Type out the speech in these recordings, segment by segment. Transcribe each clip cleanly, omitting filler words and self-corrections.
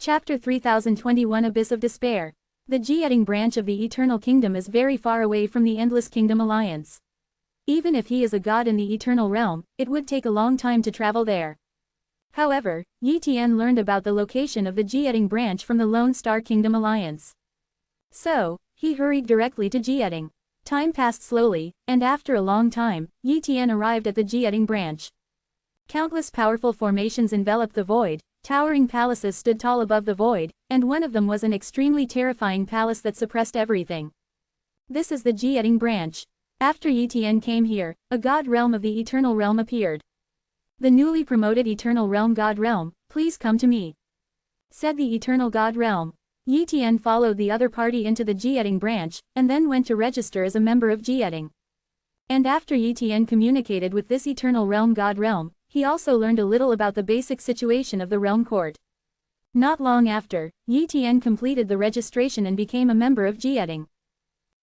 Chapter 3021 Abyss of Despair. The Jieding branch of the Eternal Kingdom is very far away from the Endless Kingdom Alliance. Even if he is a god in the Eternal Realm, it would take a long time to travel there. However, Yi Tian learned about the location of the Jieding branch from the Lone Star Kingdom Alliance. So, he hurried directly to Jieding. Time passed slowly, and after a long time, Yi Tian arrived at the Jieding branch. Countless powerful formations enveloped the void, towering palaces stood tall above the void, and one of them was an extremely terrifying palace that suppressed everything. This is the Jieding branch. After Yi Tian came here, a god realm of the Eternal Realm appeared. The newly promoted Eternal Realm God Realm, please come to me, said the Eternal God Realm. Yi Tian followed the other party into the Jieding branch, and then went to register as a member of Jieding. And after Yi Tian communicated with this Eternal Realm God Realm, he also learned a little about the basic situation of the Realm Court. Not long after, Yi Tian completed the registration and became a member of Jieding.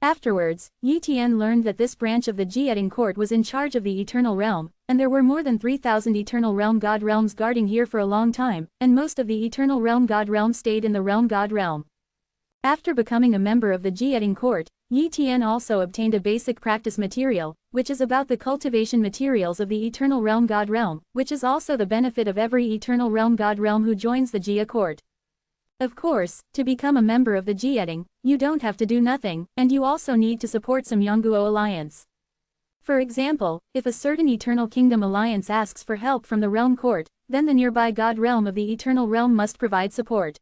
Afterwards, Yi Tian learned that this branch of the Jieding Court was in charge of the Eternal Realm, and there were more than 3,000 Eternal Realm God Realms guarding here for a long time, and most of the Eternal Realm God Realm stayed in the Realm God Realm. After becoming a member of the Jieding Court, Yi Tian also obtained a basic practice material, which is about the cultivation materials of the Eternal Realm God Realm, which is also the benefit of every Eternal Realm God Realm who joins the Jia Court. Of course, to become a member of the Jieding, you don't have to do nothing, and you also need to support some Yongguo Alliance. For example, if a certain Eternal Kingdom Alliance asks for help from the Realm Court, then the nearby God Realm of the Eternal Realm must provide support.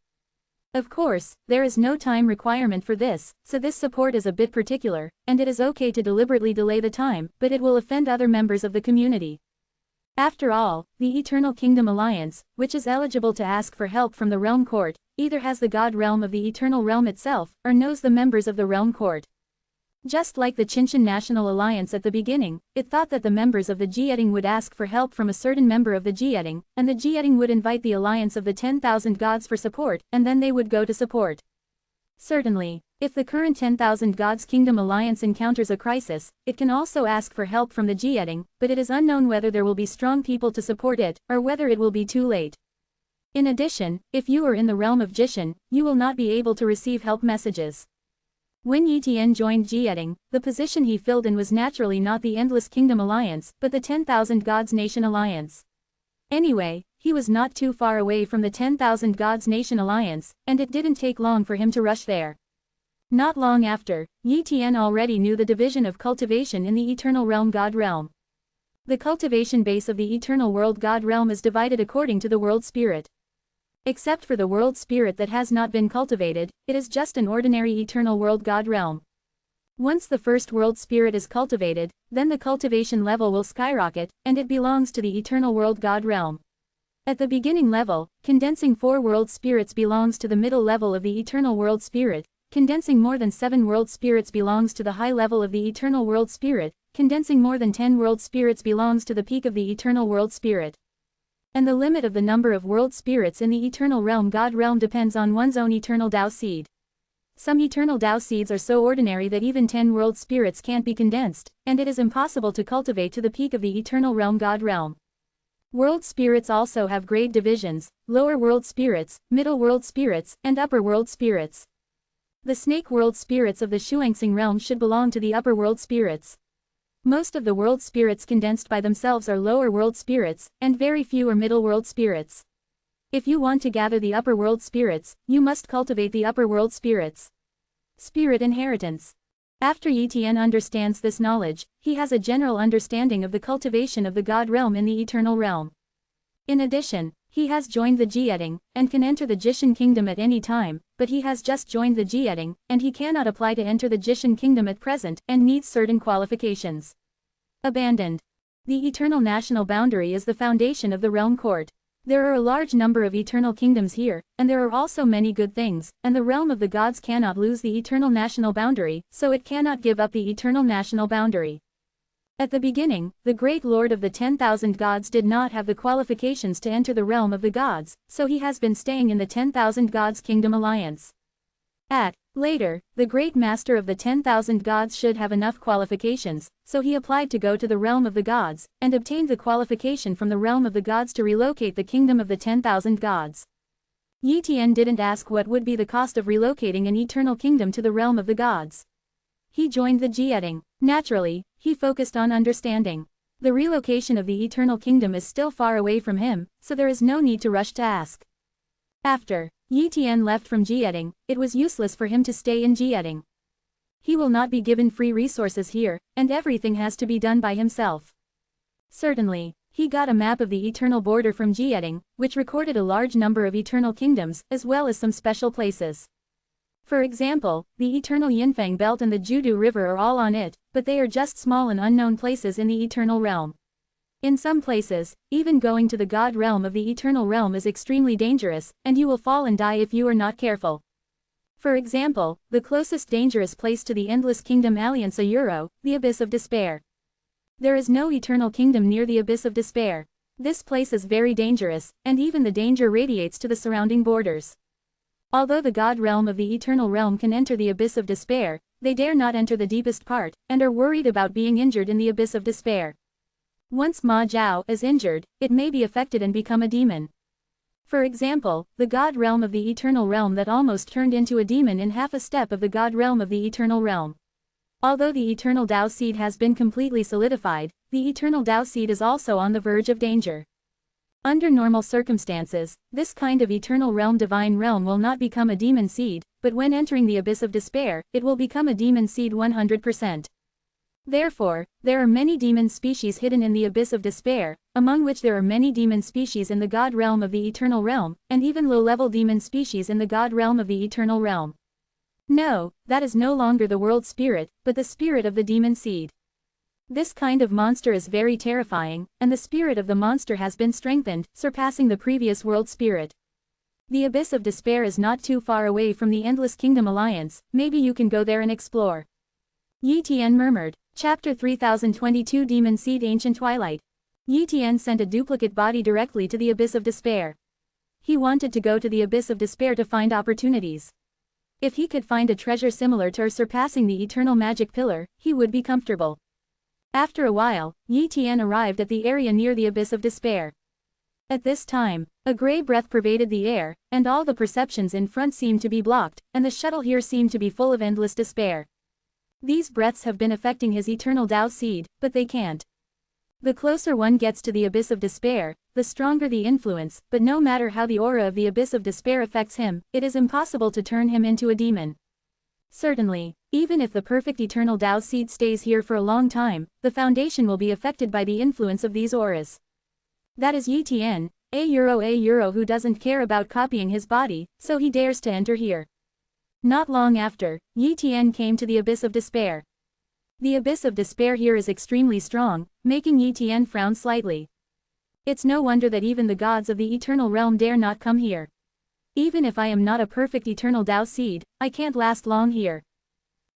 Of course, there is no time requirement for this, so this support is a bit particular, and it is okay to deliberately delay the time, but it will offend other members of the community. After all, the Eternal Kingdom Alliance, which is eligible to ask for help from the Realm Court, either has the God Realm of the Eternal Realm itself, or knows the members of the Realm Court. Just like the Qinshan National Alliance at the beginning, it thought that the members of the Jieding would ask for help from a certain member of the Jieding, and the Jieding would invite the alliance of the 10,000 gods for support, and then they would go to support. Certainly, if the current 10,000 Gods Kingdom Alliance encounters a crisis, it can also ask for help from the Jieding, but it is unknown whether there will be strong people to support it, or whether it will be too late. In addition, if you are in the realm of Jishan, you will not be able to receive help messages. When Yi Tian joined Jieding, the position he filled in was naturally not the Endless Kingdom Alliance, but the 10,000 Gods Nation Alliance. Anyway, he was not too far away from the 10,000 Gods Nation Alliance, and it didn't take long for him to rush there. Not long after, Yi Tian already knew the division of cultivation in the Eternal Realm God Realm. The cultivation base of the Eternal World God Realm is divided according to the World Spirit. Except for the World Spirit that has not been cultivated, it is just an ordinary Eternal World God Realm. Once the first World Spirit is cultivated, then the cultivation level will skyrocket, and it belongs to the Eternal World God Realm. At the beginning level, condensing 4 World Spirits belongs to the middle level of the Eternal World Spirit, condensing more than 7 World Spirits belongs to the high level of the Eternal World Spirit, condensing more than 10 World Spirits belongs to the peak of the Eternal World Spirit. And the limit of the number of World Spirits in the Eternal Realm God Realm depends on one's own Eternal Tao Seed. Some Eternal Tao Seeds are so ordinary that even 10 World Spirits can't be condensed, and it is impossible to cultivate to the peak of the Eternal Realm God Realm. World Spirits also have grade divisions: Lower World Spirits, Middle World Spirits, and Upper World Spirits. The Snake World Spirits of the Shuangxing Realm should belong to the Upper World Spirits. Most of the World Spirits condensed by themselves are Lower World Spirits, and very few are Middle World Spirits. If you want to gather the Upper World Spirits, you must cultivate the Upper World Spirits. Spirit Inheritance. After Yi Tian understands this knowledge, he has a general understanding of the cultivation of the God Realm in the Eternal Realm. In addition, he has joined the Jieding, and can enter the Jishan Kingdom at any time, but he has just joined the Jieding, and he cannot apply to enter the Jishan Kingdom at present, and needs certain qualifications. Abandoned. The Eternal National Boundary is the foundation of the Realm Court. There are a large number of eternal kingdoms here, and there are also many good things, and the realm of the gods cannot lose the Eternal National Boundary, so it cannot give up the Eternal National Boundary. At the beginning, the great lord of the 10,000 gods did not have the qualifications to enter the realm of the gods, so he has been staying in the 10,000 gods Kingdom Alliance. Later, the great master of the 10,000 gods should have enough qualifications, so he applied to go to the realm of the gods, and obtained the qualification from the realm of the gods to relocate the kingdom of the 10,000 gods. Yi Tian didn't ask what would be the cost of relocating an eternal kingdom to the realm of the gods. He joined the Jieting. Naturally, he focused on understanding. The relocation of the eternal kingdom is still far away from him, so there is no need to rush to ask. After Yi Tian left from Jieting, it was useless for him to stay in Jieting. He will not be given free resources here, and everything has to be done by himself. Certainly, he got a map of the eternal border from Jieting, which recorded a large number of eternal kingdoms, as well as some special places. For example, the eternal Yinfang belt and the Judu River are all on it, but they are just small and unknown places in the eternal realm. In some places, even going to the god realm of the eternal realm is extremely dangerous, and you will fall and die if you are not careful. For example, the closest dangerous place to the Endless Kingdom Alliance Euro, the Abyss of Despair. There is no eternal kingdom near the Abyss of Despair. This place is very dangerous, and even the danger radiates to the surrounding borders. Although the god realm of the eternal realm can enter the Abyss of Despair, they dare not enter the deepest part, and are worried about being injured in the Abyss of Despair. Once Ma Jiao is injured, it may be affected and become a demon. For example, the god realm of the eternal realm that almost turned into a demon in half a step of the god realm of the eternal realm. Although the eternal Dao seed has been completely solidified, the eternal Dao seed is also on the verge of danger. Under normal circumstances, this kind of eternal realm divine realm will not become a demon seed, but when entering the Abyss of Despair, it will become a demon seed 100%. Therefore, there are many demon species hidden in the Abyss of Despair, among which there are many demon species in the god realm of the eternal realm, and even low-level demon species in the god realm of the eternal realm. No, that is no longer the world spirit, but the spirit of the demon seed. This kind of monster is very terrifying, and the spirit of the monster has been strengthened, surpassing the previous world spirit. The Abyss of Despair is not too far away from the Endless Kingdom Alliance, maybe you can go there and explore. Yi Tian murmured. Chapter 3022 Demon Seed Ancient Twilight. Yi Tian sent a duplicate body directly to the Abyss of Despair. He wanted to go to the Abyss of Despair to find opportunities. If he could find a treasure similar to or surpassing the Eternal Magic Pillar, he would be comfortable. After a while, Yi Tian arrived at the area near the Abyss of Despair. At this time, a gray breath pervaded the air, and all the perceptions in front seemed to be blocked, and the shuttle here seemed to be full of endless despair. These breaths have been affecting his eternal Dao seed, but they can't. The closer one gets to the Abyss of Despair, the stronger the influence, but no matter how the aura of the Abyss of Despair affects him, it is impossible to turn him into a demon. Certainly, even if the perfect eternal Dao seed stays here for a long time, the foundation will be affected by the influence of these auras. That is Yi Tian, a euro who doesn't care about copying his body, so he dares to enter here. Not long after, Yi Tian came to the Abyss of Despair. The Abyss of Despair here is extremely strong, making Yi Tian frown slightly. It's no wonder that even the gods of the eternal realm dare not come here. Even if I am not a perfect eternal Dao seed, I can't last long here.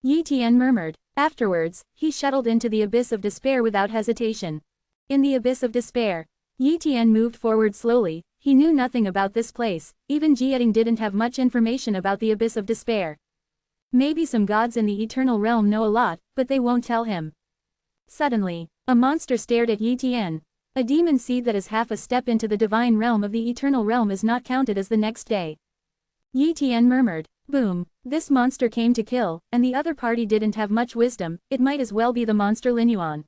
Yi Tian murmured. Afterwards, he shuttled into the Abyss of Despair without hesitation. In the Abyss of Despair, Yi Tian moved forward slowly. He knew nothing about this place, even Jieting didn't have much information about the Abyss of Despair. Maybe some gods in the eternal realm know a lot, but they won't tell him. Suddenly, a monster stared at Yi Tian. A demon seed that is half a step into the divine realm of the eternal realm is not counted as the next day. Yi Tian murmured. Boom. This monster came to kill, and the other party didn't have much wisdom, it might as well be the monster Linyuan.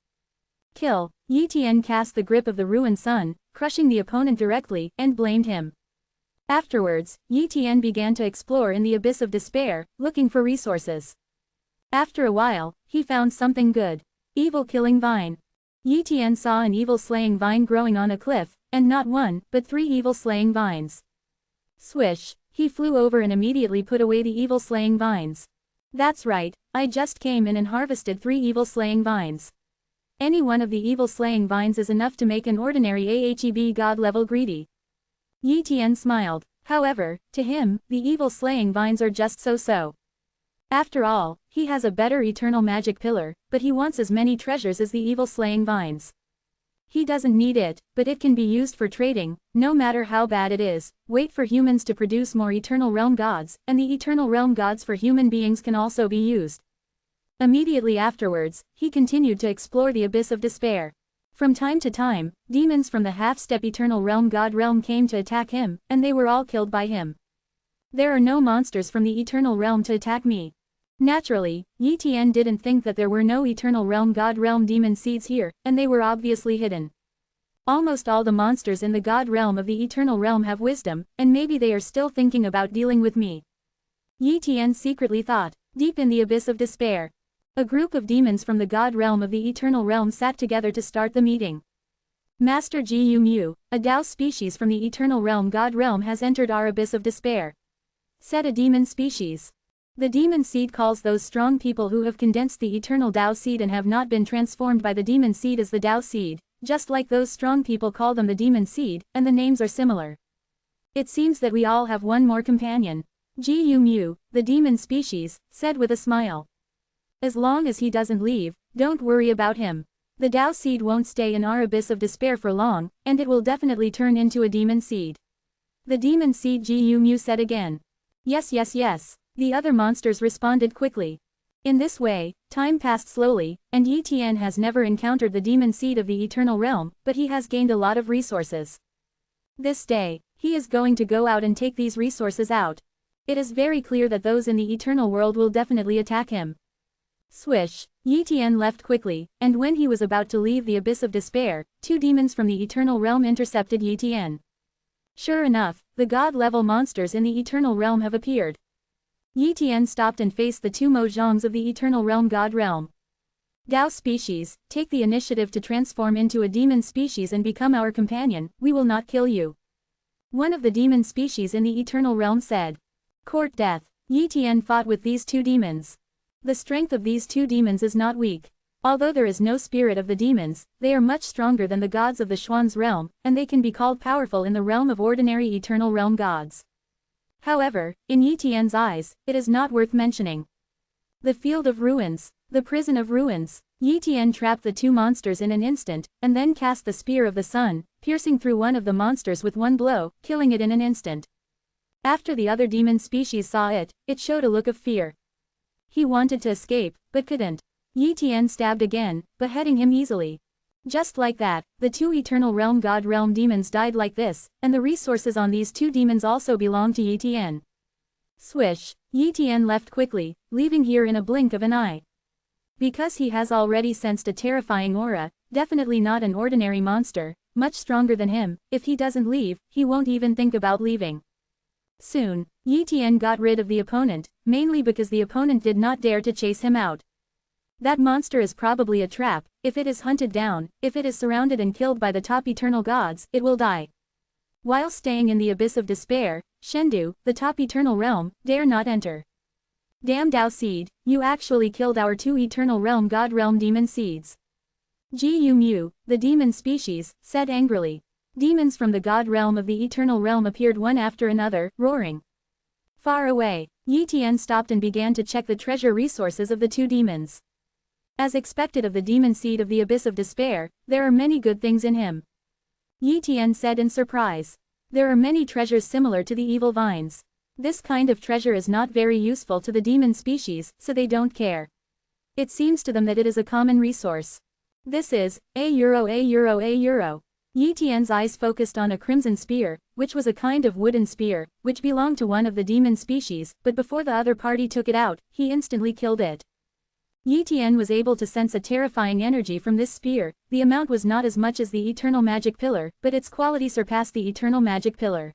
Kill. Yi Tian cast the grip of the ruined sun, crushing the opponent directly, and blamed him. Afterwards, Yi Tian began to explore in the Abyss of Despair, looking for resources. After a while, he found something good. Evil killing vine. Yi Tian saw an evil slaying vine growing on a cliff, and not one, but 3 evil slaying vines. Swish. He flew over and immediately put away the evil slaying vines. That's right, I just came in and harvested 3 evil slaying vines. Any one of the evil slaying vines is enough to make an ordinary AHEB god level greedy. Yi Tian smiled. However, to him, the evil slaying vines are just so-so. After all, he has a better eternal magic pillar, but he wants as many treasures as the evil slaying vines. He doesn't need it, but it can be used for trading, no matter how bad it is. Wait for humans to produce more eternal realm gods, and the eternal realm gods for human beings can also be used. Immediately afterwards, he continued to explore the Abyss of Despair. From time to time, demons from the half-step eternal realm god realm came to attack him, and they were all killed by him. There are no monsters from the Eternal Realm to attack me. Naturally, Yi Tian didn't think that there were no Eternal Realm God Realm demon seeds here, and they were obviously hidden. Almost all the monsters in the God Realm of the Eternal Realm have wisdom, and maybe they are still thinking about dealing with me. Yi Tian secretly thought. Deep in the abyss of despair, a group of demons from the God Realm of the Eternal Realm sat together to start the meeting. Master Ji Mu, a Dao species from the Eternal Realm God Realm has entered our abyss of despair, said a demon species. The demon seed calls those strong people who have condensed the eternal Dao seed and have not been transformed by the demon seed as the Dao seed, just like those strong people call them the demon seed, and the names are similar. It seems that we all have one more companion. Ji Mu, the demon species, said with a smile. As long as he doesn't leave, don't worry about him. The Dao seed won't stay in our abyss of despair for long, and it will definitely turn into a demon seed. The demon seed Ji Mu said again. Yes, yes, yes. The other monsters responded quickly. In this way, time passed slowly, and Yi Tian has never encountered the demon seed of the Eternal Realm, but he has gained a lot of resources. This day, he is going to go out and take these resources out. It is very clear that those in the Eternal World will definitely attack him. Swish, Yi Tian left quickly, and when he was about to leave the abyss of despair, two demons from the Eternal Realm intercepted Yi Tian. Sure enough, the God-level monsters in the Eternal Realm have appeared. Yi Tian stopped and faced the two Mojongs of the Eternal Realm God Realm. Dao species, take the initiative to transform into a demon species and become our companion, we will not kill you. One of the demon species in the Eternal Realm said. Court death. Yi Tian fought with these two demons. The strength of these two demons is not weak. Although there is no spirit of the demons, they are much stronger than the gods of the Xuan's realm, and they can be called powerful in the realm of ordinary Eternal Realm gods. However, in Yi Tian's eyes, it is not worth mentioning. The field of ruins, the prison of ruins. Yi Tian trapped the two monsters in an instant, and then cast the spear of the sun, piercing through one of the monsters with one blow, killing it in an instant. After the other demon species saw it, it showed a look of fear. He wanted to escape, but couldn't. Yi Tian stabbed again, beheading him easily. Just like that, the two Eternal Realm God Realm demons died like this, and the resources on these two demons also belong to Yi Tian. Swish, Yi Tian left quickly, leaving here in a blink of an eye. Because he has already sensed a terrifying aura, definitely not an ordinary monster, much stronger than him, if he doesn't leave, he won't even think about leaving. Soon, Yi Tian got rid of the opponent, mainly because the opponent did not dare to chase him out. That monster is probably a trap. If it is hunted down, if it is surrounded and killed by the top eternal gods, it will die. While staying in the abyss of despair, Shendu, the top eternal realm, dare not enter. Damn Dao seed, you actually killed our two eternal realm God realm demon seeds. Ji Mu, the demon species, said angrily. Demons from the God realm of the eternal realm appeared one after another, roaring. Far away, Yi Tian stopped and began to check the treasure resources of the two demons. As expected of the demon seed of the abyss of despair, there are many good things in him. Yi Tian said in surprise. There are many treasures similar to the evil vines. This kind of treasure is not very useful to the demon species, so they don't care. It seems to them that it is a common resource. This is, €1. Yi Tian's eyes focused on a crimson spear, which was a kind of wooden spear, which belonged to one of the demon species, but before the other party took it out, he instantly killed it. Yi Tian was able to sense a terrifying energy from this spear. The amount was not as much as the Eternal Magic Pillar, but its quality surpassed the Eternal Magic Pillar.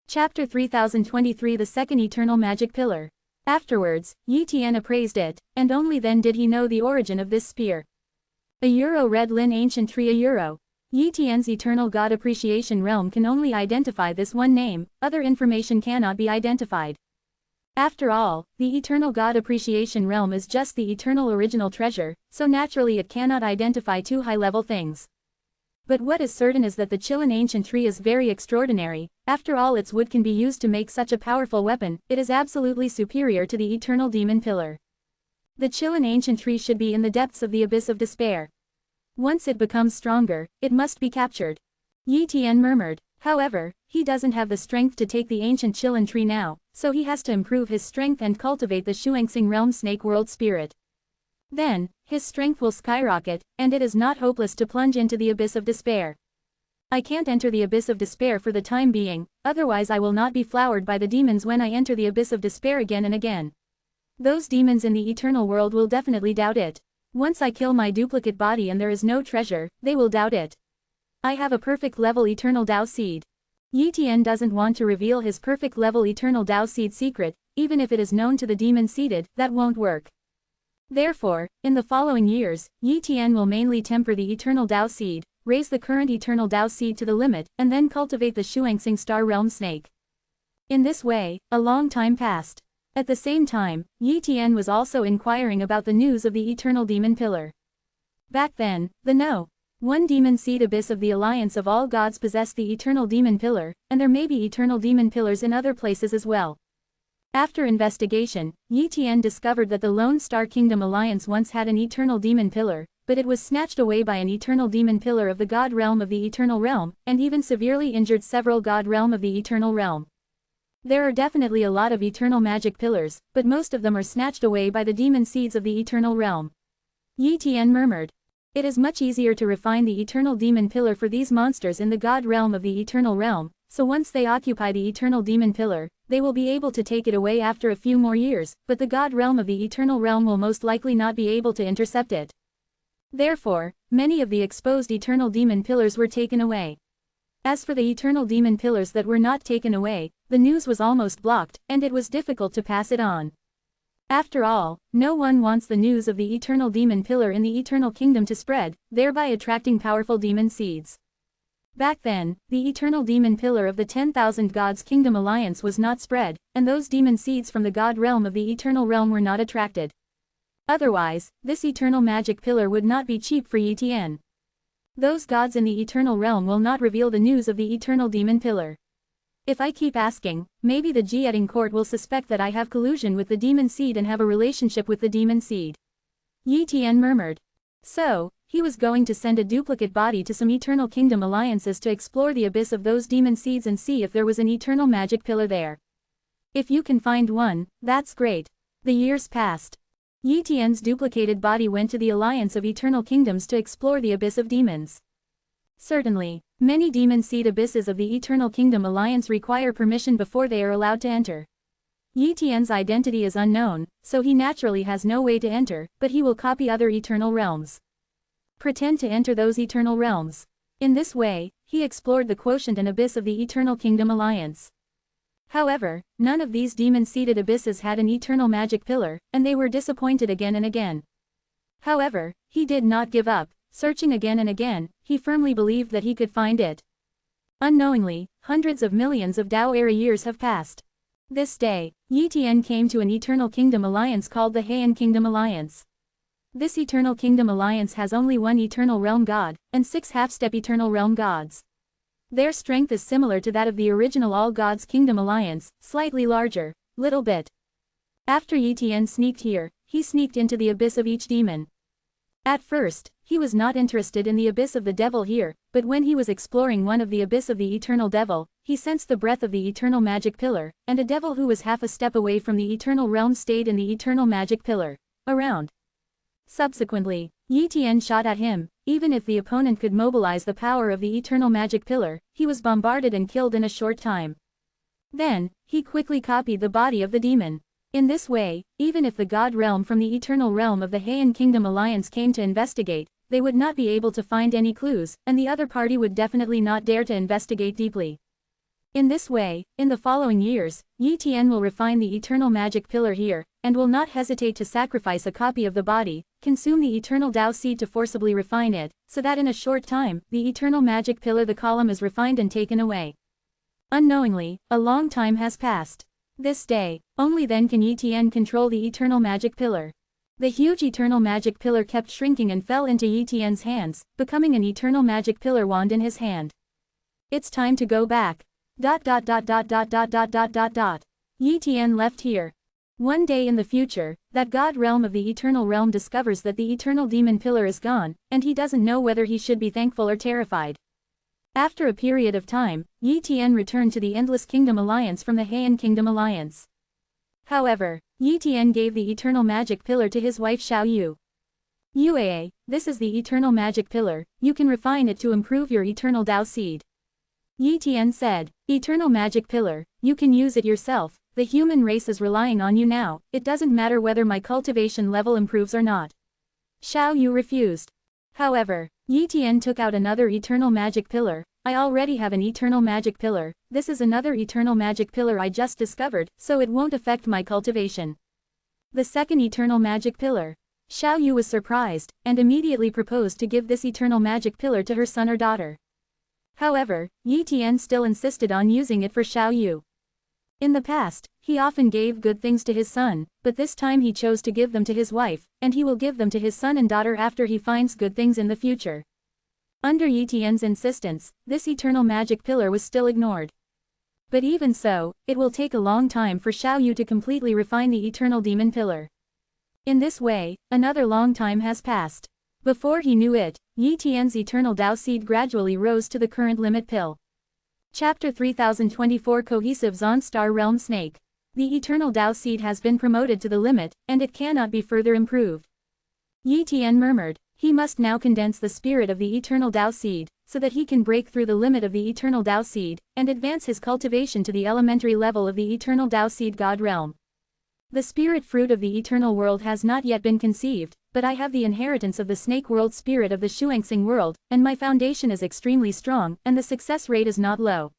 Chapter 3023 The Second Eternal Magic Pillar. Afterwards, Yi Tian appraised it, and only then did he know the origin of this spear. €1 Red Lin Ancient Tree €1. Yi Tian's Eternal God Appreciation Realm can only identify this one name, other information cannot be identified. After all, the Eternal God Appreciation Realm is just the eternal original treasure, so naturally it cannot identify two high-level things. But what is certain is that the Qilin Ancient Tree is very extraordinary. After all, its wood can be used to make such a powerful weapon. It is absolutely superior to the Eternal Demon Pillar. The Qilin Ancient Tree should be in the depths of the abyss of despair. Once it becomes stronger, it must be captured. Yi Tian murmured. However, he doesn't have the strength to take the ancient Qilin tree now, so he has to improve his strength and cultivate the Xuanxing Realm Snake World Spirit. Then, his strength will skyrocket, and it is not hopeless to plunge into the abyss of despair. I can't enter the abyss of despair for the time being, otherwise I will not be flowered by the demons when I enter the abyss of despair again and again. Those demons in the eternal world will definitely doubt it. Once I kill my duplicate body and there is no treasure, they will doubt it. I have a perfect level eternal Tao seed. Yi Tian doesn't want to reveal his perfect level eternal Tao seed secret, even if it is known to the demon seated, that won't work. Therefore, in the following years, Yi Tian will mainly temper the eternal Tao seed, raise the current eternal Tao seed to the limit, and then cultivate the Shuangxing star realm snake. In this way, a long time passed. At the same time, Yi Tian was also inquiring about the news of the eternal demon pillar. Back then, one demon seed abyss of the alliance of all gods possessed the eternal demon pillar, and there may be eternal demon pillars in other places as well. After investigation, Yi Tian discovered that the Lone Star Kingdom alliance once had an eternal demon pillar, but it was snatched away by an eternal demon pillar of the god realm of the eternal realm, and even severely injured several god realm of the eternal realm. There are definitely a lot of eternal magic pillars, but most of them are snatched away by the demon seeds of the eternal realm. Yi Tian murmured. It is much easier to refine the eternal demon pillar for these monsters in the god realm of the eternal realm, so once they occupy the eternal demon pillar, they will be able to take it away after a few more years, but the god realm of the eternal realm will most likely not be able to intercept it. Therefore, many of the exposed eternal demon pillars were taken away. As for the eternal demon pillars that were not taken away, the news was almost blocked, and it was difficult to pass it on. After all, no one wants the news of the eternal demon pillar in the eternal kingdom to spread, thereby attracting powerful demon seeds. Back then, the eternal demon pillar of the 10,000 Gods Kingdom Alliance was not spread, and those demon seeds from the god realm of the eternal realm were not attracted. Otherwise, this eternal magic pillar would not be cheap for Yi Tian. Those gods in the eternal realm will not reveal the news of the eternal demon pillar. If I keep asking, maybe the Jiating court will suspect that I have collusion with the demon seed and have a relationship with the demon seed. Yi Tian murmured. So, he was going to send a duplicate body to some eternal kingdom alliances to explore the abyss of those demon seeds and see if there was an eternal magic pillar there. If you can find one, that's great. The years passed. Yi Tian's duplicated body went to the alliance of eternal kingdoms to explore the abyss of demons. Certainly, many demon seed abysses of the Eternal Kingdom Alliance require permission before they are allowed to enter. Yi Tian's identity is unknown, so he naturally has no way to enter, but he will copy other eternal realms. Pretend to enter those eternal realms. In this way, he explored the quotient and abyss of the Eternal Kingdom Alliance. However, none of these demon-seeded abysses had an eternal magic pillar, and they were disappointed again and again. However, he did not give up. Searching again and again, he firmly believed that he could find it. Unknowingly, hundreds of millions of Dao-era years have passed. This day, Yi Tian came to an Eternal Kingdom Alliance called the Heian Kingdom Alliance. This Eternal Kingdom Alliance has only one Eternal Realm God, and 6 half-step Eternal Realm Gods. Their strength is similar to that of the original All Gods Kingdom Alliance, slightly larger, little bit. After Yi Tian sneaked here, he sneaked into the abyss of each demon. At first, he was not interested in the abyss of the devil here, but when he was exploring one of the abyss of the eternal devil, he sensed the breath of the eternal magic pillar, and a devil who was half a step away from the eternal realm stayed in the eternal magic pillar. Around. Subsequently, Yi Tian shot at him. Even if the opponent could mobilize the power of the eternal magic pillar, he was bombarded and killed in a short time. Then, he quickly copied the body of the demon. In this way, even if the god realm from the eternal realm of the Heian Kingdom Alliance came to investigate, they would not be able to find any clues, and the other party would definitely not dare to investigate deeply. In this way, in the following years, Yi Tian will refine the eternal magic pillar here, and will not hesitate to sacrifice a copy of the body, consume the eternal Tao seed to forcibly refine it, so that in a short time, the eternal magic pillar the column is refined and taken away. Unknowingly, a long time has passed. This day, only then can Yi Tian control the eternal magic pillar. The huge eternal magic pillar kept shrinking and fell into Yi Tian's hands, becoming an eternal magic pillar wand in his hand. It's time to go back. Yi Tian left here. One day in the future, that god realm of the eternal realm discovers that the eternal demon pillar is gone, and he doesn't know whether he should be thankful or terrified. After a period of time, Yi Tian returned to the Endless Kingdom Alliance from the Heian Kingdom Alliance. However, Yi Tian gave the eternal magic pillar to his wife Xiao Yu. UAA, this is the eternal magic pillar, you can refine it to improve your eternal Tao seed. Yi Tian said, eternal magic pillar, you can use it yourself, the human race is relying on you now, it doesn't matter whether my cultivation level improves or not. Xiao Yu refused. However, Yi Tian took out another eternal magic pillar, I already have an eternal magic pillar, this is another eternal magic pillar I just discovered, so it won't affect my cultivation. The second eternal magic pillar. Xiao Yu was surprised, and immediately proposed to give this eternal magic pillar to her son or daughter. However, Yi Tian still insisted on using it for Xiao Yu. In the past, he often gave good things to his son, but this time he chose to give them to his wife, and he will give them to his son and daughter after he finds good things in the future. Under Yi Tian's insistence, this eternal magic pillar was still ignored. But even so, it will take a long time for Xiao Yu to completely refine the eternal demon pillar. In this way, another long time has passed. Before he knew it, Yi Tian's eternal Tao seed gradually rose to the current limit pill. Chapter 3024 Cohesive Zon Star Realm Snake. The eternal Tao seed has been promoted to the limit, and it cannot be further improved. Yi Tian murmured, he must now condense the spirit of the eternal Tao seed, so that he can break through the limit of the eternal Tao seed, and advance his cultivation to the elementary level of the eternal Tao seed God realm. The spirit fruit of the eternal world has not yet been conceived, but I have the inheritance of the snake world spirit of the Shuangxing world, and my foundation is extremely strong, and the success rate is not low.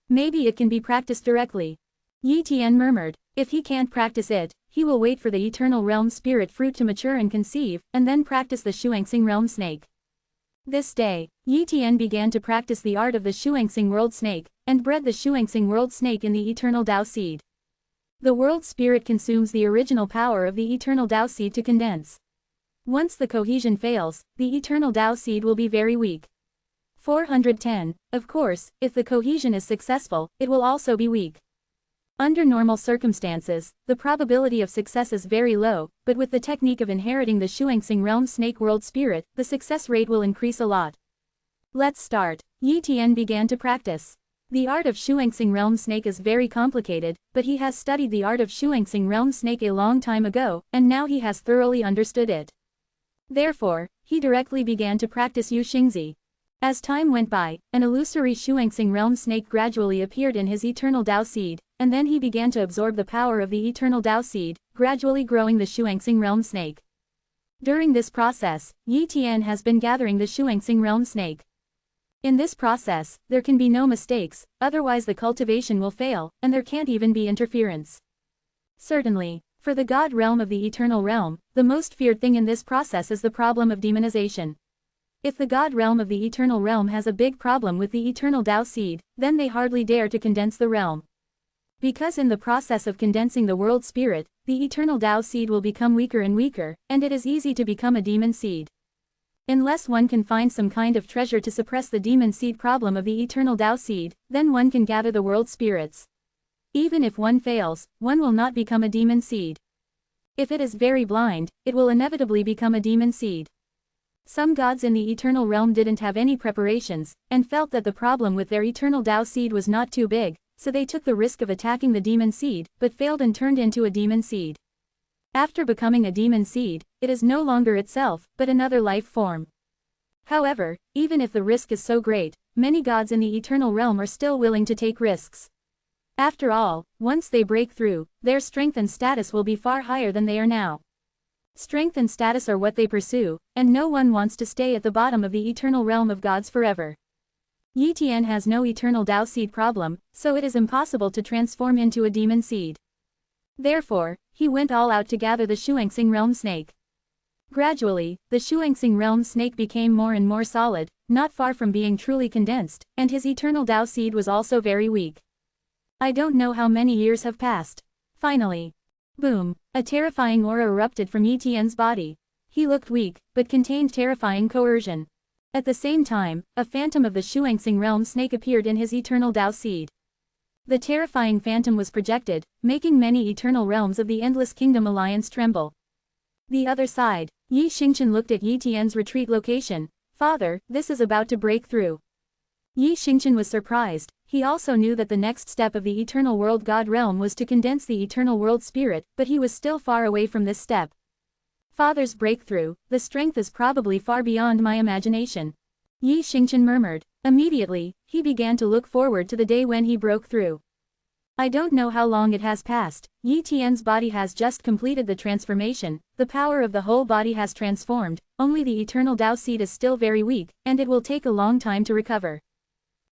Maybe it can be practiced directly. Yi Tian murmured, if he can't practice it, he will wait for the eternal realm spirit fruit to mature and conceive, and then practice the Shuangxing realm snake. This day, Yi Tian began to practice the art of the Shuangxing world snake, and bred the Shuangxing world snake in the eternal Tao seed. The world spirit consumes the original power of the eternal Tao seed to condense. Once the cohesion fails, the eternal Tao seed will be very weak. 410. Of course, if the cohesion is successful, it will also be weak. Under normal circumstances, the probability of success is very low, but with the technique of inheriting the Shuangxing realm snake world spirit, the success rate will increase a lot. Let's start. Yi Tian began to practice. The art of Shuangxing realm snake is very complicated, but he has studied the art of Shuangxing realm snake a long time ago, and now he has thoroughly understood it. Therefore, he directly began to practice Yu Xingzi. As time went by, an illusory Shuangxing realm snake gradually appeared in his eternal Tao seed, and then he began to absorb the power of the eternal Tao seed, gradually growing the Shuangxing realm snake. During this process, Yi Tian has been gathering the Shuangxing realm snake. In this process, there can be no mistakes, otherwise the cultivation will fail, and there can't even be interference. Certainly, for the God realm of the eternal realm, the most feared thing in this process is the problem of demonization. If the God realm of the eternal realm has a big problem with the eternal Tao seed, then they hardly dare to condense the realm. Because in the process of condensing the world spirit, the eternal Tao seed will become weaker and weaker, and it is easy to become a demon seed. Unless one can find some kind of treasure to suppress the demon seed problem of the eternal Tao seed, then one can gather the world spirits. Even if one fails, one will not become a demon seed. If it is very blind, it will inevitably become a demon seed. Some gods in the eternal realm didn't have any preparations, and felt that the problem with their eternal Tao seed was not too big, so they took the risk of attacking the demon seed, but failed and turned into a demon seed. After becoming a demon seed, it is no longer itself, but another life form. However, even if the risk is so great, many gods in the eternal realm are still willing to take risks. After all, once they break through, their strength and status will be far higher than they are now. Strength and status are what they pursue, and no one wants to stay at the bottom of the eternal realm of gods forever. Yi Tian has no eternal Tao seed problem, so it is impossible to transform into a demon seed. Therefore, he went all out to gather the Shuangxing realm snake. Gradually, the Shuangxing realm snake became more and more solid, not far from being truly condensed, and his eternal Tao seed was also very weak. I don't know how many years have passed. Finally, boom, a terrifying aura erupted from Yi Tian's body. He looked weak, but contained terrifying coercion. At the same time, a phantom of the Shuangxing realm snake appeared in his eternal Tao seed. The terrifying phantom was projected, making many eternal realms of the Endless Kingdom Alliance tremble. The other side, Yi Xingchen looked at Yi Tian's retreat location. Father, this is about to break through. Yi Xingchen was surprised. He also knew that the next step of the eternal world God realm was to condense the eternal world spirit, but he was still far away from this step. Father's breakthrough, the strength is probably far beyond my imagination. Yi Xingqian murmured. Immediately, he began to look forward to the day when he broke through. I don't know how long it has passed. Yi Tian's body has just completed the transformation, the power of the whole body has transformed, only the eternal Dao seed is still very weak, and it will take a long time to recover.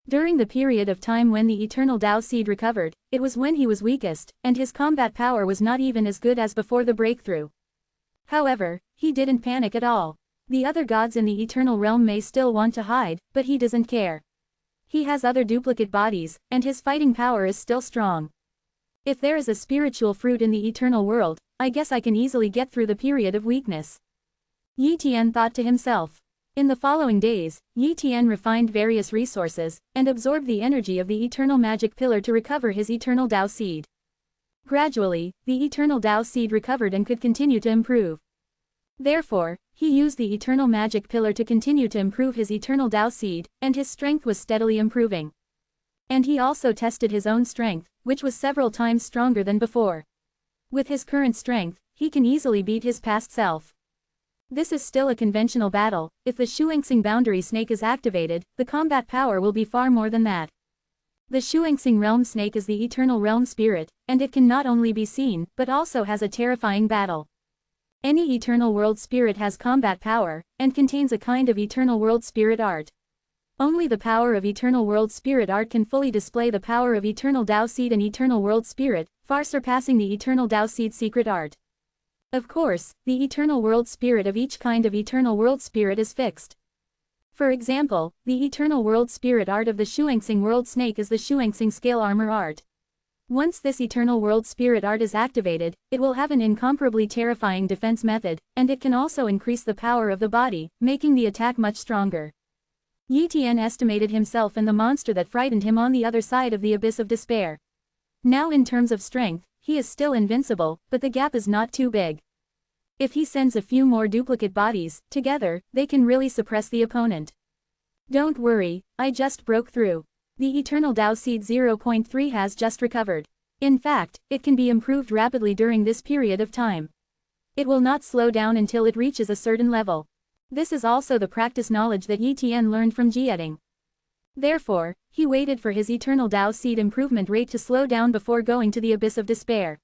During the period of time when the eternal Dao seed recovered, it was when he was weakest, and his combat power was not even as good as before the breakthrough. However, he didn't panic at all. The other gods in the eternal realm may still want to hide, but he doesn't care. He has other duplicate bodies, and his fighting power is still strong. If there is a spiritual fruit in the eternal world, I guess I can easily get through the period of weakness. Yi Tian thought to himself. In the following days, Yi Tian refined various resources, and absorbed the energy of the eternal magic pillar to recover his eternal Dao seed. Gradually, the eternal Dao seed recovered and could continue to improve. Therefore, he used the eternal magic pillar to continue to improve his eternal Dao seed, and his strength was steadily improving. And he also tested his own strength, which was several times stronger than before. With his current strength, he can easily beat his past self. This is still a conventional battle. If the Shuangxing boundary snake is activated, the combat power will be far more than that. The Shuangxing realm snake is the eternal realm spirit, and it can not only be seen, but also has a terrifying battle. Any eternal world spirit has combat power, and contains a kind of eternal world spirit art. Only the power of eternal world spirit art can fully display the power of eternal Dao seed and eternal world spirit, far surpassing the eternal Dao seed secret art. Of course, the eternal world spirit of each kind of eternal world spirit is fixed. For example, the eternal world spirit art of the Shuangxing world snake is the Shuangxing scale armor art. Once this eternal world spirit art is activated, it will have an incomparably terrifying defense method, and it can also increase the power of the body, making the attack much stronger. Yi Tian estimated himself and the monster that frightened him on the other side of the abyss of despair. Now in terms of strength, he is still invincible, but the gap is not too big. If he sends a few more duplicate bodies, together, they can really suppress the opponent. Don't worry, I just broke through. The eternal Dao seed 0.3 has just recovered. In fact, it can be improved rapidly during this period of time. It will not slow down until it reaches a certain level. This is also the practice knowledge that Yi Tian learned from Jieding. Therefore, he waited for his eternal Dao seed improvement rate to slow down before going to the abyss of despair.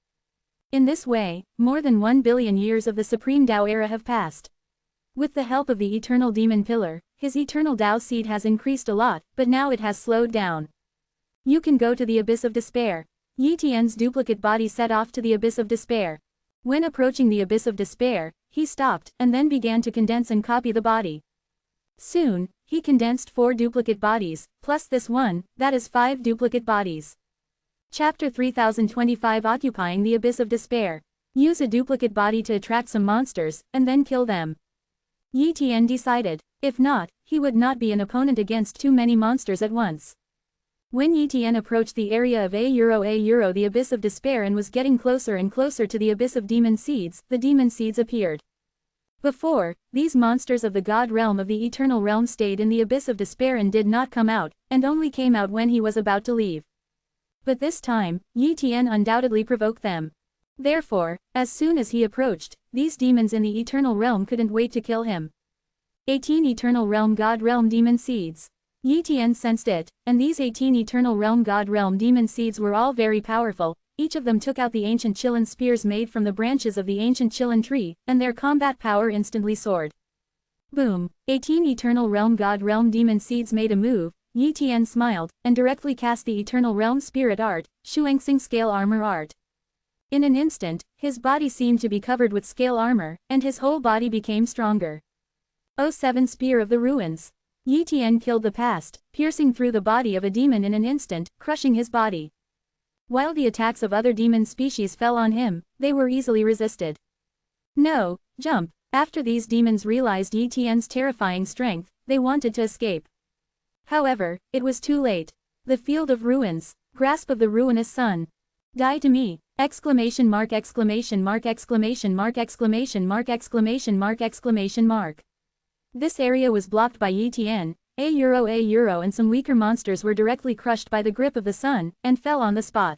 In this way, more than 1 billion years of the Supreme Dao era have passed. With the help of the eternal demon pillar, his eternal Dao seed has increased a lot, but now it has slowed down. You can go to the abyss of despair. Yi Tian's duplicate body set off to the abyss of despair. When approaching the abyss of despair, he stopped, and then began to condense and copy the body. Soon, he condensed 4 duplicate bodies, plus this one, that is 5 duplicate bodies. Chapter 3025 Occupying the Abyss of Despair. Use a duplicate body to attract some monsters, and then kill them. Yi Tian decided. If not, he would not be an opponent against too many monsters at once. When Yi Tian approached the area of the abyss of despair and was getting closer and closer to the abyss of demon seeds, the demon seeds appeared. Before, these monsters of the god realm of the eternal realm stayed in the abyss of despair and did not come out, and only came out when he was about to leave. But this time, Yi Tian undoubtedly provoked them. Therefore, as soon as he approached, these demons in the eternal realm couldn't wait to kill him. 18 eternal realm god realm demon seeds. Yi Tian sensed it, and these 18 eternal realm god realm demon seeds were all very powerful. Each of them took out the ancient Chilan spears made from the branches of the ancient Chilan tree, and their combat power instantly soared. Boom! 18 eternal realm god realm demon seeds made a move. Yi Tian smiled, and directly cast the eternal realm spirit art, Shuangxing scale armor art. In an instant, his body seemed to be covered with scale armor, and his whole body became stronger. 07 Spear of the Ruins. Yi Tian killed the past, piercing through the body of a demon in an instant, crushing his body. While the attacks of other demon species fell on him, they were easily resisted. No, jump! After these demons realized Yi Tian's terrifying strength, they wanted to escape. However, it was too late. The field of ruins, grasp of the ruinous sun. Die to me! Exclamation mark exclamation mark exclamation mark exclamation mark exclamation mark exclamation mark. This area was blocked by Yi Tian, and some weaker monsters were directly crushed by the grip of the sun, and fell on the spot.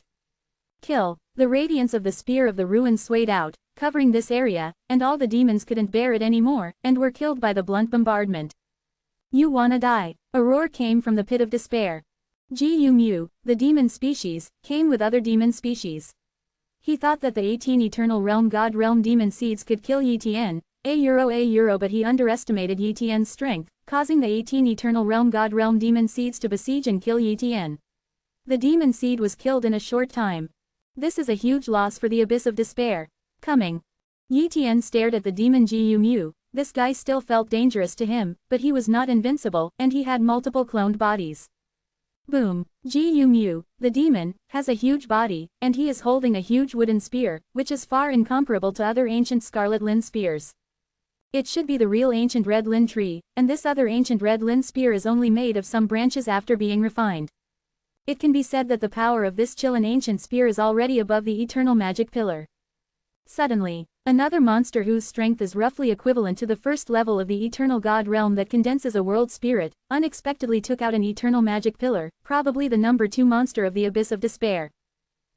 Kill. The radiance of the spear of the ruins swayed out, covering this area, and all the demons couldn't bear it anymore, and were killed by the blunt bombardment. You wanna die? A roar came from the pit of despair. Gu, the demon species, came with other demon species. He thought that the 18 Eternal Realm God Realm demon seeds could kill Yitian, but he underestimated Yitian's strength, causing the 18 Eternal Realm God Realm demon seeds to besiege and kill Yitian. The demon seed was killed in a short time. This is a huge loss for the Abyss of Despair. Coming. Yitian stared at the demon Gu. This guy still felt dangerous to him, but he was not invincible, and he had multiple cloned bodies. Boom. Gu, the demon, has a huge body, and he is holding a huge wooden spear, which is far incomparable to other ancient scarlet lin spears. It should be the real ancient red lin tree, and this other ancient red lin spear is only made of some branches after being refined. It can be said that the power of this Chilean ancient spear is already above the eternal magic pillar. Suddenly, another monster whose strength is roughly equivalent to the first level of the eternal god realm that condenses a world spirit, unexpectedly took out an eternal magic pillar, probably the number 2 monster of the Abyss of Despair.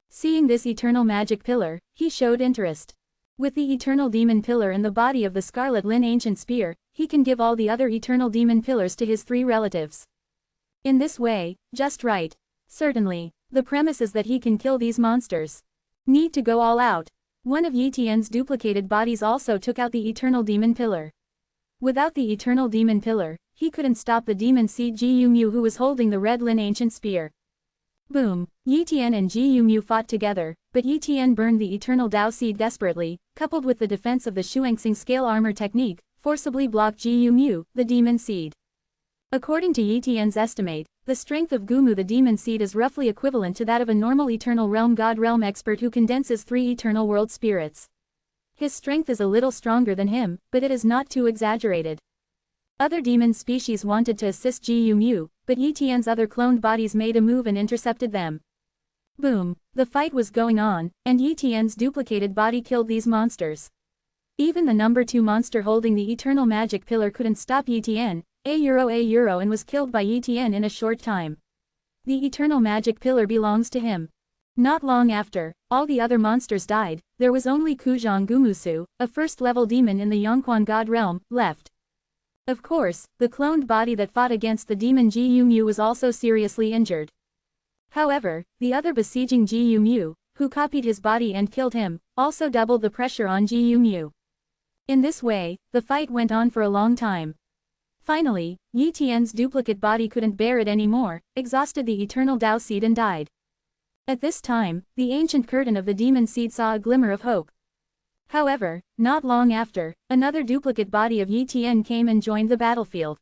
Seeing this eternal magic pillar, he showed interest. With the eternal demon pillar in the body of the Scarlet Lin ancient spear, he can give all the other eternal demon pillars to his 3 relatives. In this way, just right. Certainly, the premise is that he can kill these monsters. Need to go all out. One of Yitian's duplicated bodies also took out the eternal demon pillar. Without the eternal demon pillar, he couldn't stop the demon seed Gu who was holding the red lin ancient spear. Boom. Yitian and Gu fought together, but Yitian burned the eternal Dao seed desperately, coupled with the defense of the Shuangxing scale armor technique, forcibly blocked Gu, the demon seed. According to Yitian's estimate, the strength of Gumu the demon seed is roughly equivalent to that of a normal eternal realm god realm expert who condenses 3 eternal world spirits. His strength is a little stronger than him, but it is not too exaggerated. Other demon species wanted to assist Gu, but Yitian's other cloned bodies made a move and intercepted them. Boom. The fight was going on, and Yitian's duplicated body killed these monsters. Even the number 2 monster holding the eternal magic pillar couldn't stop Yitian, and was killed by Yitian in a short time. The eternal magic pillar belongs to him. Not long after, all the other monsters died, there was only Kuzhang Gumusu, a first-level demon in the Yongquan god realm, left. Of course, the cloned body that fought against the demon Gu was also seriously injured. However, the other besieging Gu, who copied his body and killed him, also doubled the pressure on Gu. In this way, the fight went on for a long time. Finally, Yitian's duplicate body couldn't bear it anymore, exhausted the eternal Dao seed and died. At this time, the ancient curtain of the demon seed saw a glimmer of hope. However, not long after, another duplicate body of Yitian came and joined the battlefield.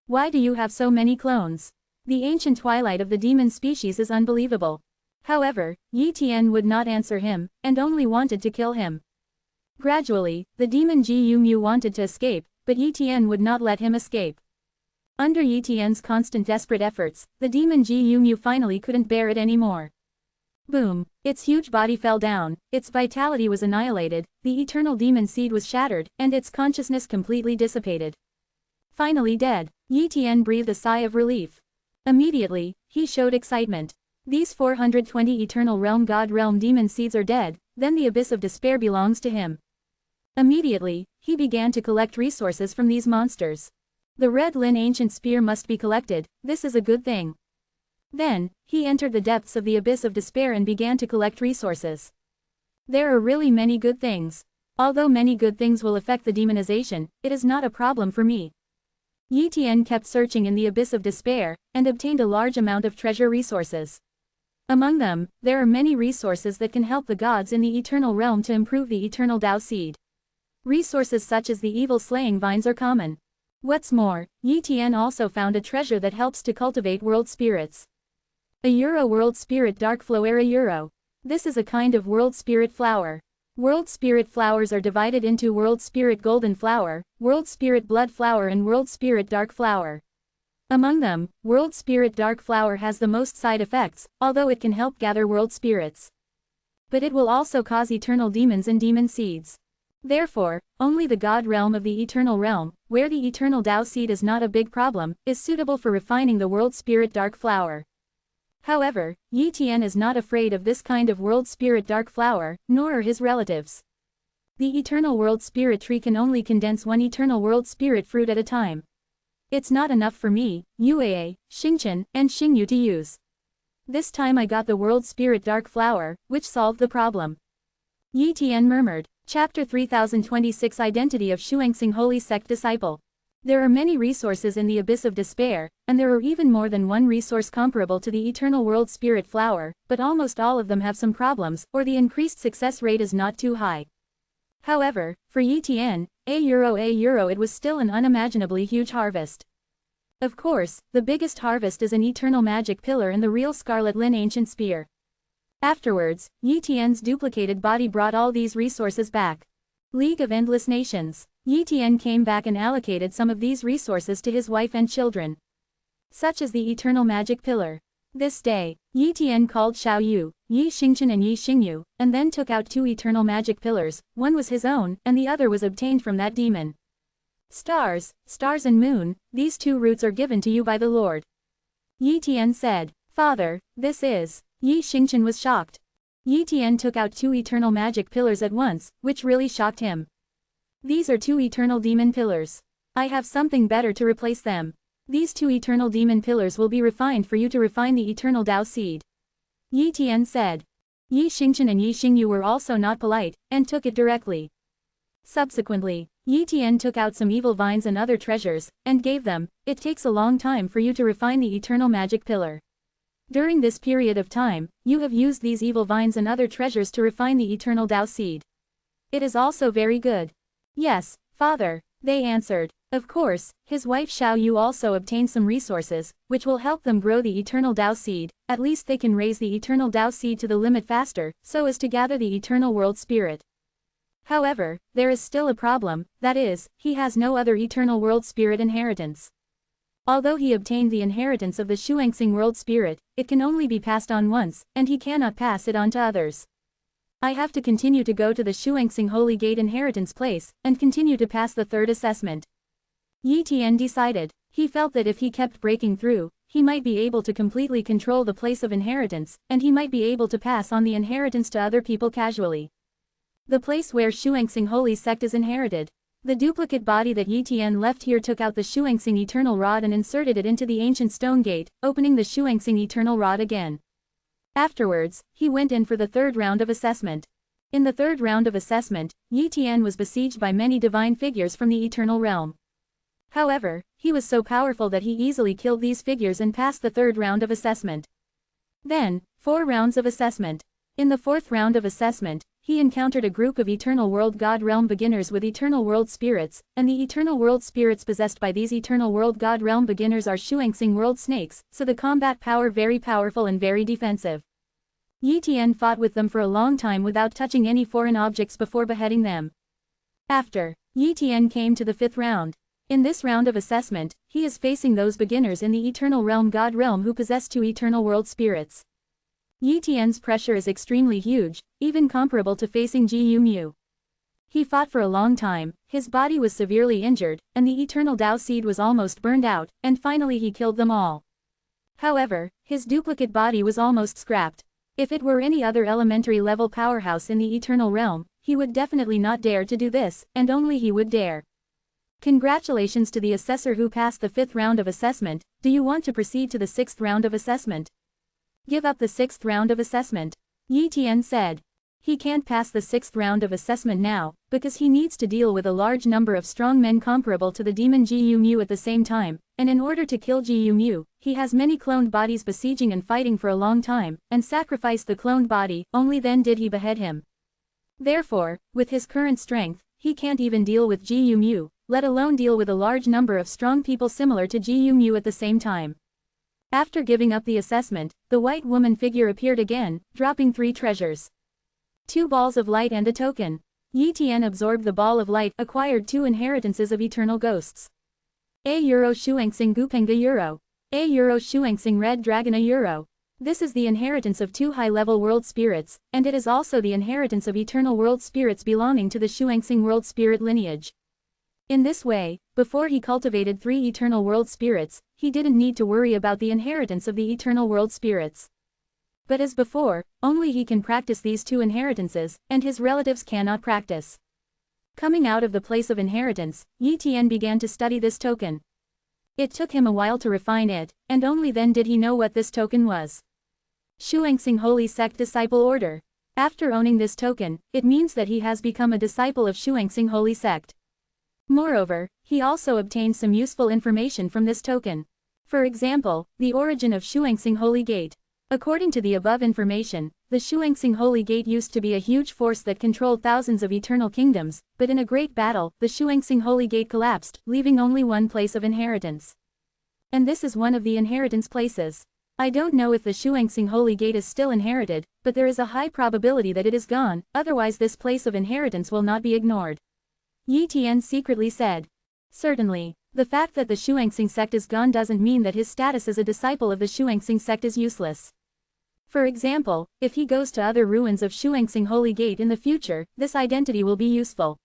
Why do you have so many clones? The ancient twilight of the demon species is unbelievable. However, Yitian would not answer him, and only wanted to kill him. Gradually, the demon Gu wanted to escape, but Yitian would not let him escape. Under Yitian's constant desperate efforts, the demon Gu finally couldn't bear it anymore. Boom. Its huge body fell down, its vitality was annihilated, the eternal demon seed was shattered, and its consciousness completely dissipated. Finally dead, Yitian breathed a sigh of relief. Immediately, he showed excitement. These 420 eternal realm god realm demon seeds are dead, then the Abyss of Despair belongs to him. Immediately, he began to collect resources from these monsters. The red lin ancient spear must be collected, this is a good thing. Then, he entered the depths of the Abyss of Despair and began to collect resources. There are really many good things. Although many good things will affect the demonization, it is not a problem for me. Yitian kept searching in the Abyss of Despair, and obtained a large amount of treasure resources. Among them, there are many resources that can help the gods in the eternal realm to improve the eternal Dao seed. Resources such as the evil slaying vines are common. What's more, Yitian also found a treasure that helps to cultivate world spirits. A world spirit dark flower. This is a kind of world spirit flower. World spirit flowers are divided into world spirit golden flower, world spirit blood flower and world spirit dark flower. Among them, world spirit dark flower has the most side effects, although it can help gather world spirits. But it will also cause eternal demons and demon seeds. Therefore, only the god realm of the eternal realm, where the eternal Dao seed is not a big problem, is suitable for refining the world spirit dark flower. However, Yitian is not afraid of this kind of world spirit dark flower, nor are his relatives. The eternal world spirit tree can only condense one eternal world spirit fruit at a time. It's not enough for me, Uaa, Xingchen, and Xingyu to use. This time I got the world spirit dark flower, which solved the problem. Yi Tian murmured. Chapter 3026 Identity of Shuangxing Holy Sect Disciple. There are many resources in the Abyss of Despair, and there are even more than one resource comparable to the Eternal World Spirit Flower, but almost all of them have some problems, or the increased success rate is not too high. However, for Yi Tian, a euro, it was still an unimaginably huge harvest. Of course, the biggest harvest is an Eternal Magic Pillar and the real Scarlet Lin Ancient Spear. Afterwards, Yi Tian's duplicated body brought all these resources back. League of Endless Nations. Yi Tian came back and allocated some of these resources to his wife and children. Such as the Eternal Magic Pillar. This day, Yi Tian called Xiao Yu, Yi Xingchen and Yi Xingyu, and then took out 2 Eternal Magic Pillars, one was his own, and the other was obtained from that demon. Stars and moon, these 2 roots are given to you by the Lord. Yi Tian said, Father, this is... Yi Xingchen was shocked. Yi Tian took out 2 eternal magic pillars at once, which really shocked him. These are 2 eternal demon pillars. I have something better to replace them. These 2 eternal demon pillars will be refined for you to refine the eternal Tao seed. Yi Tian said. Yi Xingchen and Yi Xingyu were also not polite, and took it directly. Subsequently, Yi Tian took out some evil vines and other treasures, and gave them. It takes a long time for you to refine the eternal magic pillar. During this period of time, you have used these evil vines and other treasures to refine the eternal Tao seed. It is also very good. Yes, Father, they answered. Of course, his wife Xiao Yu also obtained some resources, which will help them grow the eternal Tao seed. At least they can raise the eternal Tao seed to the limit faster, so as to gather the eternal world spirit. However, there is still a problem, that is, he has no other eternal world spirit inheritance. Although he obtained the inheritance of the Shuangxing world spirit, it can only be passed on once, and he cannot pass it on to others. I have to continue to go to the Shuangxing Holy Gate inheritance place, and continue to pass the 3rd assessment. Yi Tian decided. He felt that if he kept breaking through, he might be able to completely control the place of inheritance, and he might be able to pass on the inheritance to other people casually. The place where Shuangxing Holy Sect is inherited. The duplicate body that Yi Tian left here took out the Shuangxing Eternal Rod and inserted it into the ancient stone gate, opening the Shuangxing Eternal Rod again. Afterwards, he went in for the 3rd round of assessment. In the 3rd round of assessment, Yi Tian was besieged by many divine figures from the Eternal Realm. However, he was so powerful that he easily killed these figures and passed the 3rd round of assessment. Then, 4 rounds of assessment. In the 4th round of assessment, he encountered a group of Eternal World God Realm beginners with Eternal World Spirits, and the Eternal World Spirits possessed by these Eternal World God Realm beginners are Shuangxing World Snakes, so the combat power very powerful and very defensive. Yi Tian fought with them for a long time without touching any foreign objects before beheading them. After, Yi Tian came to the 5th round. In this round of assessment, he is facing those beginners in the Eternal Realm God Realm who possess 2 Eternal World Spirits. Yi Tian's pressure is extremely huge, even comparable to facing Ji Yu Mu. He fought for a long time, his body was severely injured, and the eternal Tao seed was almost burned out, and finally he killed them all. However, his duplicate body was almost scrapped. If it were any other elementary level powerhouse in the eternal realm, he would definitely not dare to do this, and only he would dare. Congratulations to the assessor who passed the 5th round of assessment. Do you want to proceed to the 6th round of assessment? Give up the 6th round of assessment. Yi Tian said. He can't pass the 6th round of assessment now, because he needs to deal with a large number of strong men comparable to the demon Ji Yu Mu at the same time, and in order to kill Ji Yu Mu, he has many cloned bodies besieging and fighting for a long time, and sacrificed the cloned body, only then did he behead him. Therefore, with his current strength, he can't even deal with Ji Yu Mu, let alone deal with a large number of strong people similar to Ji Yu Mu at the same time. After giving up the assessment, the white woman figure appeared again, dropping 3 treasures. 2 balls of light and a token. Yi Tian absorbed the ball of light, acquired 2 inheritances of eternal ghosts. A Shuangxing Gupenga Euro. A Shuangxing Red Dragon a Euro. This is the inheritance of 2 high-level world spirits, and it is also the inheritance of eternal world spirits belonging to the Shuangxing world spirit lineage. In this way, before he cultivated 3 eternal world spirits, he didn't need to worry about the inheritance of the eternal world spirits. But as before, only he can practice these 2 inheritances, and his relatives cannot practice. Coming out of the place of inheritance, Yi Tian began to study this token. It took him a while to refine it, and only then did he know what this token was. Shuangxing Holy Sect Disciple Order. After owning this token, it means that he has become a disciple of Shuangxing Holy Sect. Moreover, he also obtained some useful information from this token. For example, the origin of Shuangxing Holy Gate. According to the above information, the Shuangxing Holy Gate used to be a huge force that controlled thousands of eternal kingdoms, but in a great battle, the Shuangxing Holy Gate collapsed, leaving only one place of inheritance. And this is one of the inheritance places. I don't know if the Shuangxing Holy Gate is still inherited, but there is a high probability that it is gone, otherwise this place of inheritance will not be ignored. Yi Tian secretly said. Certainly, the fact that the Shuangxing sect is gone doesn't mean that his status as a disciple of the Shuangxing sect is useless. For example, if he goes to other ruins of Shuangxing Holy Gate in the future, this identity will be useful.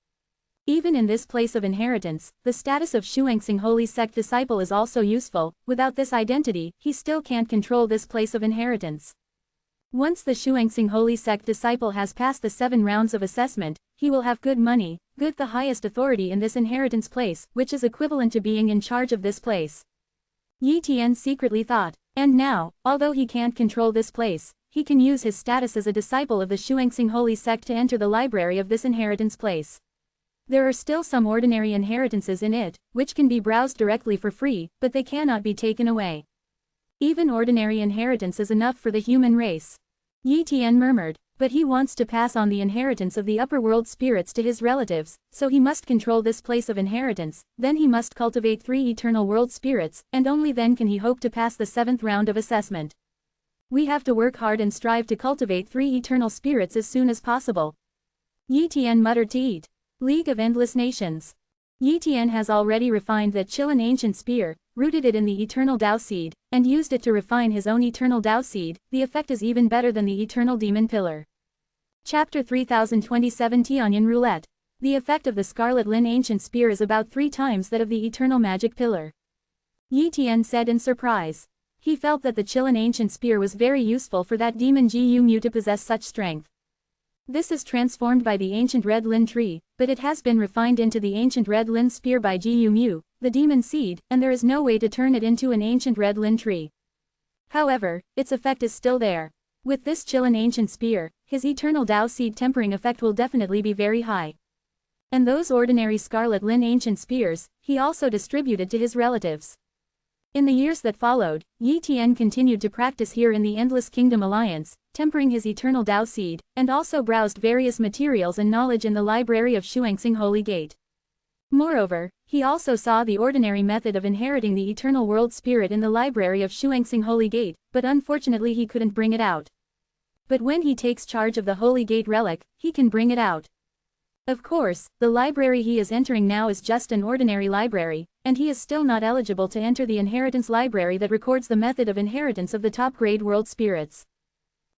Even in this place of inheritance, the status of Shuangxing Holy Sect disciple is also useful. Without this identity, he still can't control this place of inheritance. Once the Shuangxing Holy Sect disciple has passed the 7 rounds of assessment, he will have good money, good the highest authority in this inheritance place, which is equivalent to being in charge of this place. Yi Tian secretly thought. And now, although he can't control this place, he can use his status as a disciple of the Shuangxing Holy Sect to enter the library of this inheritance place. There are still some ordinary inheritances in it, which can be browsed directly for free, but they cannot be taken away. Even ordinary inheritance is enough for the human race. Yi Tian murmured, but he wants to pass on the inheritance of the upper world spirits to his relatives, so he must control this place of inheritance, then he must cultivate 3 eternal world spirits, and only then can he hope to pass the 7th round of assessment. We have to work hard and strive to cultivate 3 eternal spirits as soon as possible. Yi Tian muttered to eat. League of Endless Nations. Yi Tian has already refined that Chilan ancient spear, rooted it in the eternal Tao seed, and used it to refine his own eternal Tao seed. The effect is even better than the eternal demon pillar. Chapter 3027 Tianyan Roulette. The effect of the Scarlet Lin ancient spear is about 3 times that of the eternal magic pillar. Yi Tian said in surprise. He felt that the Chilan ancient spear was very useful for that demon Gu Mu to possess such strength. This is transformed by the ancient red lin tree, but it has been refined into the ancient red lin spear by Gu Mu, the demon seed, and there is no way to turn it into an ancient red lin tree. However, its effect is still there. With this Chilan ancient spear, his eternal Tao seed tempering effect will definitely be very high. And those ordinary Scarlet Lin ancient spears, he also distributed to his relatives. In the years that followed, Yi Tian continued to practice here in the Endless Kingdom Alliance, tempering his eternal Tao seed, and also browsed various materials and knowledge in the library of Shuangxing Holy Gate. Moreover, he also saw the ordinary method of inheriting the eternal world spirit in the library of Shuangxing Holy Gate, but unfortunately he couldn't bring it out. But when he takes charge of the Holy Gate relic, he can bring it out. Of course, the library he is entering now is just an ordinary library, and he is still not eligible to enter the inheritance library that records the method of inheritance of the top-grade world spirits.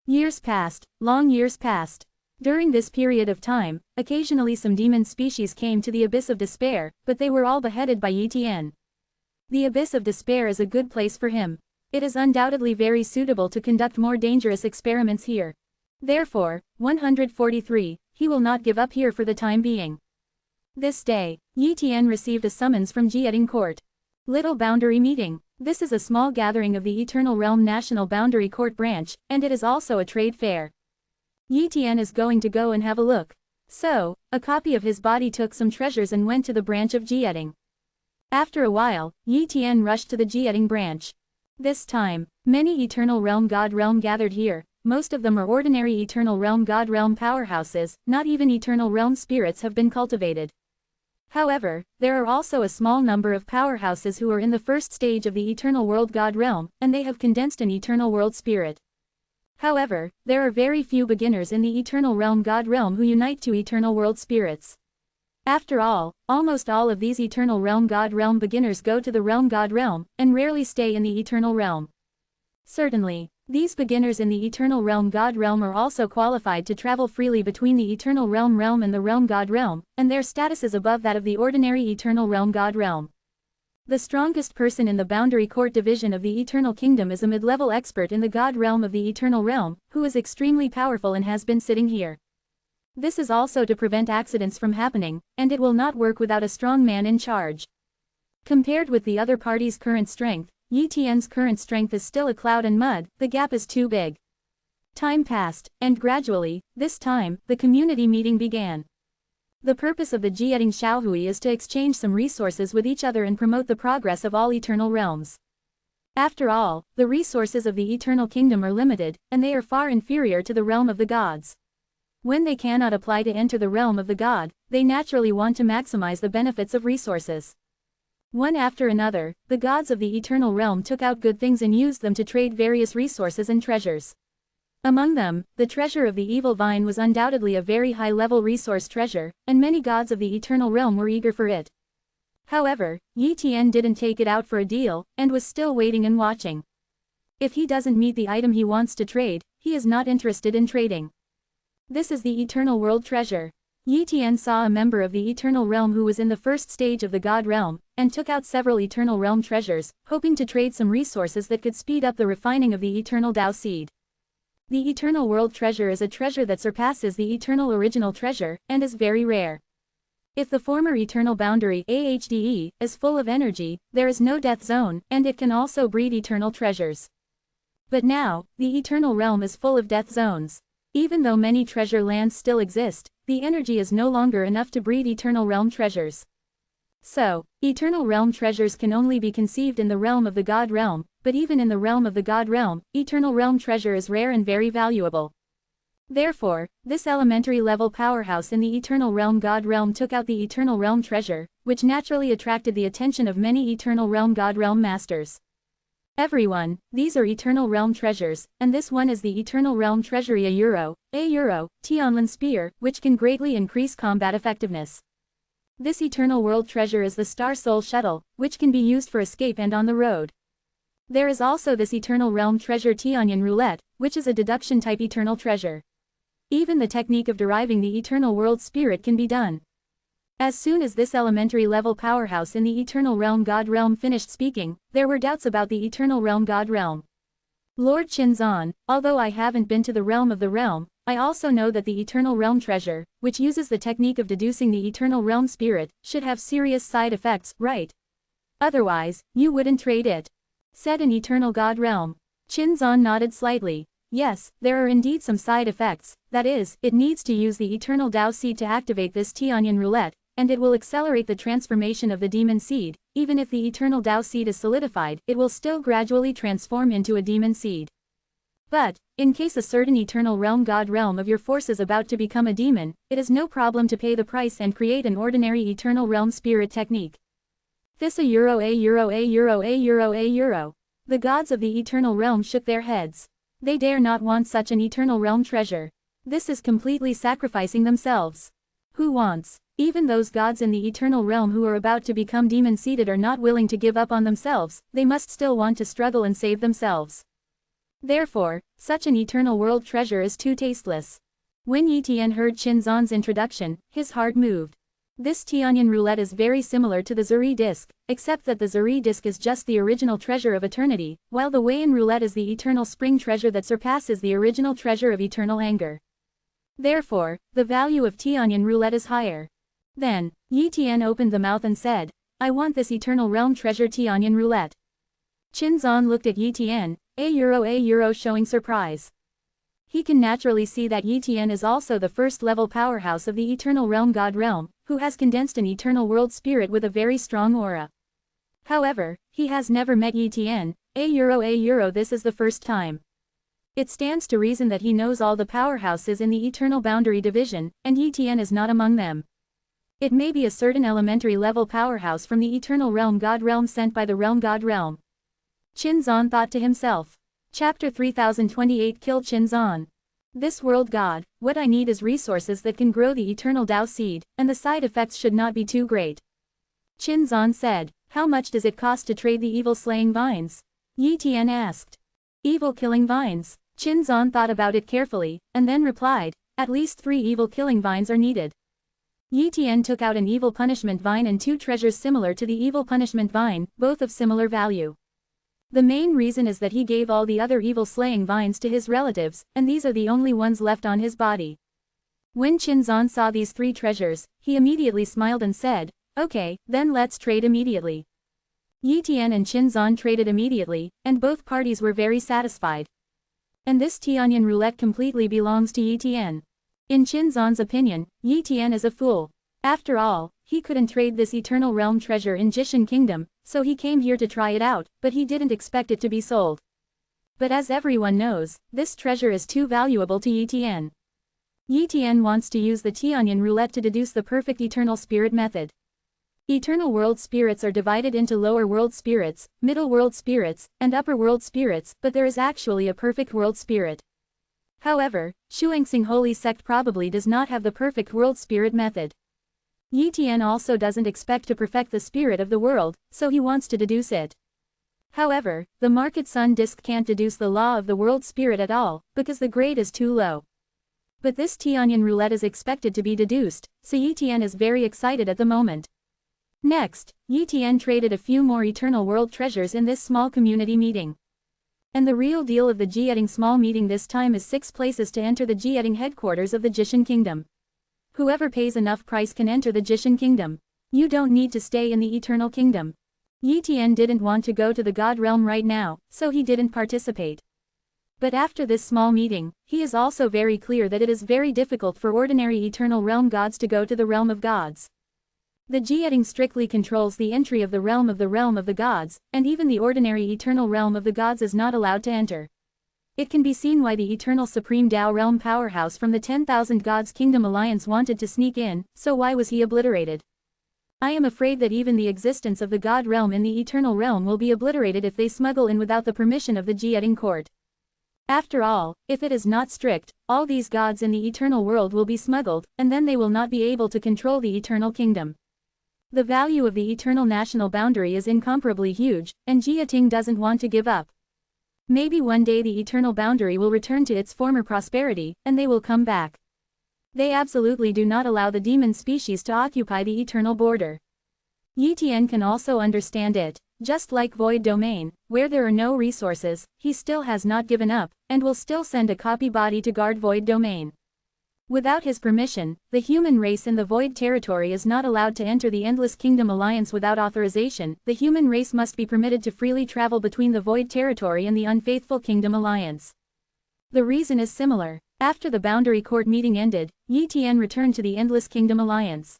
Years passed, long years passed. During this period of time, occasionally some demon species came to the Abyss of Despair, but they were all beheaded by Yi Tian. The Abyss of Despair is a good place for him. It is undoubtedly very suitable to conduct more dangerous experiments here. Therefore, 143, he will not give up here for the time being. This day, Yi Tian received a summons from Jieding Court. Little Boundary Meeting. This is a small gathering of the Eternal Realm National Boundary Court branch, and it is also a trade fair. Yi Tian is going to go and have a look. So, a copy of his body took some treasures and went to the branch of Jieding. After a while, Yi Tian rushed to the Jieding branch. This time, many Eternal Realm God Realm gathered here. Most of them are ordinary Eternal Realm God Realm powerhouses, not even Eternal Realm spirits have been cultivated. However, there are also a small number of powerhouses who are in the first stage of the Eternal World God Realm, and they have condensed an Eternal World Spirit. However, there are very few beginners in the Eternal Realm God Realm who unite to Eternal World Spirits. After all, almost all of these Eternal Realm God Realm beginners go to the Realm God Realm, and rarely stay in the Eternal Realm. Certainly, these beginners in the Eternal Realm God Realm are also qualified to travel freely between the Eternal Realm Realm and the Realm God Realm, and their status is above that of the ordinary Eternal Realm God Realm. The strongest person in the Boundary Court Division of the Eternal Kingdom is a mid-level expert in the God Realm of the Eternal Realm, who is extremely powerful and has been sitting here. This is also to prevent accidents from happening, and it will not work without a strong man in charge. Compared with the other party's current strength, Yi Tian's current strength is still a cloud and mud, the gap is too big. Time passed, and gradually, this time, the community meeting began. The purpose of the Jieting Xiaohui is to exchange some resources with each other and promote the progress of all eternal realms. After all, the resources of the eternal kingdom are limited, and they are far inferior to the realm of the gods. When they cannot apply to enter the realm of the god, they naturally want to maximize the benefits of resources. One after another, the gods of the eternal realm took out good things and used them to trade various resources and treasures. Among them, the treasure of the evil vine was undoubtedly a very high-level resource treasure, and many gods of the eternal realm were eager for it. However, Yi Tian didn't take it out for a deal, and was still waiting and watching. If he doesn't meet the item he wants to trade, he is not interested in trading. This is the eternal world treasure. Yi Tian saw a member of the eternal realm who was in the first stage of the god realm, and took out several eternal realm treasures, hoping to trade some resources that could speed up the refining of the eternal Tao seed. The eternal world treasure is a treasure that surpasses the eternal original treasure, and is very rare. If the former eternal boundary AHDE is full of energy, there is no death zone, and it can also breed eternal treasures. But now, the eternal realm is full of death zones. Even though many treasure lands still exist, the energy is no longer enough to breed eternal realm treasures. So, eternal realm treasures can only be conceived in the realm of the god realm, but even in the realm of the god realm, eternal realm treasure is rare and very valuable. Therefore, this elementary level powerhouse in the eternal realm god realm took out the eternal realm treasure, which naturally attracted the attention of many eternal realm god realm masters. Everyone, these are eternal realm treasures, and this one is the eternal realm treasury a euro, Tianlin spear, which can greatly increase combat effectiveness. This eternal world treasure is the Star Soul shuttle, which can be used for escape and on the road. There is also this eternal realm treasure Tianyan roulette, which is a deduction type eternal treasure. Even the technique of deriving the eternal world spirit can be done. As soon as this elementary level powerhouse in the eternal realm god realm finished speaking, there were doubts about the eternal realm god realm. Lord Qinzan, although I haven't been to the realm of the realm, I also know that the eternal realm treasure, which uses the technique of deducing the eternal realm spirit, should have serious side effects, right? Otherwise, you wouldn't trade it. Said an eternal god realm. Qinzan nodded slightly. Yes, there are indeed some side effects, that is, it needs to use the eternal Tao seed to activate this Tianyan roulette, and it will accelerate the transformation of the demon seed. Even if the eternal Tao seed is solidified, it will still gradually transform into a demon seed. But, in case a certain eternal realm god realm of your force is about to become a demon, it is no problem to pay the price and create an ordinary eternal realm spirit technique. This a euro. The gods of the eternal realm shook their heads. They dare not want such an eternal realm treasure. This is completely sacrificing themselves. Who wants? Even those gods in the eternal realm who are about to become demon-seated are not willing to give up on themselves, they must still want to struggle and save themselves. Therefore, such an eternal world treasure is too tasteless. When Yi Tian heard Qinzan's introduction, his heart moved. This Tianyan roulette is very similar to the Zuri disc, except that the Zuri disc is just the original treasure of eternity, while the Weiyan roulette is the eternal spring treasure that surpasses the original treasure of eternal anger. Therefore, the value of Tianyan roulette is higher. Then, Yi Tian opened the mouth and said, I want this eternal realm treasure Tianyan roulette. Qinzan looked at Yi Tian, a euro showing surprise. He can naturally see that Yi Tian is also the first level powerhouse of the eternal realm god realm, who has condensed an eternal world spirit with a very strong aura. However, he has never met Yi Tian, a euro this is the first time. It stands to reason that he knows all the powerhouses in the eternal boundary division, and Yi Tian is not among them. It may be a certain elementary level powerhouse from the eternal realm god realm sent by the realm god realm. Qinzan thought to himself. Chapter 3028 Kill Qinzan. This world god, what I need is resources that can grow the eternal Tao seed, and the side effects should not be too great. Qinzan said, how much does it cost to trade the evil slaying vines? Yi Tian asked. Evil killing vines. Qinzan thought about it carefully, and then replied, at least 3 evil killing vines are needed. Yi Tian took out an evil punishment vine and 2 treasures similar to the evil punishment vine, both of similar value. The main reason is that he gave all the other evil slaying vines to his relatives, and these are the only ones left on his body. When Qinzan saw these 3 treasures, he immediately smiled and said, "Okay, then let's trade immediately." Yi Tian and Qinzan traded immediately, and both parties were very satisfied. And this Tianyan roulette completely belongs to Yi Tian. In Qinzan's opinion, Yi Tian is a fool. After all, he couldn't trade this eternal realm treasure in Jishan Kingdom, so he came here to try it out, but he didn't expect it to be sold. But as everyone knows, this treasure is too valuable to Yi Tian. Yi Tian wants to use the Tianyan roulette to deduce the perfect eternal spirit method. Eternal world spirits are divided into lower world spirits, middle world spirits, and upper world spirits, but there is actually a perfect world spirit. However, Shuangxing Holy Sect probably does not have the perfect world spirit method. Yi Tian also doesn't expect to perfect the spirit of the world, so he wants to deduce it. However, the market sun disk can't deduce the law of the world spirit at all, because the grade is too low. But this Tianyan roulette is expected to be deduced, so Yi Tian is very excited at the moment. Next, Yi Tian traded a few more eternal world treasures in this small community meeting. And the real deal of the Jieting small meeting this time is 6 places to enter the Jieting headquarters of the Jishan Kingdom. Whoever pays enough price can enter the Jishan Kingdom. You don't need to stay in the Eternal Kingdom. Yi Tian didn't want to go to the God Realm right now, so he didn't participate. But after this small meeting, he is also very clear that it is very difficult for ordinary Eternal Realm gods to go to the Realm of Gods. The Jieting strictly controls the entry of the Realm of the Gods, and even the ordinary Eternal Realm of the Gods is not allowed to enter. It can be seen why the Eternal Supreme Tao Realm powerhouse from the 10,000 Gods Kingdom Alliance wanted to sneak in, so why was he obliterated? I am afraid that even the existence of the God Realm in the Eternal Realm will be obliterated if they smuggle in without the permission of the Jieting court. After all, if it is not strict, all these gods in the eternal world will be smuggled, and then they will not be able to control the Eternal Kingdom. The value of the eternal national boundary is incomparably huge, and Jieting doesn't want to give up. Maybe one day the eternal boundary will return to its former prosperity, and they will come back. They absolutely do not allow the demon species to occupy the eternal border. Yi Tian can also understand it. Just like Void Domain, where there are no resources, he still has not given up, and will still send a copy body to guard Void Domain. Without his permission, the human race in the Void territory is not allowed to enter the Endless Kingdom Alliance without authorization. The human race must be permitted to freely travel between the Void territory and the Unfaithful Kingdom Alliance. The reason is similar. After the Boundary Court meeting ended, Yi Tian returned to the Endless Kingdom Alliance.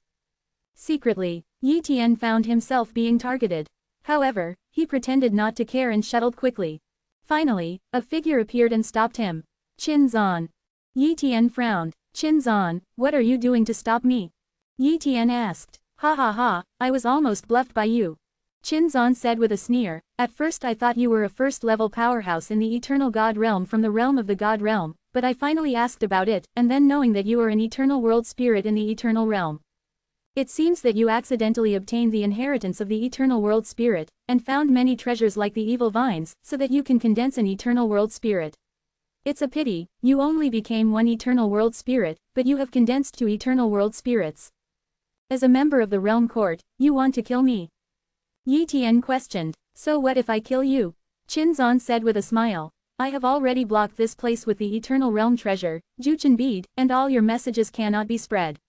Secretly, Yi Tian found himself being targeted. However, he pretended not to care and shuttled quickly. Finally, a figure appeared and stopped him. Qinzan. Yi Tian frowned. Qinzan, what are you doing to stop me? Yi Tian asked. Ha ha ha, I was almost bluffed by you. Qinzan said with a sneer, at first I thought you were a first-level powerhouse in the Eternal God Realm from the realm of the God Realm, but I finally asked about it, and then knowing that you are an eternal world spirit in the Eternal Realm. It seems that you accidentally obtained the inheritance of the Eternal World Spirit, and found many treasures like the evil vines, so that you can condense an Eternal World Spirit. It's a pity, you only became one Eternal World Spirit, but you have condensed 2 Eternal World Spirits. As a member of the Realm Court, you want to kill me? Yi Tian questioned. So what if I kill you? Qinzan said with a smile. I have already blocked this place with the Eternal Realm Treasure, Juchen Bead, and all your messages cannot be spread.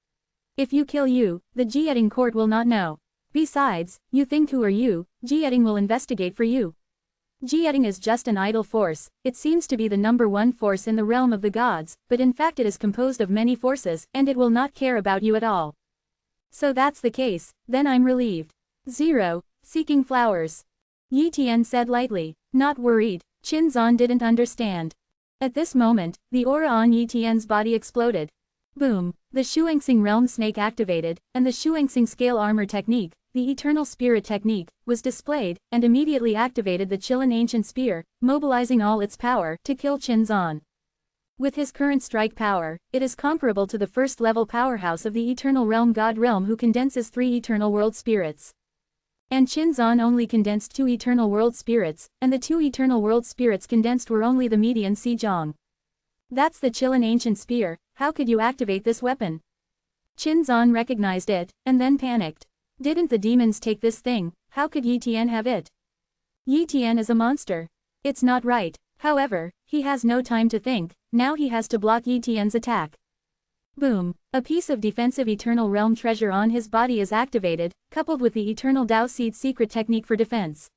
If you kill you, the Jieting court will not know. Besides, you think who are you, Jieting will investigate for you. Jieting is just an idle force, it seems to be the number 1 force in the realm of the gods, but in fact it is composed of many forces, and it will not care about you at all. So that's the case, then I'm relieved. 0. Seeking flowers. Yi Tian said lightly, not worried. Qinzan didn't understand. At this moment, the aura on Yi Tian's body exploded. Boom! The Shuangxing Realm Snake activated, and the Shuangxing Scale Armor Technique, the Eternal Spirit Technique, was displayed, and immediately activated the Qilin Ancient Spear, mobilizing all its power to kill Qinzan. With his current strike power, it is comparable to the first-level powerhouse of the Eternal Realm God Realm who condenses 3 Eternal World Spirits. And Qinzan only condensed 2 Eternal World Spirits, and the 2 Eternal World Spirits condensed were only the median Xizhong. That's the Qilin Ancient Spear, how could you activate this weapon? Qinzan recognized it, and then panicked. Didn't the demons take this thing, how could Yi Tian have it? Yi Tian is a monster. It's not right. However, he has no time to think, now he has to block Yi Tian's attack. Boom! A piece of defensive Eternal Realm treasure on his body is activated, coupled with the Eternal Tao Seed secret technique for defense.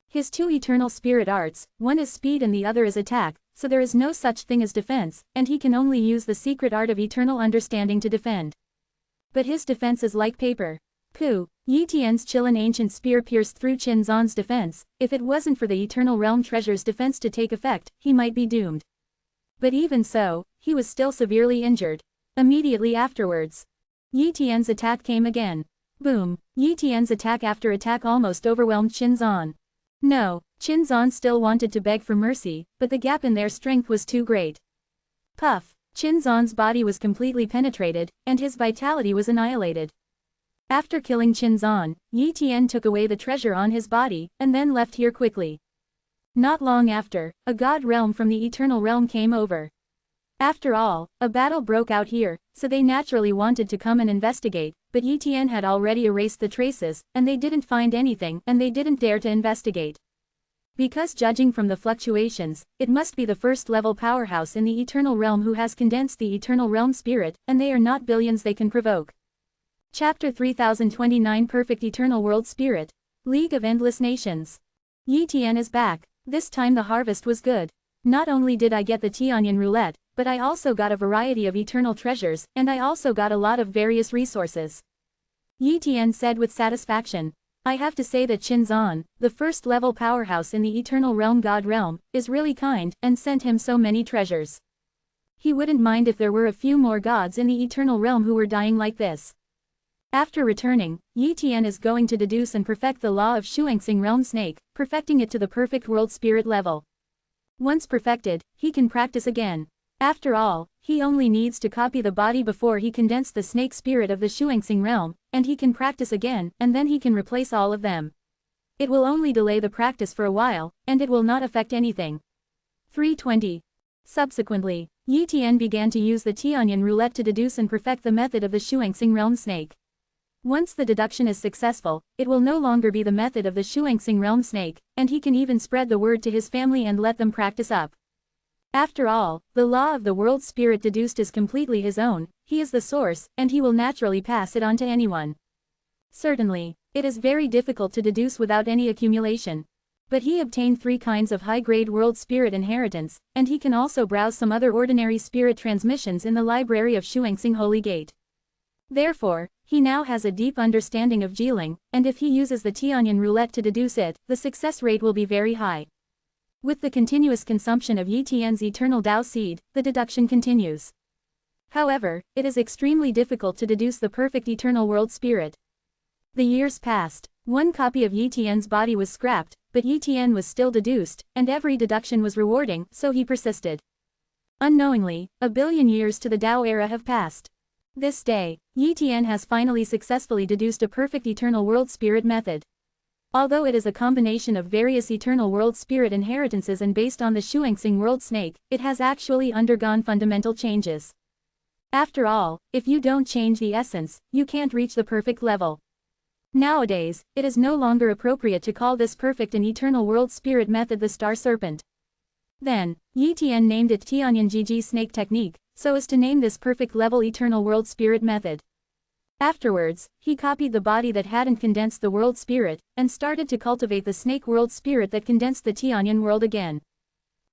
His two eternal spirit arts, one is speed and the other is attack, so there is no such thing as defense, and he can only use the secret art of eternal understanding to defend. But his defense is like paper. Pooh! Yi Tian's Qilin ancient spear pierced through Qin Zan's defense. If it wasn't for the Eternal Realm treasure's defense to take effect, he might be doomed. But even so, he was still severely injured. Immediately afterwards, Yi Tian's attack came again. Boom! Yi Tian's attack after attack almost overwhelmed Qin Zan. No, Qin Zan still wanted to beg for mercy, but the gap in their strength was too great. Puff! Qin Zan's body was completely penetrated, and his vitality was annihilated. After killing Qin Zan, Yi Tian took away the treasure on his body, and then left here quickly. Not long after, a god realm from the Eternal Realm came over. After all, a battle broke out here, so they naturally wanted to come and investigate, but Yi Tian had already erased the traces, and they didn't find anything, and they didn't dare to investigate. Because judging from the fluctuations, it must be the first-level powerhouse in the Eternal Realm who has condensed the Eternal Realm spirit, and they are not billions they can provoke. Chapter 3029 Perfect Eternal World Spirit. League of Endless Nations. Yi Tian is back. This time the harvest was good. Not only did I get the Tianyan roulette, but I also got a variety of eternal treasures, and I also got a lot of various resources. Yi Tian said with satisfaction. I have to say that Qin Zan, the first-level powerhouse in the Eternal Realm God Realm, is really kind, and sent him so many treasures. He wouldn't mind if there were a few more gods in the Eternal Realm who were dying like this. After returning, Yi Tian is going to deduce and perfect the law of Shuangxing Realm Snake, perfecting it to the perfect world spirit level. Once perfected, he can practice again. After all, he only needs to copy the body before he condensed the snake spirit of the Shuangxing realm, and he can practice again, and then he can replace all of them. It will only delay the practice for a while, and it will not affect anything. 320. Subsequently, Yi Tian began to use the Tianyan roulette to deduce and perfect the method of the Shuangxing realm snake. Once the deduction is successful, it will no longer be the method of the Shuangxing realm snake, and he can even spread the word to his family and let them practice up. After all, the law of the world spirit deduced is completely his own, he is the source, and he will naturally pass it on to anyone. Certainly, it is very difficult to deduce without any accumulation. But he obtained 3 kinds of high-grade world spirit inheritance, and he can also browse some other ordinary spirit transmissions in the library of Shuangxing Holy Gate. Therefore, he now has a deep understanding of Jiling, and if he uses the Tianyan roulette to deduce it, the success rate will be very high. With the continuous consumption of Yi Tian's eternal Tao seed, the deduction continues. However, it is extremely difficult to deduce the perfect eternal world spirit. The years passed. 1 copy of Yi Tian's body was scrapped, but Yi Tian was still deduced, and every deduction was rewarding, so he persisted. Unknowingly, 1 billion years to the Tao era have passed. This day, Yi Tian has finally successfully deduced a perfect eternal world spirit method. Although it is a combination of various eternal world spirit inheritances and based on the Shuangxing world snake, it has actually undergone fundamental changes. After all, if you don't change the essence, you can't reach the perfect level. Nowadays, it is no longer appropriate to call this perfect and eternal world spirit method the Star Serpent. Then, Yi Tian named it Tianyan GG Snake Technique, so as to name this perfect level eternal world spirit method. Afterwards, he copied the body that hadn't condensed the world spirit, and started to cultivate the snake world spirit that condensed the Tianyan world again.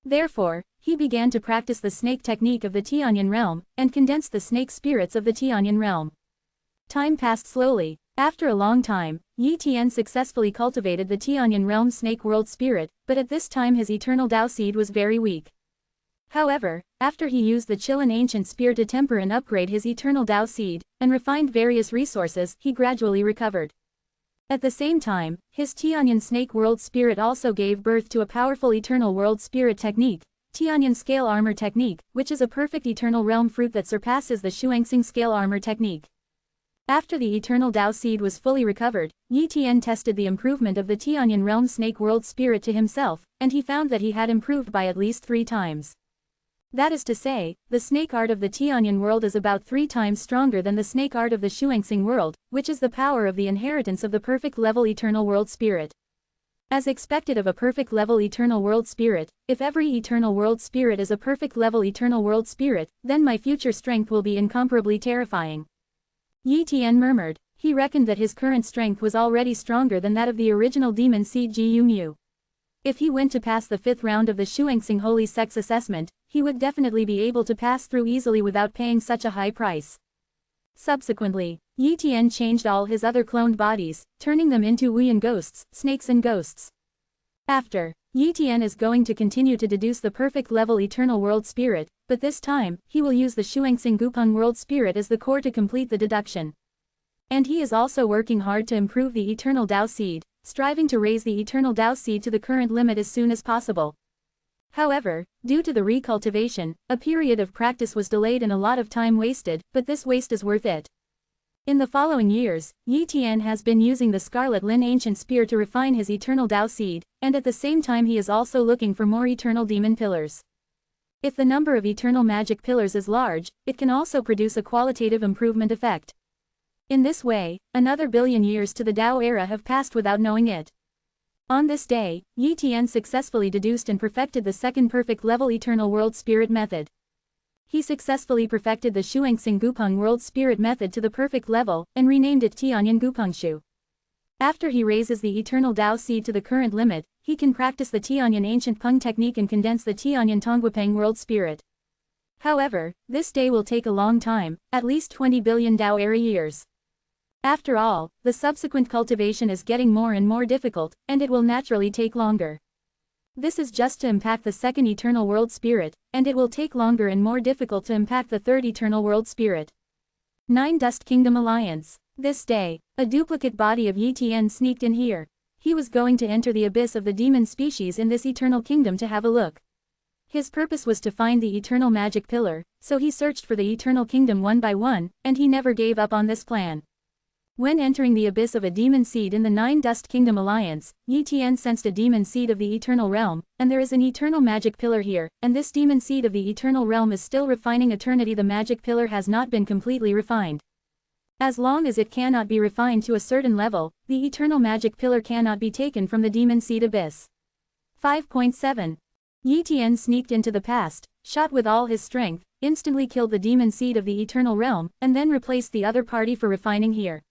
Therefore, he began to practice the snake technique of the Tianyan realm, and condensed the snake spirits of the Tianyan realm. Time passed slowly. After a long time, Yi Tian successfully cultivated the Tianyan realm snake world spirit, but at this time his eternal Tao seed was very weak. However, after he used the Qilin ancient spear to temper and upgrade his eternal Tao seed, and refined various resources, he gradually recovered. At the same time, his Tianyan snake world spirit also gave birth to a powerful eternal world spirit technique, Tianyan scale armor technique, which is a perfect eternal realm fruit that surpasses the Shuangxing scale armor technique. After the eternal Tao seed was fully recovered, Yi Tian tested the improvement of the Tianyan realm snake world spirit to himself, and he found that he had improved by at least 3 times. That is to say, the snake art of the Tianyan world is about 3 times stronger than the snake art of the Shuangxing world, which is the power of the inheritance of the perfect level eternal world spirit. As expected of a perfect level eternal world spirit, if every eternal world spirit is a perfect level eternal world spirit, then my future strength will be incomparably terrifying. Yi Tian murmured. He reckoned that his current strength was already stronger than that of the original demon seed Ji Mu. If he went to pass the 5th round of the Shuangxing Holy Sex Assessment, he would definitely be able to pass through easily without paying such a high price. Subsequently, Yi Tian changed all his other cloned bodies, turning them into Wuyan ghosts, snakes and ghosts. After, Yi Tian is going to continue to deduce the perfect level eternal world spirit, but this time, he will use the Shuangxing Gupeng world spirit as the core to complete the deduction. And he is also working hard to improve the eternal Dao seed, striving to raise the eternal Dao seed to the current limit as soon as possible. However, due to the recultivation, a period of practice was delayed and a lot of time wasted, but this waste is worth it. In the following years, Yi Tian has been using the Scarlet Lin Ancient Spear to refine his eternal Dao seed, and at the same time he is also looking for more eternal demon pillars. If the number of eternal magic pillars is large, it can also produce a qualitative improvement effect. In this way, another billion years to the Dao era have passed without knowing it. On this day, Yi Tian successfully deduced and perfected the second perfect level eternal world spirit method. He successfully perfected the Shuangxing Gupeng world spirit method to the perfect level, and renamed it Tianyan Gupengshu. After he raises the eternal Dao seed to the current limit, he can practice the Tianyan ancient Peng technique and condense the Tianyan Tongguapeng world spirit. However, this day will take a long time, at least 20 billion Dao era years. After all, the subsequent cultivation is getting more and more difficult, and it will naturally take longer. This is just to impact the second eternal world spirit, and it will take longer and more difficult to impact the third eternal world spirit. 9 Dust Kingdom Alliance. This day, a duplicate body of Yi Tian sneaked in here. He was going to enter the abyss of the demon species in this eternal kingdom to have a look. His purpose was to find the eternal magic pillar, so he searched for the eternal kingdom one by one, and he never gave up on this plan. When entering the abyss of a demon seed in the 9 Dust Kingdom Alliance, Yi Tian sensed a demon seed of the eternal realm, and there is an eternal magic pillar here, and this demon seed of the eternal realm is still refining eternity. The magic pillar has not been completely refined. As long as it cannot be refined to a certain level, the eternal magic pillar cannot be taken from the demon seed abyss. 5.7. Yi Tian sneaked into the past, shot with all his strength, instantly killed the demon seed of the eternal realm, and then replaced the other party for refining here.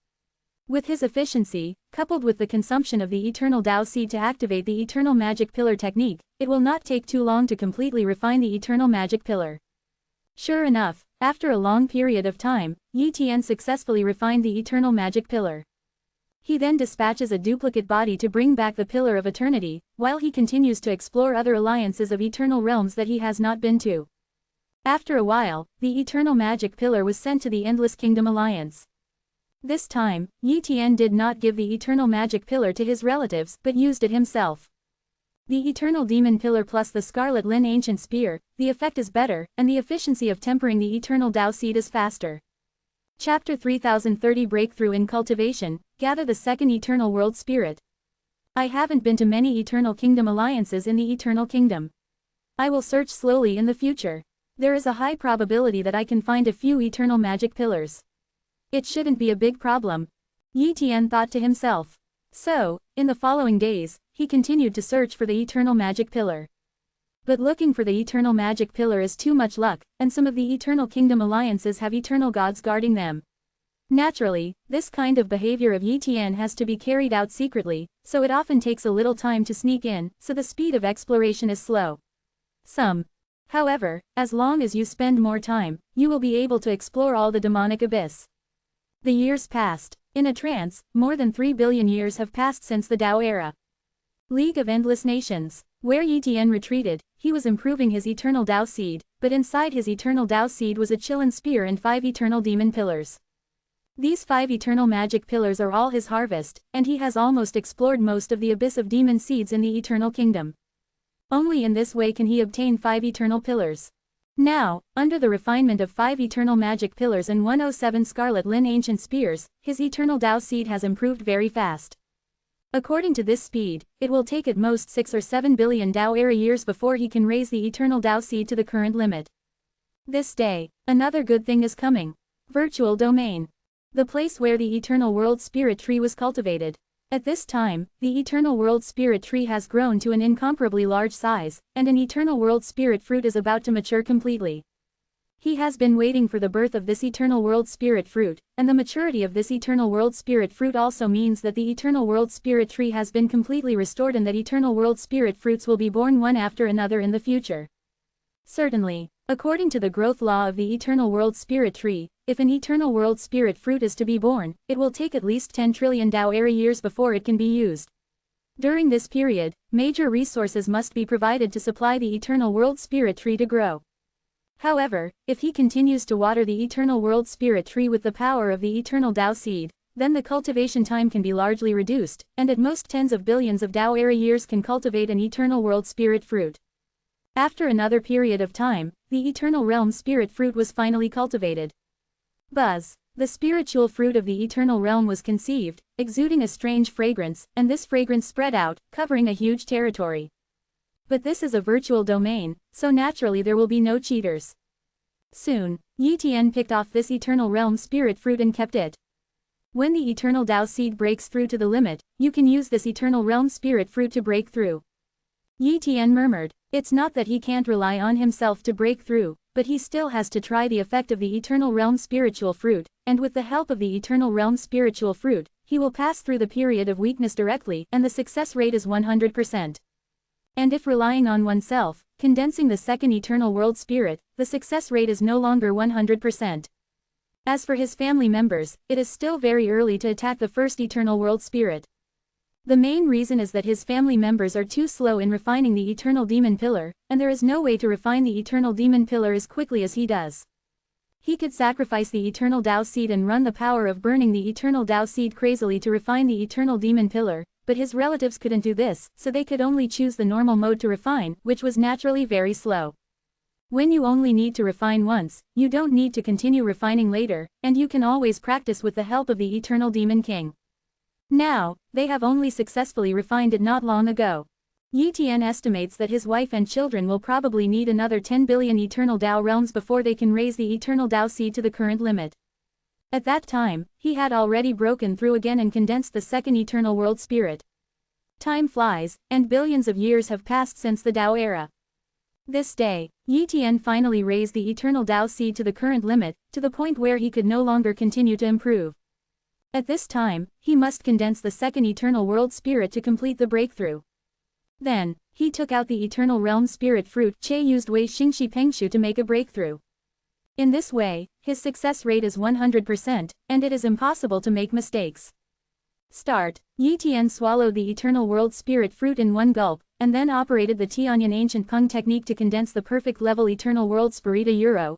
With his efficiency, coupled with the consumption of the eternal Dao seed to activate the eternal magic pillar technique, it will not take too long to completely refine the eternal magic pillar. Sure enough, after a long period of time, Yi Tian successfully refined the eternal magic pillar. He then dispatches a duplicate body to bring back the Pillar of Eternity, while he continues to explore other alliances of eternal realms that he has not been to. After a while, the eternal magic pillar was sent to the Endless Kingdom Alliance. This time, Yi Tian did not give the eternal magic pillar to his relatives but used it himself. The eternal demon pillar plus the Scarlet Lin Ancient Spear, the effect is better, and the efficiency of tempering the eternal Dao seed is faster. Chapter 3030 Breakthrough in Cultivation, Gather the Second Eternal World Spirit. I haven't been to many Eternal Kingdom alliances in the Eternal Kingdom. I will search slowly in the future. There is a high probability that I can find a few eternal magic pillars. It shouldn't be a big problem. Yi Tian thought to himself. So, in the following days, he continued to search for the eternal magic pillar. But looking for the eternal magic pillar is too much luck, and some of the Eternal Kingdom alliances have eternal gods guarding them. Naturally, this kind of behavior of Yi Tian has to be carried out secretly, so it often takes a little time to sneak in, so the speed of exploration is slow. However, as long as you spend more time, you will be able to explore all the demonic abyss. The years passed. In a trance, more than 3 billion years have passed since the Dao era. League of Endless Nations. Where Yi Tian retreated, he was improving his eternal Dao seed, but inside his eternal Dao seed was a Qilin spear and 5 eternal demon pillars. These 5 eternal magic pillars are all his harvest, and he has almost explored most of the abyss of demon seeds in the Eternal Kingdom. Only in this way can he obtain 5 eternal pillars. Now, under the refinement of 5 eternal magic pillars and 107 Scarlet Lin Ancient Spears, his eternal Dao seed has improved very fast. According to this speed, it will take at most 6 or 7 billion Dao era years before he can raise the eternal Dao seed to the current limit. This day, another good thing is coming. Virtual Domain. The place where the eternal world spirit tree was cultivated. At this time, the Eternal World Spirit tree has grown to an incomparably large size, and an Eternal World Spirit fruit is about to mature completely. He has been waiting for the birth of this Eternal World Spirit fruit, and the maturity of this Eternal World Spirit fruit also means that the Eternal World Spirit tree has been completely restored and that Eternal World Spirit fruits will be born one after another in the future. Certainly, according to the growth law of the Eternal World Spirit tree, if an Eternal World Spirit fruit is to be born, it will take at least 10 trillion Dao-era years before it can be used. During this period, major resources must be provided to supply the Eternal World Spirit tree to grow. However, if he continues to water the Eternal World Spirit tree with the power of the Eternal Dao seed, then the cultivation time can be largely reduced, and at most tens of billions of Dao-era years can cultivate an Eternal World Spirit fruit. After another period of time, the Eternal Realm Spirit fruit was finally cultivated. Buzz, the spiritual fruit of the Eternal Realm was conceived, exuding a strange fragrance, and this fragrance spread out, covering a huge territory. But this is a virtual domain, so naturally there will be no cheaters. Soon, Yi Tian picked off this Eternal Realm Spirit fruit and kept it. When the Eternal Dao seed breaks through to the limit, you can use this Eternal Realm Spirit fruit to break through. Yi Tian murmured, it's not that he can't rely on himself to break through, but he still has to try the effect of the Eternal Realm Spiritual fruit, and with the help of the Eternal Realm Spiritual fruit, he will pass through the period of weakness directly, and the success rate is 100%. And if relying on oneself, condensing the second Eternal World Spirit, the success rate is no longer 100%. As for his family members, it is still very early to attack the first Eternal World Spirit. The main reason is that his family members are too slow in refining the Eternal Demon Pillar, and there is no way to refine the Eternal Demon Pillar as quickly as he does. He could sacrifice the Eternal Dao Seed and run the power of burning the Eternal Dao Seed crazily to refine the Eternal Demon Pillar, but his relatives couldn't do this, so they could only choose the normal mode to refine, which was naturally very slow. When you only need to refine once, you don't need to continue refining later, and you can always practice with the help of the Eternal Demon King. Now, they have only successfully refined it not long ago. Yi Tian estimates that his wife and children will probably need another 10 billion Eternal Dao realms before they can raise the Eternal Dao Seed to the current limit. At that time, he had already broken through again and condensed the second Eternal World Spirit. Time flies, and billions of years have passed since the Dao era. This day, Yi Tian finally raised the Eternal Dao Seed to the current limit, to the point where he could no longer continue to improve. At this time, he must condense the second Eternal World Spirit to complete the breakthrough. Then, he took out the Eternal Realm Spirit fruit. Che used Wei Xingxi Pengshu to make a breakthrough. In this way, his success rate is 100%, and it is impossible to make mistakes. Start. Yi Tian swallowed the Eternal World Spirit fruit in one gulp, and then operated the Tianyan Ancient Peng technique to condense the perfect level Eternal World Spirit Tianyan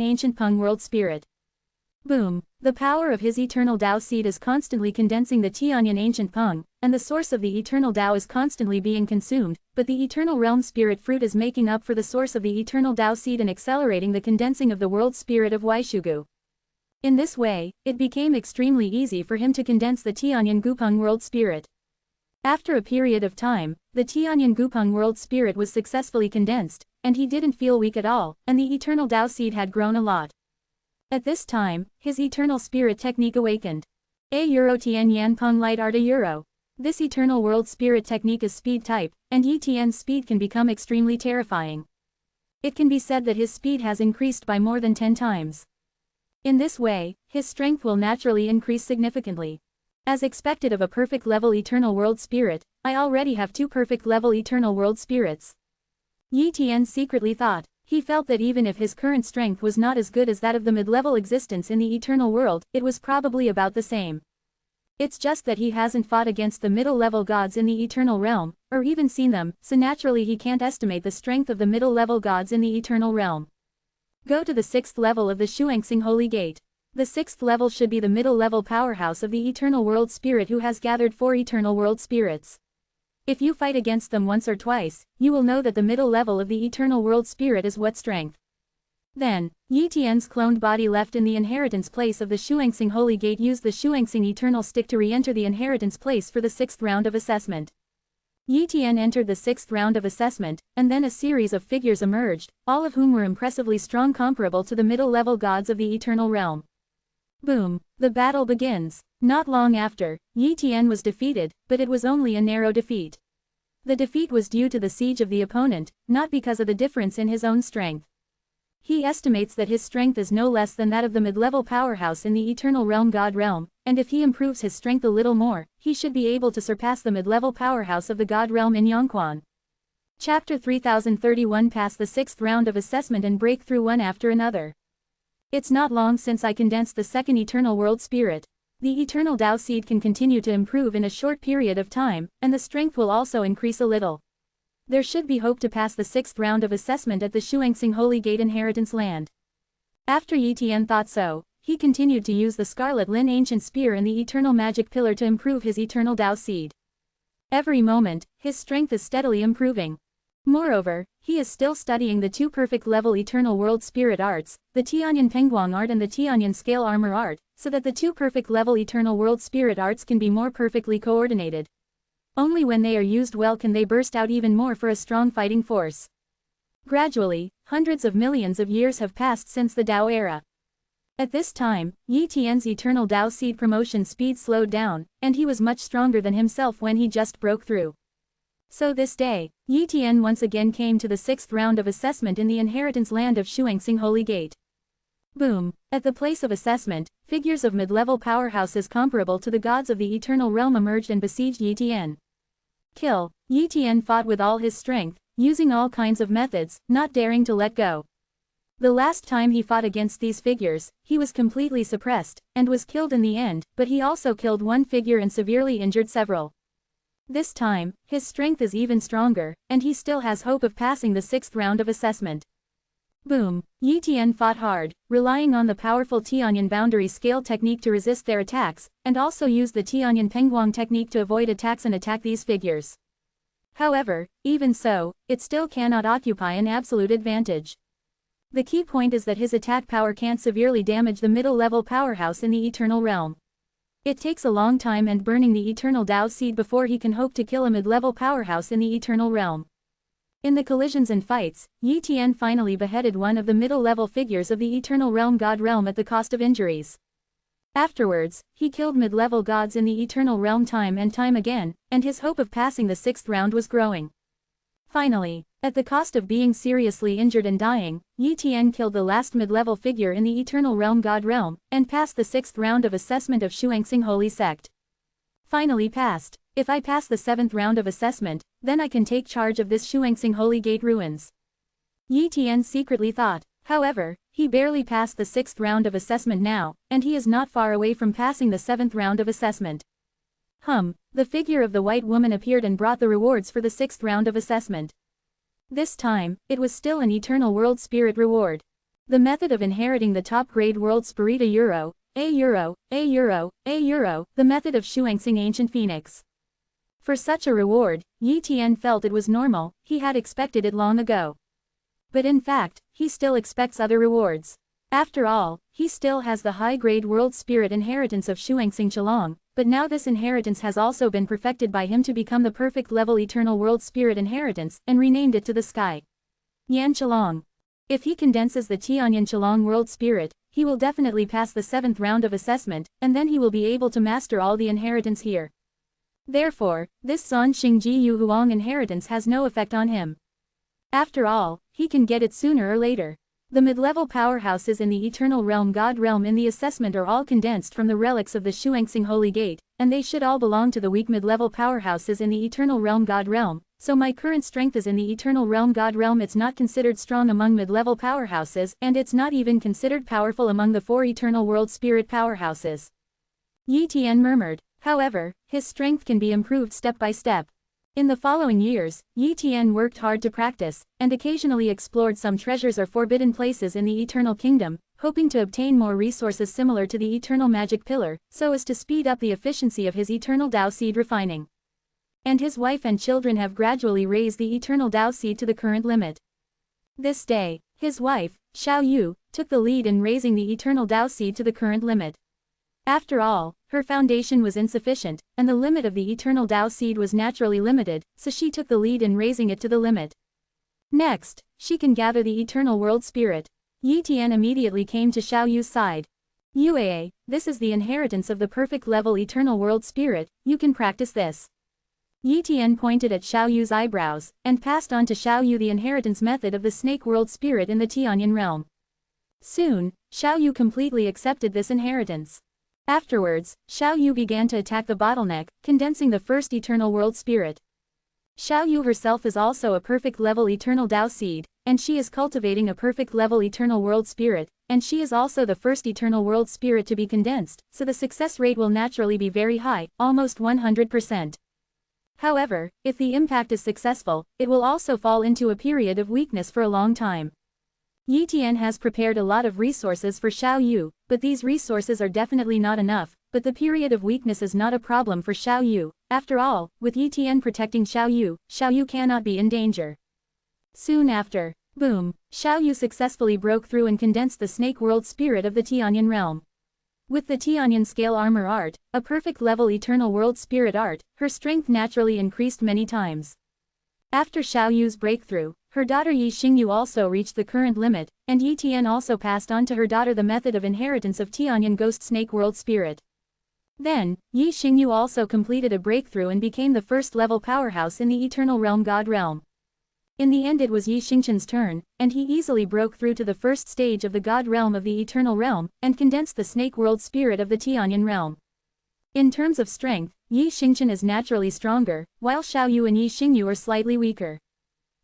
Ancient Peng World Spirit. Boom! The power of his Eternal Dao Seed is constantly condensing the Tianyan Ancient Peng, and the source of the Eternal Dao is constantly being consumed, but the Eternal Realm Spirit fruit is making up for the source of the Eternal Dao Seed and accelerating the condensing of the World Spirit of Waishugu. In this way, it became extremely easy for him to condense the Tianyan Gupeng World Spirit. After a period of time, the Tianyan Gupeng World Spirit was successfully condensed, and he didn't feel weak at all, and the Eternal Dao Seed had grown a lot. At this time, his Eternal Spirit technique awakened. Tianyan Peng Light Art Euro. This Eternal World Spirit technique is speed type, and Yi Tian's speed can become extremely terrifying. It can be said that his speed has increased by more than 10 times. In this way, his strength will naturally increase significantly. As expected of a perfect level Eternal World Spirit, I already have 2 perfect level Eternal World Spirits. Yi Tian secretly thought. He felt that even if his current strength was not as good as that of the mid-level existence in the Eternal World, it was probably about the same. It's just that he hasn't fought against the middle-level gods in the Eternal Realm, or even seen them, so naturally he can't estimate the strength of the middle-level gods in the Eternal Realm. Go to the 6th level of the Shuangxing Holy Gate. The 6th level should be the middle-level powerhouse of the Eternal World Spirit who has gathered 4 Eternal World Spirits. If you fight against them once or twice, you will know that the middle level of the Eternal World Spirit is what strength. Then, Yi Tian's cloned body left in the inheritance place of the Shuangxing Holy Gate used the Shuangxing Eternal Stick to re-enter the inheritance place for the 6th round of assessment. Yi Tian entered the 6th round of assessment, and then a series of figures emerged, all of whom were impressively strong comparable to the middle-level gods of the Eternal Realm. Boom! The battle begins. Not long after, Yi Tian was defeated, but it was only a narrow defeat. The defeat was due to the siege of the opponent, not because of the difference in his own strength. He estimates that his strength is no less than that of the mid-level powerhouse in the Eternal Realm God Realm, and if he improves his strength a little more, he should be able to surpass the mid-level powerhouse of the God Realm in Yongquan. Chapter 3031 Pass the 6th round of assessment and break through one after another. It's not long since I condensed the second Eternal World Spirit. The Eternal Tao Seed can continue to improve in a short period of time, and the strength will also increase a little. There should be hope to pass the 6th round of assessment at the Shuangxing Holy Gate Inheritance Land. After Yi Tian thought so, he continued to use the Scarlet Lin Ancient Spear and the Eternal Magic Pillar to improve his Eternal Tao Seed. Every moment, his strength is steadily improving. Moreover, he is still studying the two perfect level Eternal World Spirit arts, the Tianyan Pengguang art and the Tianyan Scale Armor art, so that the two perfect level Eternal World Spirit arts can be more perfectly coordinated. Only when they are used well can they burst out even more for a strong fighting force. Gradually, hundreds of millions of years have passed since the Tao era. At this time, Yi Tian's Eternal Tao Seed promotion speed slowed down, and he was much stronger than himself when he just broke through. So this day, Yi Tian once again came to the 6th round of assessment in the inheritance land of Shuangxing Holy Gate. Boom! At the place of assessment, figures of mid-level powerhouses comparable to the gods of the Eternal Realm emerged and besieged Yi Tian. Kill! Yi Tian fought with all his strength, using all kinds of methods, not daring to let go. The last time he fought against these figures, he was completely suppressed, and was killed in the end, but he also killed one figure and severely injured several. This time, his strength is even stronger, and he still has hope of passing the 6th round of assessment. Boom! Yi Tian fought hard, relying on the powerful Tianyan boundary scale technique to resist their attacks, and also used the Tianyan Pengguang technique to avoid attacks and attack these figures. However, even so, it still cannot occupy an absolute advantage. The key point is that his attack power can't severely damage the middle-level powerhouse in the Eternal Realm. It takes a long time and burning the Eternal Tao Seed before he can hope to kill a mid-level powerhouse in the Eternal Realm. In the collisions and fights, Yi Tian finally beheaded one of the middle-level figures of the Eternal Realm God Realm at the cost of injuries. Afterwards, he killed mid-level gods in the Eternal Realm time and time again, and his hope of passing the 6th round was growing. Finally, at the cost of being seriously injured and dying, Yi Tian killed the last mid-level figure in the Eternal Realm God Realm, and passed the 6th round of assessment of Shuangxing Holy Sect. Finally passed. If I pass the 7th round of assessment, then I can take charge of this Shuangxing Holy Gate ruins. Yi Tian secretly thought. However, he barely passed the 6th round of assessment now, and he is not far away from passing the 7th round of assessment. The figure of the white woman appeared and brought the rewards for the 6th round of assessment. This time, it was still an Eternal World Spirit reward. The method of inheriting the top-grade World Cerita Euro, A Euro, A Euro, A Euro, the method of Shuangxing Ancient Phoenix. For such a reward, Yi Tian felt it was normal, he had expected it long ago. But in fact, he still expects other rewards. After all, he still has the high-grade World Spirit inheritance of Shuangxing Chelong, but now this inheritance has also been perfected by him to become the perfect level Eternal World Spirit inheritance, and renamed it to the sky. Yan Chelong. If he condenses the Tianyan Chelong World Spirit, he will definitely pass the 7th round of assessment, and then he will be able to master all the inheritance here. Therefore, this Zan Xingji Yu Huang inheritance has no effect on him. After all, he can get it sooner or later. The mid-level powerhouses in the Eternal Realm God Realm in the assessment are all condensed from the relics of the Shuangxing Holy Gate, and they should all belong to the weak mid-level powerhouses in the Eternal Realm God Realm, so my current strength is in the Eternal Realm God Realm. It's not considered strong among mid-level powerhouses, and it's not even considered powerful among the 4 Eternal World Spirit powerhouses. Yi Tian murmured. However, his strength can be improved step by step. In the following years, Yi Tian worked hard to practice, and occasionally explored some treasures or forbidden places in the Eternal Kingdom, hoping to obtain more resources similar to the Eternal Magic Pillar, so as to speed up the efficiency of his Eternal Tao Seed refining. And his wife and children have gradually raised the Eternal Tao Seed to the current limit. This day, his wife, Xiao Yu, took the lead in raising the Eternal Tao Seed to the current limit. After all, her foundation was insufficient, and the limit of the Eternal Tao Seed was naturally limited, so she took the lead in raising it to the limit. Next, she can gather the Eternal World Spirit. Yi Tian immediately came to Xiao Yu's side. UAA, this is the inheritance of the perfect level eternal world spirit, you can practice this. Yi Tian pointed at Xiao Yu's eyebrows, and passed on to Xiao Yu the inheritance method of the snake world spirit in the Tianyan realm. Soon, Xiao Yu completely accepted this inheritance. Afterwards, Xiao Yu began to attack the bottleneck, condensing the first eternal world spirit. Xiao Yu herself is also a perfect level eternal Dao seed, and she is cultivating a perfect level eternal world spirit, and she is also the first eternal world spirit to be condensed, so the success rate will naturally be very high, almost 100%. However, if the impact is successful, it will also fall into a period of weakness for a long time. Yi Tian has prepared a lot of resources for Xiao Yu, but these resources are definitely not enough, but the period of weakness is not a problem for Xiao Yu. After all, with Yi Tian protecting Xiao Yu cannot be in danger. Soon after, boom, Xiao Yu successfully broke through and condensed the snake world spirit of the Tianyan realm. With the Tianyan scale armor art, a perfect level eternal world spirit art, her strength naturally increased many times. After Xiao Yu's breakthrough, her daughter Yi Xingyu also reached the current limit, and Yi Tian also passed on to her daughter the method of inheritance of Tianyan ghost snake world spirit. Then, Yi Xingyu also completed a breakthrough and became the first level powerhouse in the eternal realm God realm. In the end it was Yi Xingchen's turn, and he easily broke through to the first stage of the God realm of the eternal realm, and condensed the snake world spirit of the Tianyan realm. In terms of strength, Yi Xingchen is naturally stronger, while Xiao Yu and Yi Xingyu are slightly weaker.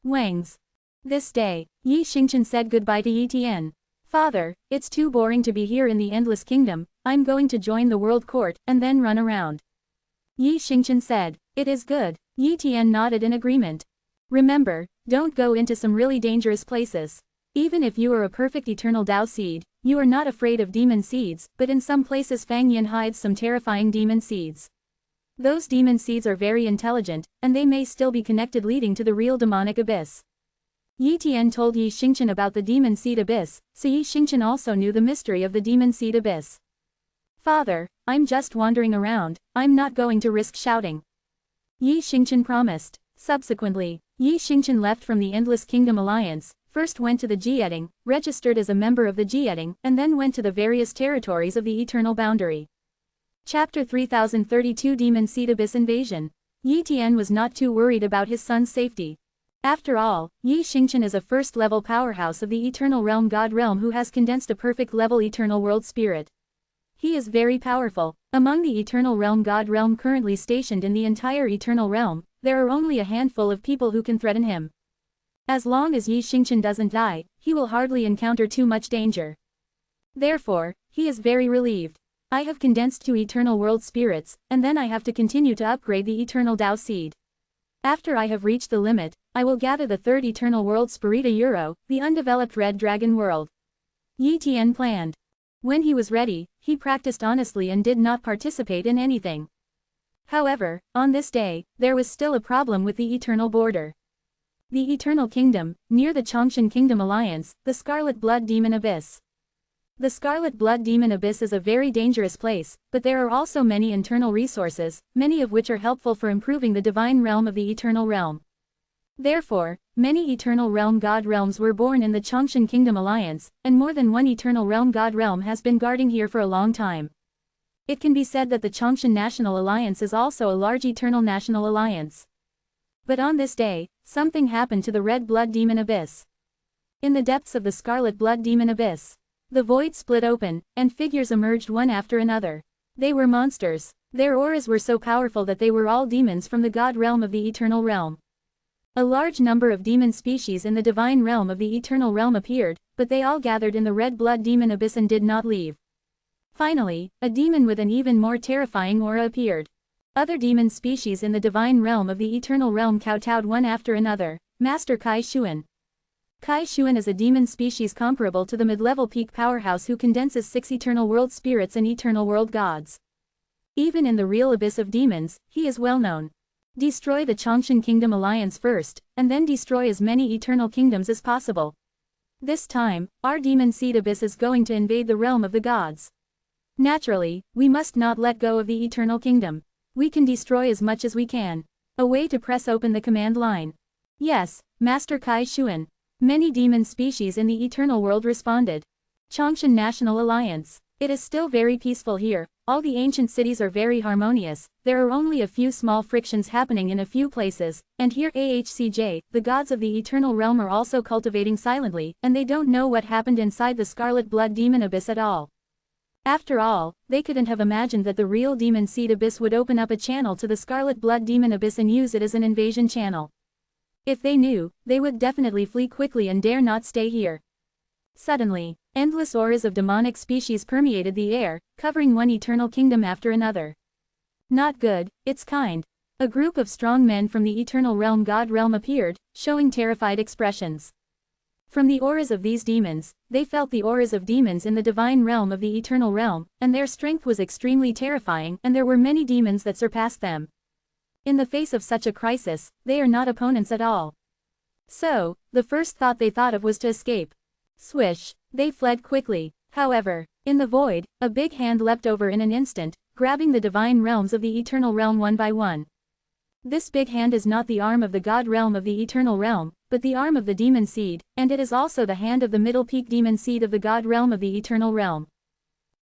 Wangs. This day, Yi Xingchen said goodbye to Yi Tian. Father, it's too boring to be here in the endless kingdom, I'm going to join the world court, and then run around. Yi Xingchen said, it is good. Yi Tian nodded in agreement. Remember, don't go into some really dangerous places. Even if you are a perfect eternal Dao seed, you are not afraid of demon seeds, but in some places Fang Yin hides some terrifying demon seeds. Those demon seeds are very intelligent, and they may still be connected leading to the real demonic abyss. Yi Tian told Yi Xingchen about the demon seed abyss, so Yi Xingchen also knew the mystery of the demon seed abyss. Father, I'm just wandering around, I'm not going to risk shouting. Yi Xingchen promised. Subsequently, Yi Xingchen left from the Endless Kingdom Alliance, first went to the Jieding, registered as a member of the Jieding, and then went to the various territories of the Eternal Boundary. Chapter 3032 Demon Seed Abyss Invasion. Yi Tian was not too worried about his son's safety. After all, Yi Xingchen is a first-level powerhouse of the Eternal Realm God Realm who has condensed a perfect-level Eternal World Spirit. He is very powerful. Among the Eternal Realm God Realm currently stationed in the entire Eternal Realm, there are only a handful of people who can threaten him. As long as Yi Xingchen doesn't die, he will hardly encounter too much danger. Therefore, he is very relieved. I have condensed 2 Eternal World Spirits, and then I have to continue to upgrade the Eternal Dao Seed. After I have reached the limit, I will gather the 3rd Eternal World Cerita Euro, the undeveloped Red Dragon World. Yi Tian planned. When he was ready, he practiced honestly and did not participate in anything. However, on this day, there was still a problem with the Eternal Border. The Eternal Kingdom, near the Chongshan Kingdom Alliance, the Scarlet Blood Demon Abyss. The Scarlet Blood Demon Abyss is a very dangerous place, but there are also many internal resources, many of which are helpful for improving the divine realm of the Eternal Realm. Therefore, many Eternal Realm God Realms were born in the Chongshan Kingdom Alliance, and more than one Eternal Realm God Realm has been guarding here for a long time. It can be said that the Chongshan National Alliance is also a large Eternal National Alliance. But on this day, something happened to the Red Blood Demon Abyss. In the depths of the Scarlet Blood Demon Abyss, the void split open, and figures emerged one after another. They were monsters. Their auras were so powerful that they were all demons from the God realm of the Eternal Realm. A large number of demon species in the divine realm of the Eternal Realm appeared, but they all gathered in the Red Blood Demon Abyss and did not leave. Finally, a demon with an even more terrifying aura appeared. Other demon species in the divine realm of the Eternal Realm kowtowed one after another. Master Kai Xuan. Kai Xuan is a demon species comparable to the mid-level peak powerhouse who condenses 6 eternal world spirits and eternal world gods. Even in the real abyss of demons, he is well known. Destroy the Chongshan Kingdom Alliance first, and then destroy as many eternal kingdoms as possible. This time, our demon seed abyss is going to invade the realm of the gods. Naturally, we must not let go of the eternal kingdom. We can destroy as much as we can. A way to press open the command line. Yes, Master Kai Xuan. Many demon species in the eternal world responded. Chongshan National Alliance. It is still very peaceful here, all the ancient cities are very harmonious, there are only a few small frictions happening in a few places, and here AHCJ, the gods of the eternal realm are also cultivating silently, and they don't know what happened inside the scarlet blood demon abyss at all. After all, they couldn't have imagined that the real demon seed abyss would open up a channel to the scarlet blood demon abyss and use it as an invasion channel. If they knew, they would definitely flee quickly and dare not stay here. Suddenly, endless auras of demonic species permeated the air, covering one eternal kingdom after another. Not good, it's kind. A group of strong men from the eternal realm god realm appeared, showing terrified expressions. From the auras of these demons, they felt the auras of demons in the divine realm of the eternal realm, and their strength was extremely terrifying, and there were many demons that surpassed them. In the face of such a crisis, they are not opponents at all. So, the first thought they thought of was to escape. Swish, they fled quickly. However, in the void, a big hand leapt over in an instant, grabbing the divine realms of the eternal realm one by one. This big hand is not the arm of the god realm of the eternal realm, but the arm of the demon seed, and it is also the hand of the middle peak demon seed of the god realm of the eternal realm.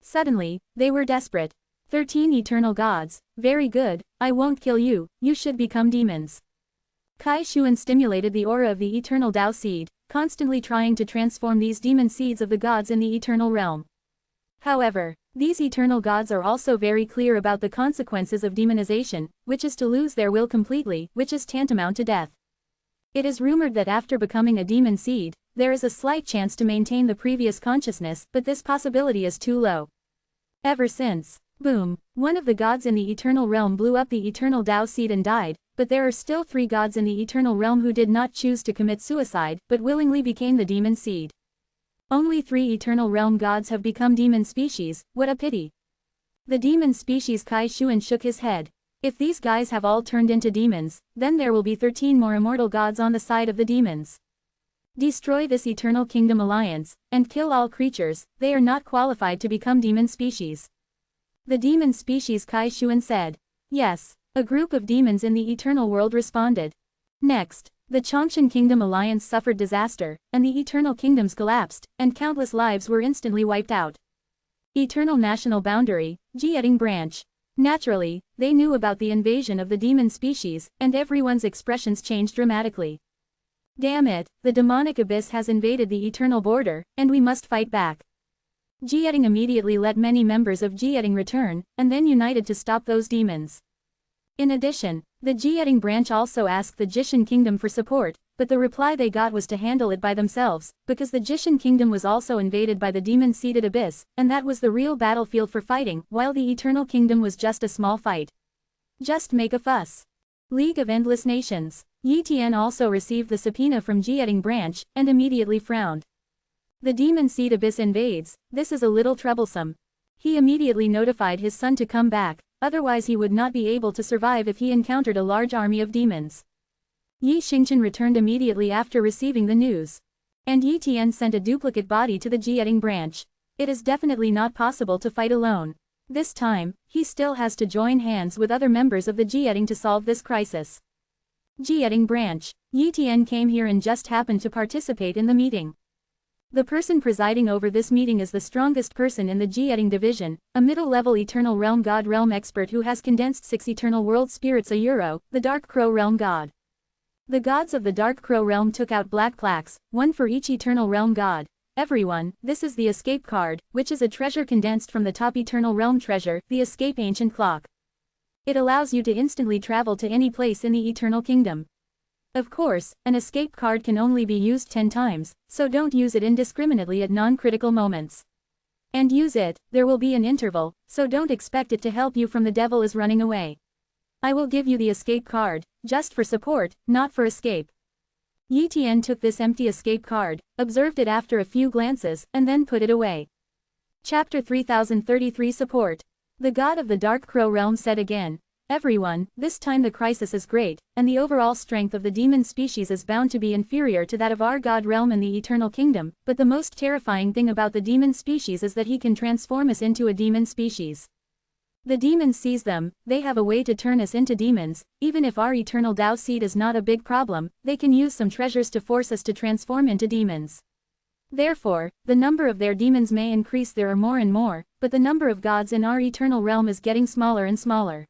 Suddenly, they were desperate. 13 eternal gods, very good, I won't kill you, you should become demons. Kai Shuan stimulated the aura of the eternal Tao seed, constantly trying to transform these demon seeds of the gods in the eternal realm. However, these eternal gods are also very clear about the consequences of demonization, which is to lose their will completely, which is tantamount to death. It is rumored that after becoming a demon seed, there is a slight chance to maintain the previous consciousness, but this possibility is too low. Ever since, boom, one of the gods in the eternal realm blew up the eternal Tao seed and died, but there are still 3 gods in the eternal realm who did not choose to commit suicide, but willingly became the demon seed. Only 3 eternal realm gods have become demon species, what a pity. The demon species Kai Shuan shook his head. If these guys have all turned into demons, then there will be 13 more immortal gods on the side of the demons. Destroy this eternal kingdom alliance, and kill all creatures, they are not qualified to become demon species. The demon species Kai Shuan said. Yes, a group of demons in the eternal world responded. Next, the Chongshan Kingdom Alliance suffered disaster, and the eternal kingdoms collapsed, and countless lives were instantly wiped out. Eternal National Boundary, Jieding Branch. Naturally, they knew about the invasion of the demon species, and everyone's expressions changed dramatically. Damn it, the demonic abyss has invaded the eternal border, and we must fight back. Jieding immediately let many members of Jieding return, and then united to stop those demons. In addition, the Jieding branch also asked the Jishin Kingdom for support, but the reply they got was to handle it by themselves, because the Jishin Kingdom was also invaded by the demon-seeded abyss, and that was the real battlefield for fighting, while the Eternal Kingdom was just a small fight. Just make a fuss. League of Endless Nations. Yi Tian also received the subpoena from Jieding branch, and immediately frowned. The demon seed abyss invades, this is a little troublesome. He immediately notified his son to come back, otherwise he would not be able to survive if he encountered a large army of demons. Yi Xingchen returned immediately after receiving the news. And Yi Tian sent a duplicate body to the Jieding branch. It is definitely not possible to fight alone. This time, he still has to join hands with other members of the Jieding to solve this crisis. Jieding branch. Yi Tian came here and just happened to participate in the meeting. The person presiding over this meeting is the strongest person in the Jieding division, a middle-level Eternal Realm God Realm expert who has condensed 6 Eternal World Spirits a euro, the Dark Crow Realm God. The gods of the Dark Crow Realm took out black plaques, one for each Eternal Realm God. Everyone, this is the Escape card, which is a treasure condensed from the top Eternal Realm treasure, the Escape Ancient Clock. It allows you to instantly travel to any place in the Eternal Kingdom. Of course, an escape card can only be used 10 times, so don't use it indiscriminately at non-critical moments. And use it, there will be an interval, so don't expect it to help you from the devil is running away. I will give you the escape card, just for support, not for escape. Yi Tian took this empty escape card, observed it after a few glances, and then put it away. Chapter 3033 Support. The god of the Dark Crow Realm said again, everyone, this time the crisis is great, and the overall strength of the demon species is bound to be inferior to that of our god realm in the Eternal Kingdom, but the most terrifying thing about the demon species is that he can transform us into a demon species. The demons seize them, they have a way to turn us into demons, even if our eternal Tao seed is not a big problem, they can use some treasures to force us to transform into demons. Therefore, the number of their demons may increase. There are more and more, but the number of gods in our eternal realm is getting smaller and smaller.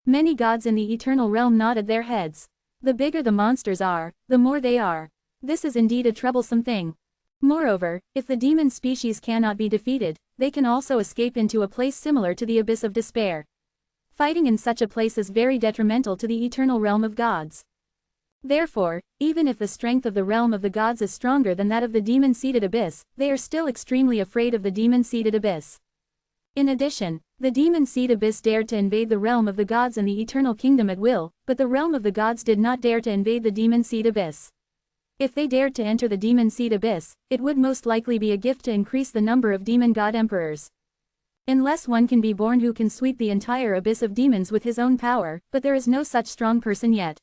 Many gods in the eternal realm nodded their heads. The bigger the monsters are, the more they are. This is indeed a troublesome thing. Moreover, if the demon species cannot be defeated, they can also escape into a place similar to the abyss of despair. Fighting in such a place is very detrimental to the eternal realm of gods. Therefore, even if the strength of the realm of the gods is stronger than that of the demon-seated abyss, they are still extremely afraid of the demon-seated abyss. In addition, the demon-seed abyss dared to invade the realm of the gods and the eternal kingdom at will, but the realm of the gods did not dare to invade the demon-seed abyss. If they dared to enter the demon-seed abyss, it would most likely be a gift to increase the number of demon god emperors. Unless one can be born who can sweep the entire abyss of demons with his own power, but there is no such strong person yet.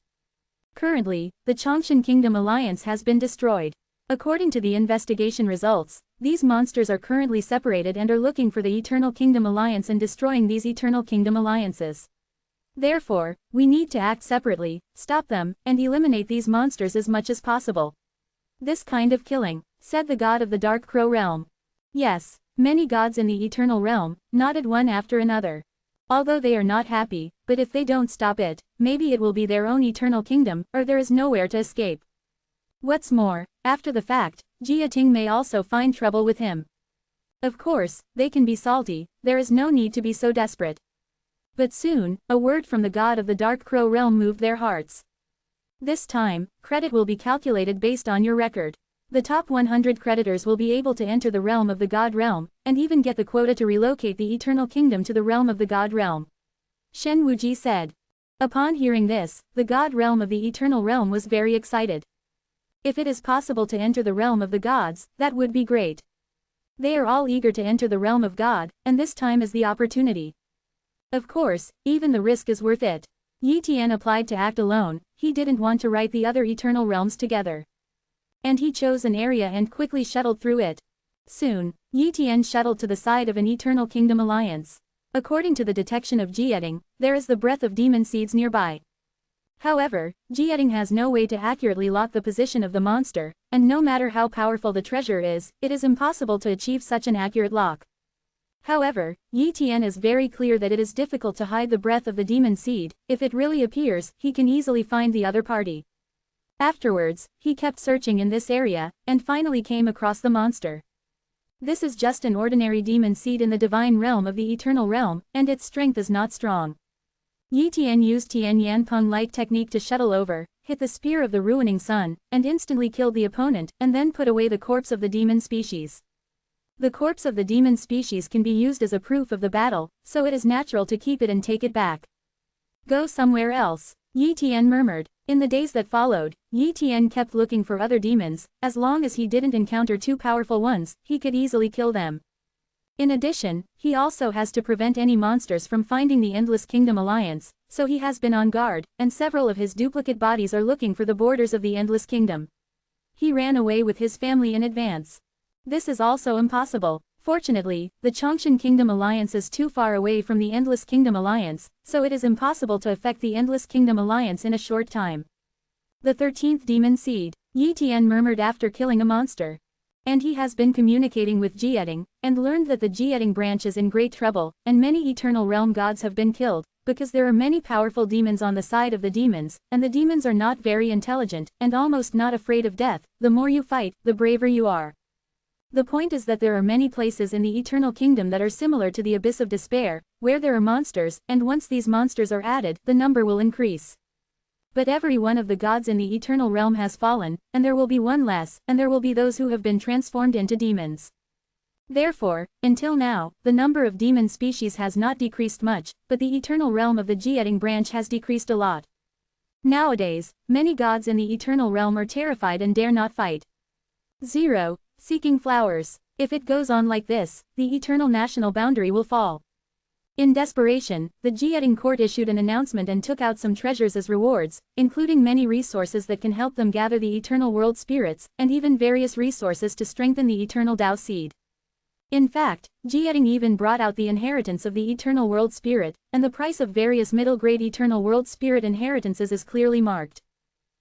Currently, the Chongshan Kingdom Alliance has been destroyed. According to the investigation results, these monsters are currently separated and are looking for the Eternal Kingdom Alliance and destroying these Eternal Kingdom Alliances. Therefore, we need to act separately, stop them, and eliminate these monsters as much as possible. This kind of killing, said the god of the Dark Crow realm. Yes, many gods in the Eternal realm, nodded one after another. Although they are not happy, but if they don't stop it, maybe it will be their own Eternal Kingdom, or there is nowhere to escape. What's more, after the fact, Jia Ting may also find trouble with him. Of course, they can be salty, there is no need to be so desperate. But soon, a word from the god of the Dark Crow realm moved their hearts. This time, credit will be calculated based on your record. The top 100 creditors will be able to enter the realm of the god realm, and even get the quota to relocate the Eternal Kingdom to the realm of the god realm. Shen Wuji said. Upon hearing this, the god realm of the Eternal realm was very excited. If it is possible to enter the realm of the gods, that would be great. They are all eager to enter the realm of God, and this time is the opportunity. Of course, even the risk is worth it. Yi Tian applied to act alone, he didn't want to write the other eternal realms together. And he chose an area and quickly shuttled through it. Soon, Yi Tian shuttled to the side of an Eternal Kingdom alliance. According to the detection of Jieting, there is the breath of demon seeds nearby. However, Jieting has no way to accurately lock the position of the monster, and no matter how powerful the treasure is, it is impossible to achieve such an accurate lock. However, Yi Tian is very clear that it is difficult to hide the breath of the demon seed. If it really appears, he can easily find the other party. Afterwards, he kept searching in this area, and finally came across the monster. This is just an ordinary demon seed in the divine realm of the eternal realm, and its strength is not strong. Yi Tian used Tian Yanpeng light technique to shuttle over, hit the spear of the ruining sun, and instantly killed the opponent, and then put away the corpse of the demon species. The corpse of the demon species can be used as a proof of the battle, so it is natural to keep it and take it back. Go somewhere else, Yi Tian murmured. In the days that followed, Yi Tian kept looking for other demons. As long as he didn't encounter too powerful ones, he could easily kill them. In addition, he also has to prevent any monsters from finding the Endless Kingdom Alliance, so he has been on guard, and several of his duplicate bodies are looking for the borders of the Endless Kingdom. He ran away with his family in advance. This is also impossible. Fortunately, the Chongshan Kingdom Alliance is too far away from the Endless Kingdom Alliance, so it is impossible to affect the Endless Kingdom Alliance in a short time. The 13th Demon Seed, Yi Tian murmured after killing a monster. And he has been communicating with Jieting, and learned that the Jieting branch is in great trouble, and many eternal realm gods have been killed, because there are many powerful demons on the side of the demons, and the demons are not very intelligent, and almost not afraid of death. The more you fight, the braver you are. The point is that there are many places in the Eternal Kingdom that are similar to the Abyss of Despair, where there are monsters, and once these monsters are added, the number will increase. But every one of the gods in the eternal realm has fallen, and there will be one less, and there will be those who have been transformed into demons. Therefore, until now, the number of demon species has not decreased much, but the eternal realm of the Jieting branch has decreased a lot. Nowadays, many gods in the eternal realm are terrified and dare not fight. 0. Seeking flowers. If it goes on like this, the eternal national boundary will fall. In desperation, the Jieting court issued an announcement and took out some treasures as rewards, including many resources that can help them gather the eternal world spirits, and even various resources to strengthen the eternal Tao seed. In fact, Jieting even brought out the inheritance of the eternal world spirit, and the price of various middle-grade eternal world spirit inheritances is clearly marked.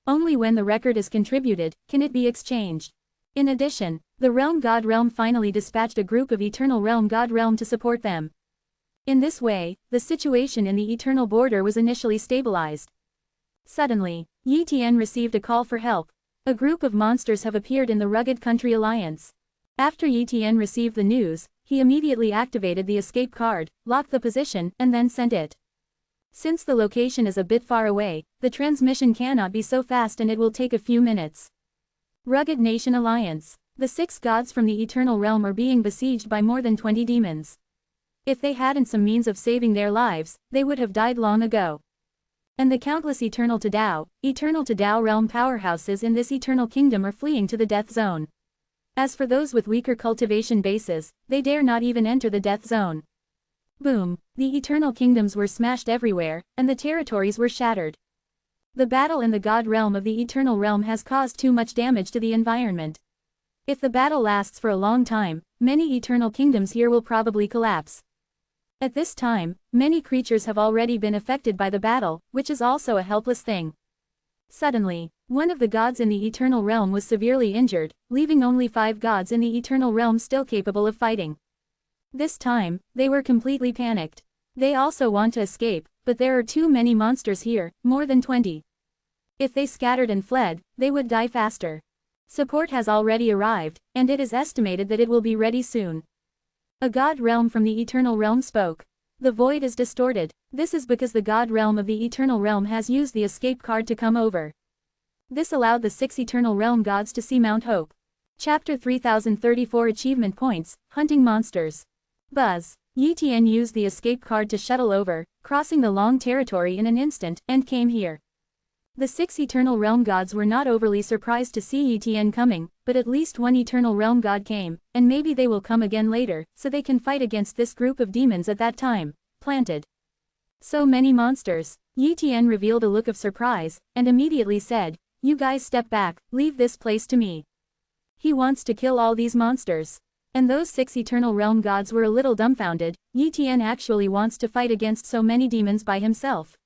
Only when the record is contributed, can it be exchanged. In addition, The Realm God Realm finally dispatched a group of Eternal Realm God Realm to support them. In this way, the situation in the Eternal Border was initially stabilized. Suddenly, Yi Tian received a call for help. A group of monsters have appeared in the Rugged Country Alliance. After Yi Tian received the news, he immediately activated the escape card, locked the position, and then sent it. Since the location is a bit far away, the transmission cannot be so fast and it will take a few minutes. Rugged Nation Alliance. The 6 gods from the Eternal Realm are being besieged by more than 20 demons. If they hadn't some means of saving their lives, they would have died long ago. And the countless Eternal Tadao realm powerhouses in this Eternal Kingdom are fleeing to the death zone. As for those with weaker cultivation bases, they dare not even enter the death zone. Boom, the Eternal Kingdoms were smashed everywhere, and the territories were shattered. The battle in the God realm of the Eternal Realm has caused too much damage to the environment. If the battle lasts for a long time, many Eternal Kingdoms here will probably collapse. At this time, many creatures have already been affected by the battle, which is also a helpless thing. Suddenly, one of the gods in the Eternal Realm was severely injured, leaving only 5 gods in the Eternal Realm still capable of fighting. This time, they were completely panicked. They also want to escape, but there are too many monsters here, more than 20. If they scattered and fled, they would die faster. Support has already arrived, and it is estimated that it will be ready soon. A god realm from the Eternal Realm spoke. The void is distorted. This is because the god realm of the Eternal Realm has used the escape card to come over. This allowed the 6 Eternal Realm gods to see Mount Hope. Chapter 3034 Achievement Points, Hunting Monsters. Buzz. Yi Tian used the escape card to shuttle over, crossing the long territory in an instant, and came here. The 6 Eternal Realm gods were not overly surprised to see Yi Tian coming, but at least one Eternal Realm god came, and maybe they will come again later, so they can fight against this group of demons at that time. Planted. So many monsters. Yi Tian revealed a look of surprise, and immediately said, "You guys step back, leave this place to me." He wants to kill all these monsters. And those 6 Eternal Realm gods were a little dumbfounded. Yi Tian actually wants to fight against so many demons by himself.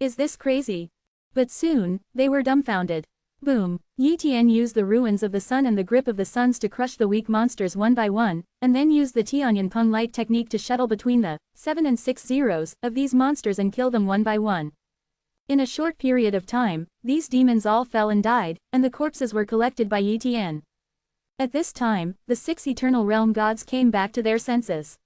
Is this crazy? But soon, they were dumbfounded. Boom. Yi Tian used the ruins of the sun and the grip of the suns to crush the weak monsters one by one, and then used the Tianyan Peng light technique to shuttle between the 7 and 6 zeros of these monsters and kill them one by one. In a short period of time, these demons all fell and died, and the corpses were collected by Yi Tian. At this time, the 6 Eternal Realm gods came back to their senses.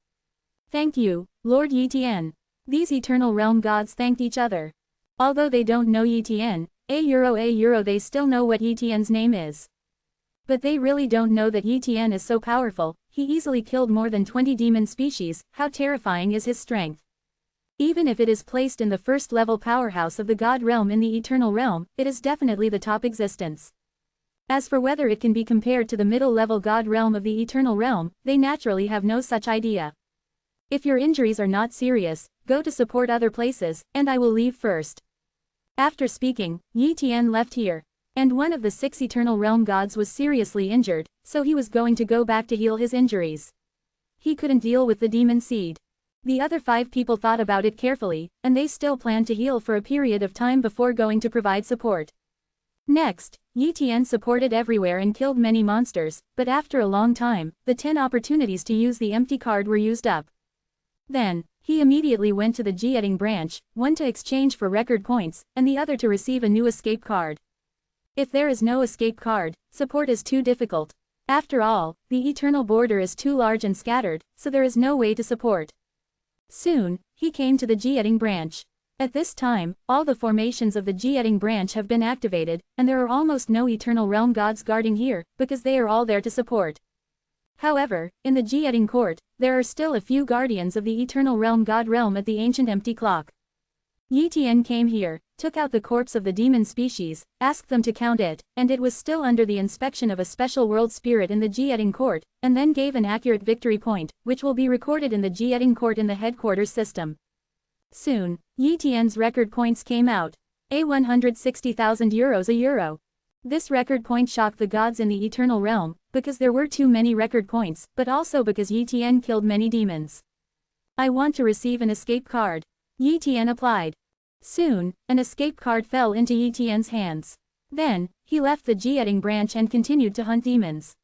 Thank you, Lord Yi Tian. These Eternal Realm gods thanked each other. Although they don't know Yi Tian, they still know what Yi Tian's name is. But they really don't know that Yi Tian is so powerful. He easily killed more than 20 demon species. How terrifying is his strength? Even if it is placed in the first-level powerhouse of the God realm in the Eternal Realm, it is definitely the top existence. As for whether it can be compared to the middle-level God realm of the Eternal Realm, they naturally have no such idea. If your injuries are not serious, go to support other places, and I will leave first. After speaking, Yi Tian left here. And one of the 6 Eternal Realm gods was seriously injured, so he was going to go back to heal his injuries. He couldn't deal with the demon seed. The other 5 people thought about it carefully, and they still planned to heal for a period of time before going to provide support. Next, Yi Tian supported everywhere and killed many monsters, but after a long time, the 10 opportunities to use the empty card were used up. Then, he immediately went to the Jieting branch, one to exchange for record points, and the other to receive a new escape card. If there is no escape card, support is too difficult. After all, the Eternal Border is too large and scattered, so there is no way to support. Soon, he came to the Jieting branch. At this time, all the formations of the Jieting branch have been activated, and there are almost no Eternal Realm gods guarding here, because they are all there to support. However, in the Jieting court, there are still a few guardians of the Eternal Realm God realm at the ancient empty clock. Yi Tian came here, took out the corpse of the demon species, asked them to count it, and it was still under the inspection of a special world spirit in the Jieting court, and then gave an accurate victory point, which will be recorded in the Jieting court in the headquarters system. Soon, Yi Tian's record points came out. 160,000 euros a euro. This record point shocked the gods in the Eternal Realm, because there were too many record points, but also because Yi Tian killed many demons. I want to receive an escape card. Yi Tian applied. Soon, an escape card fell into Yi Tian's hands. Then, he left the Jieting branch and continued to hunt demons.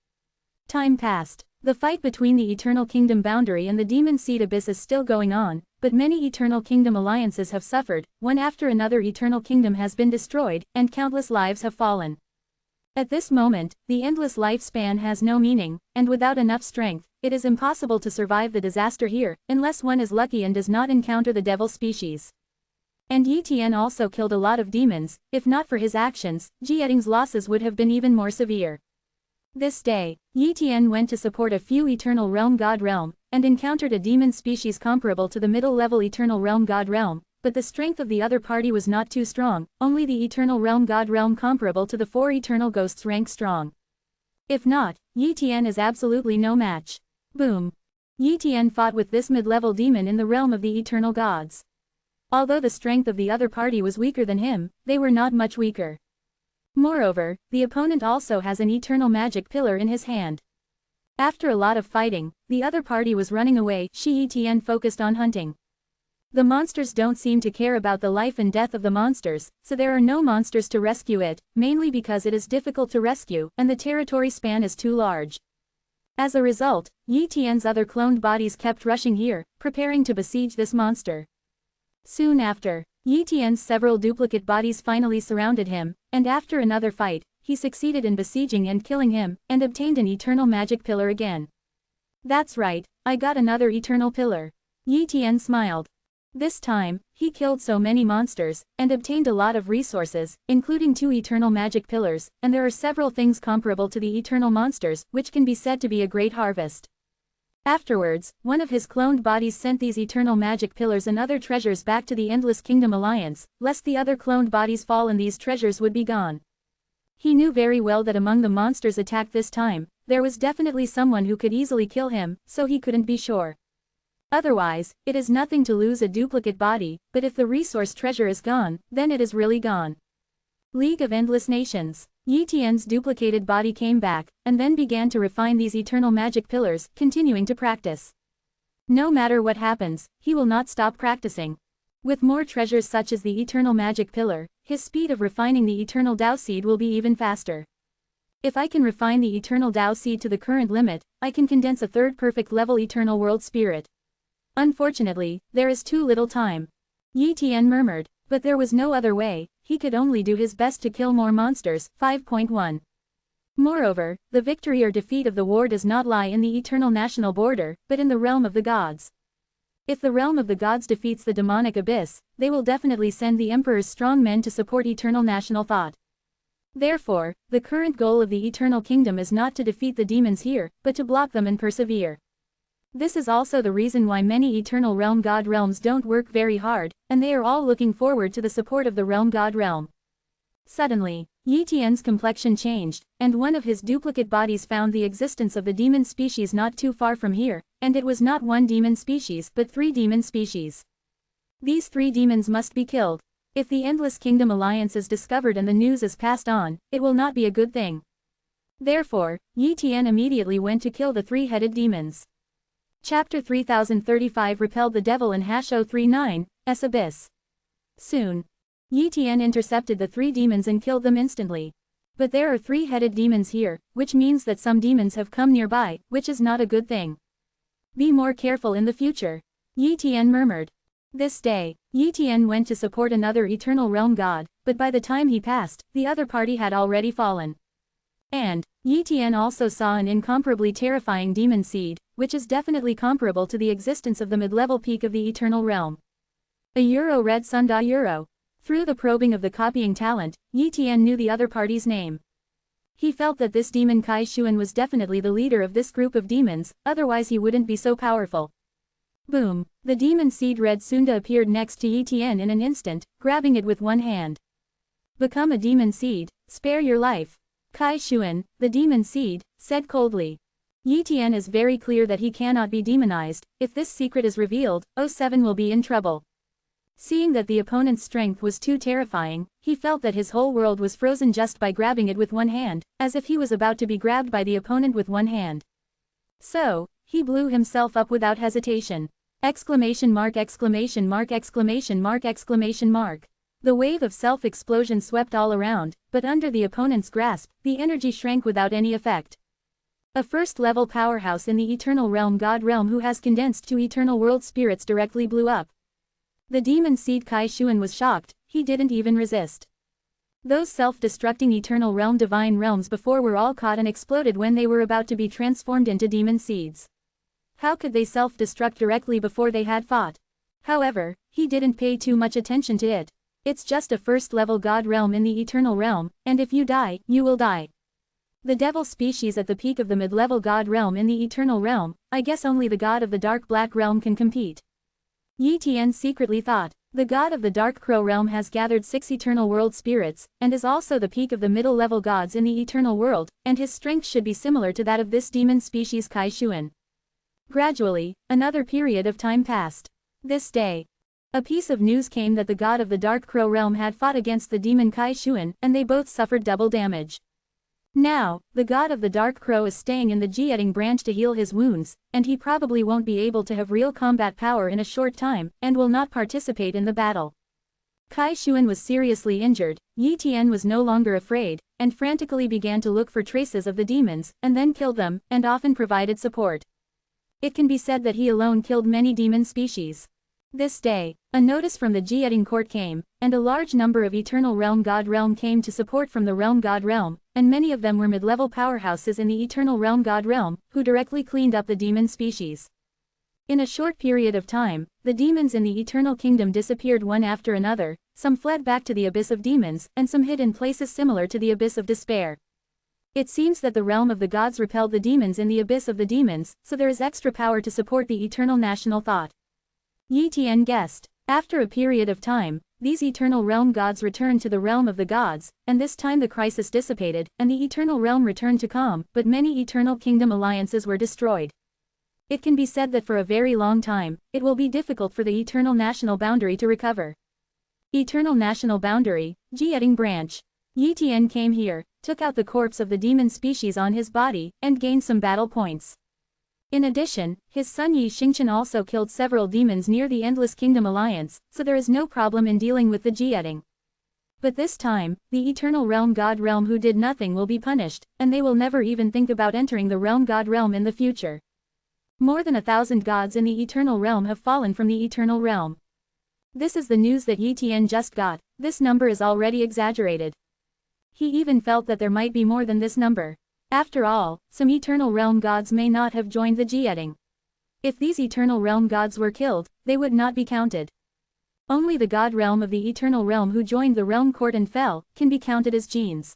Time passed. The fight between the Eternal Kingdom boundary and the Demon Seed Abyss is still going on, but many Eternal Kingdom alliances have suffered, one after another Eternal Kingdom has been destroyed, and countless lives have fallen. At this moment, the endless lifespan has no meaning, and without enough strength, it is impossible to survive the disaster here, unless one is lucky and does not encounter the devil species. And Yi Tian also killed a lot of demons. If not for his actions, Jieting's losses would have been even more severe. This day, Yi Tian went to support a few Eternal Realm God Realm, and encountered a demon species comparable to the middle-level Eternal Realm God Realm, but the strength of the other party was not too strong, only the Eternal Realm God Realm comparable to the 4 Eternal Ghosts rank strong. If not, Yi Tian is absolutely no match. Boom. Yi Tian fought with this mid-level demon in the realm of the Eternal Gods. Although the strength of the other party was weaker than him, they were not much weaker. Moreover, the opponent also has an eternal magic pillar in his hand. After a lot of fighting, the other party was running away. Yi Tian focused on hunting. The monsters don't seem to care about the life and death of the monsters, so there are no monsters to rescue it, mainly because it is difficult to rescue, and the territory span is too large. As a result, Yi Tian's other cloned bodies kept rushing here, preparing to besiege this monster. Soon after, Yi Tian's several duplicate bodies finally surrounded him, and after another fight, he succeeded in besieging and killing him, and obtained an eternal magic pillar again. That's right, I got another eternal pillar. Yi Tian smiled. This time, he killed so many monsters, and obtained a lot of resources, including 2 eternal magic pillars, and there are several things comparable to the eternal monsters, which can be said to be a great harvest. Afterwards, one of his cloned bodies sent these eternal magic pillars and other treasures back to the Endless Kingdom Alliance, lest the other cloned bodies fall and these treasures would be gone. He knew very well that among the monsters attacked this time, there was definitely someone who could easily kill him, so he couldn't be sure. Otherwise, it is nothing to lose a duplicate body, but if the resource treasure is gone, then it is really gone. League of Endless Nations. Yi Tian's duplicated body came back, and then began to refine these eternal magic pillars, continuing to practice. No matter what happens, he will not stop practicing. With more treasures such as the eternal magic pillar, his speed of refining the eternal Tao seed will be even faster. If I can refine the eternal Tao seed to the current limit, I can condense a 3rd perfect level eternal world spirit. Unfortunately, there is too little time. Yi Tian murmured, but there was no other way. He could only do his best to kill more monsters. 5.1. Moreover, the victory or defeat of the war does not lie in the eternal national border, but in the realm of the gods. If the realm of the gods defeats the demonic abyss, they will definitely send the emperor's strong men to support eternal national thought. Therefore, the current goal of the eternal kingdom is not to defeat the demons here, but to block them and persevere. This is also the reason why many Eternal Realm God Realms don't work very hard, and they are all looking forward to the support of the Realm God Realm. Suddenly, Yi Tian's complexion changed, and one of his duplicate bodies found the existence of the demon species not too far from here, and it was not 1 demon species but 3 demon species. These 3 demons must be killed. If the Endless Kingdom Alliance is discovered and the news is passed on, it will not be a good thing. Therefore, Yi Tian immediately went to kill the 3-headed demons. Chapter 3035 Repelled the Devil in #039, S Abyss. Soon, Yi Tian intercepted the 3 demons and killed them instantly. But there are 3-headed demons here, which means that some demons have come nearby, which is not a good thing. Be more careful in the future. Yi Tian murmured. This day, Yi Tian went to support another Eternal Realm God, but by the time he passed, the other party had already fallen. And, Yi Tian also saw an incomparably terrifying demon seed, which is definitely comparable to the existence of the mid-level peak of the Eternal Realm. A Euro Red Sun Da Euro. Through the probing of the copying talent, Yi Tian knew the other party's name. He felt that this demon Kai Xuan was definitely the leader of this group of demons, otherwise he wouldn't be so powerful. Boom! The demon seed Red Sunda appeared next to Yi Tian in an instant, grabbing it with one hand. Become a demon seed, spare your life. Kai Xuan, the demon seed, said coldly. Yi Tian is very clear that he cannot be demonized. If this secret is revealed, 07 will be in trouble. Seeing that the opponent's strength was too terrifying, he felt that his whole world was frozen just by grabbing it with one hand, as if he was about to be grabbed by the opponent with one hand. So, he blew himself up without hesitation. Exclamation mark exclamation mark exclamation mark exclamation mark. The wave of self-explosion swept all around, but under the opponent's grasp, the energy shrank without any effect. A first-level powerhouse in the Eternal Realm God Realm who has condensed 2 Eternal World spirits directly blew up. The demon seed Kai Shuan was shocked, he didn't even resist. Those self-destructing Eternal Realm divine realms before were all caught and exploded when they were about to be transformed into demon seeds. How could they self-destruct directly before they had fought? However, he didn't pay too much attention to it. It's just a first-level God Realm in the Eternal Realm, and if you die, you will die. The devil species at the peak of the mid-level God Realm in the Eternal Realm, I guess only the God of the Dark Black Realm can compete. Yi Tian secretly thought. The God of the Dark Crow Realm has gathered 6 Eternal World spirits, and is also the peak of the middle-level gods in the Eternal World, and his strength should be similar to that of this demon species Kai Shuan. Gradually, another period of time passed. This day, a piece of news came that the God of the Dark Crow Realm had fought against the demon Kai Shuan, and they both suffered double damage. Now, the God of the Dark Crow is staying in the Jieting branch to heal his wounds, and he probably won't be able to have real combat power in a short time, and will not participate in the battle. Kai Shuan was seriously injured, Yi Tian was no longer afraid, and frantically began to look for traces of the demons, and then killed them, and often provided support. It can be said that he alone killed many demon species. This day, a notice from the Jieting court came, and a large number of Eternal Realm God Realm came to support from the Realm God Realm, and many of them were mid-level powerhouses in the Eternal Realm God Realm, who directly cleaned up the demon species. In a short period of time, the demons in the Eternal Kingdom disappeared one after another, some fled back to the Abyss of Demons, and some hid in places similar to the Abyss of Despair. It seems that the realm of the gods repelled the demons in the Abyss of the Demons, so there is extra power to support the Eternal National Thought. Yi Tian guessed. After a period of time, these Eternal Realm gods returned to the realm of the gods, and this time the crisis dissipated, and the Eternal Realm returned to calm, but many Eternal Kingdom alliances were destroyed. It can be said that for a very long time, it will be difficult for the Eternal National Boundary to recover. Eternal National Boundary, Jieting Branch. Yi Tian came here, took out the corpse of the demon species on his body, and gained some battle points. In addition, his son Yi Xingchen also killed several demons near the Endless Kingdom Alliance, so there is no problem in dealing with the Jieting. But this time, the Eternal Realm God Realm who did nothing will be punished, and they will never even think about entering the Realm God Realm in the future. More than 1,000 gods in the Eternal Realm have fallen from the Eternal Realm. This is the news that Yi Tian just got. This number is already exaggerated. He even felt that there might be more than this number. After all, some Eternal Realm gods may not have joined the Jieting. If these Eternal Realm gods were killed, they would not be counted. Only the God Realm of the Eternal Realm who joined the Realm Court and fell, can be counted as genes.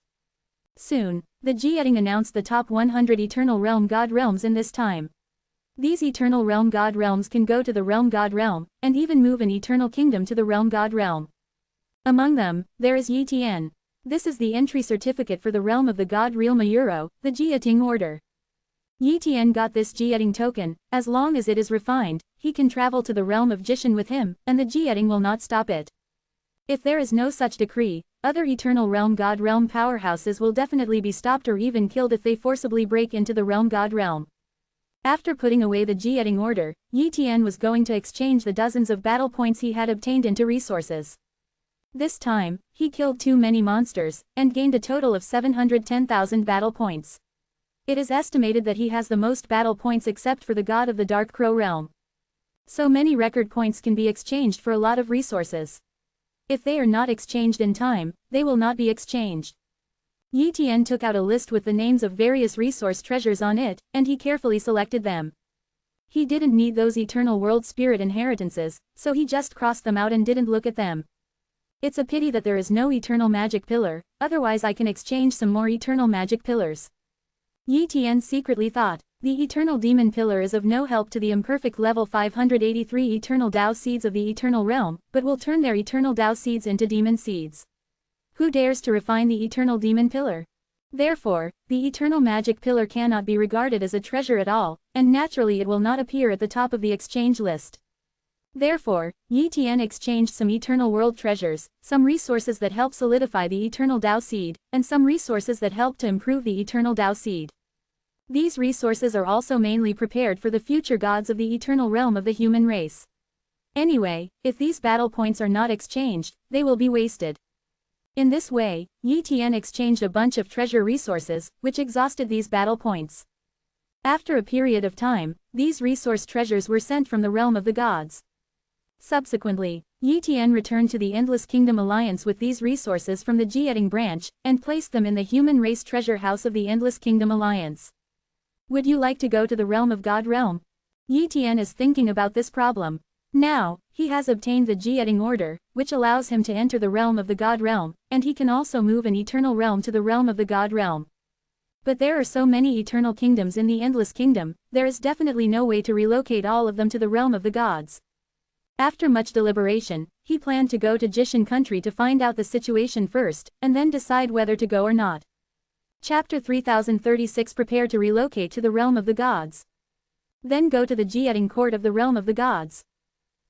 Soon, the Jieting announced the top 100 Eternal Realm God Realms in this time. These Eternal Realm God Realms can go to the Realm God Realm, and even move an Eternal Kingdom to the Realm God Realm. Among them, there is Yi Tian. This is the entry certificate for the realm of the god Real Mayuro, the Jieting order. Yi Tian got this Jieting token. As long as it is refined, he can travel to the realm of Jishin with him, and the Jieting will not stop it. If there is no such decree, other Eternal Realm God Realm powerhouses will definitely be stopped or even killed if they forcibly break into the Realm God Realm. After putting away the Jieting order, Yi Tian was going to exchange the dozens of battle points he had obtained into resources. This time, he killed too many monsters, and gained a total of 710,000 battle points. It is estimated that he has the most battle points except for the god of the Dark Crow Realm. So many record points can be exchanged for a lot of resources. If they are not exchanged in time, they will not be exchanged. Yi Tian took out a list with the names of various resource treasures on it, and he carefully selected them. He didn't need those Eternal World Spirit inheritances, so he just crossed them out and didn't look at them. It's a pity that there is no Eternal Magic Pillar, otherwise I can exchange some more Eternal Magic Pillars. Yi Tian secretly thought. The Eternal Demon Pillar is of no help to the imperfect level 583 Eternal Dao Seeds of the Eternal Realm, but will turn their Eternal Dao Seeds into Demon Seeds. Who dares to refine the Eternal Demon Pillar? Therefore, the Eternal Magic Pillar cannot be regarded as a treasure at all, and naturally it will not appear at the top of the exchange list. Therefore, Yi Tian exchanged some Eternal World treasures, some resources that help solidify the Eternal Dao Seed, and some resources that help to improve the Eternal Dao Seed. These resources are also mainly prepared for the future gods of the Eternal Realm of the human race. Anyway, if these battle points are not exchanged, they will be wasted. In this way, Yi Tian exchanged a bunch of treasure resources, which exhausted these battle points. After a period of time, these resource treasures were sent from the realm of the gods. Subsequently, Yi Tian returned to the Endless Kingdom Alliance with these resources from the Jieting branch, and placed them in the human race treasure house of the Endless Kingdom Alliance. Would you like to go to the realm of God realm? Yi Tian is thinking about this problem. Now, he has obtained the Jieting order, which allows him to enter the realm of the God realm, and he can also move an eternal realm to the realm of the God realm. But there are so many eternal kingdoms in the Endless Kingdom, there is definitely no way to relocate all of them to the realm of the gods. After much deliberation, he planned to go to Jishin country to find out the situation first, and then decide whether to go or not. Chapter 3036 Prepare to relocate to the realm of the gods. Then go to the Jieting court of the realm of the gods.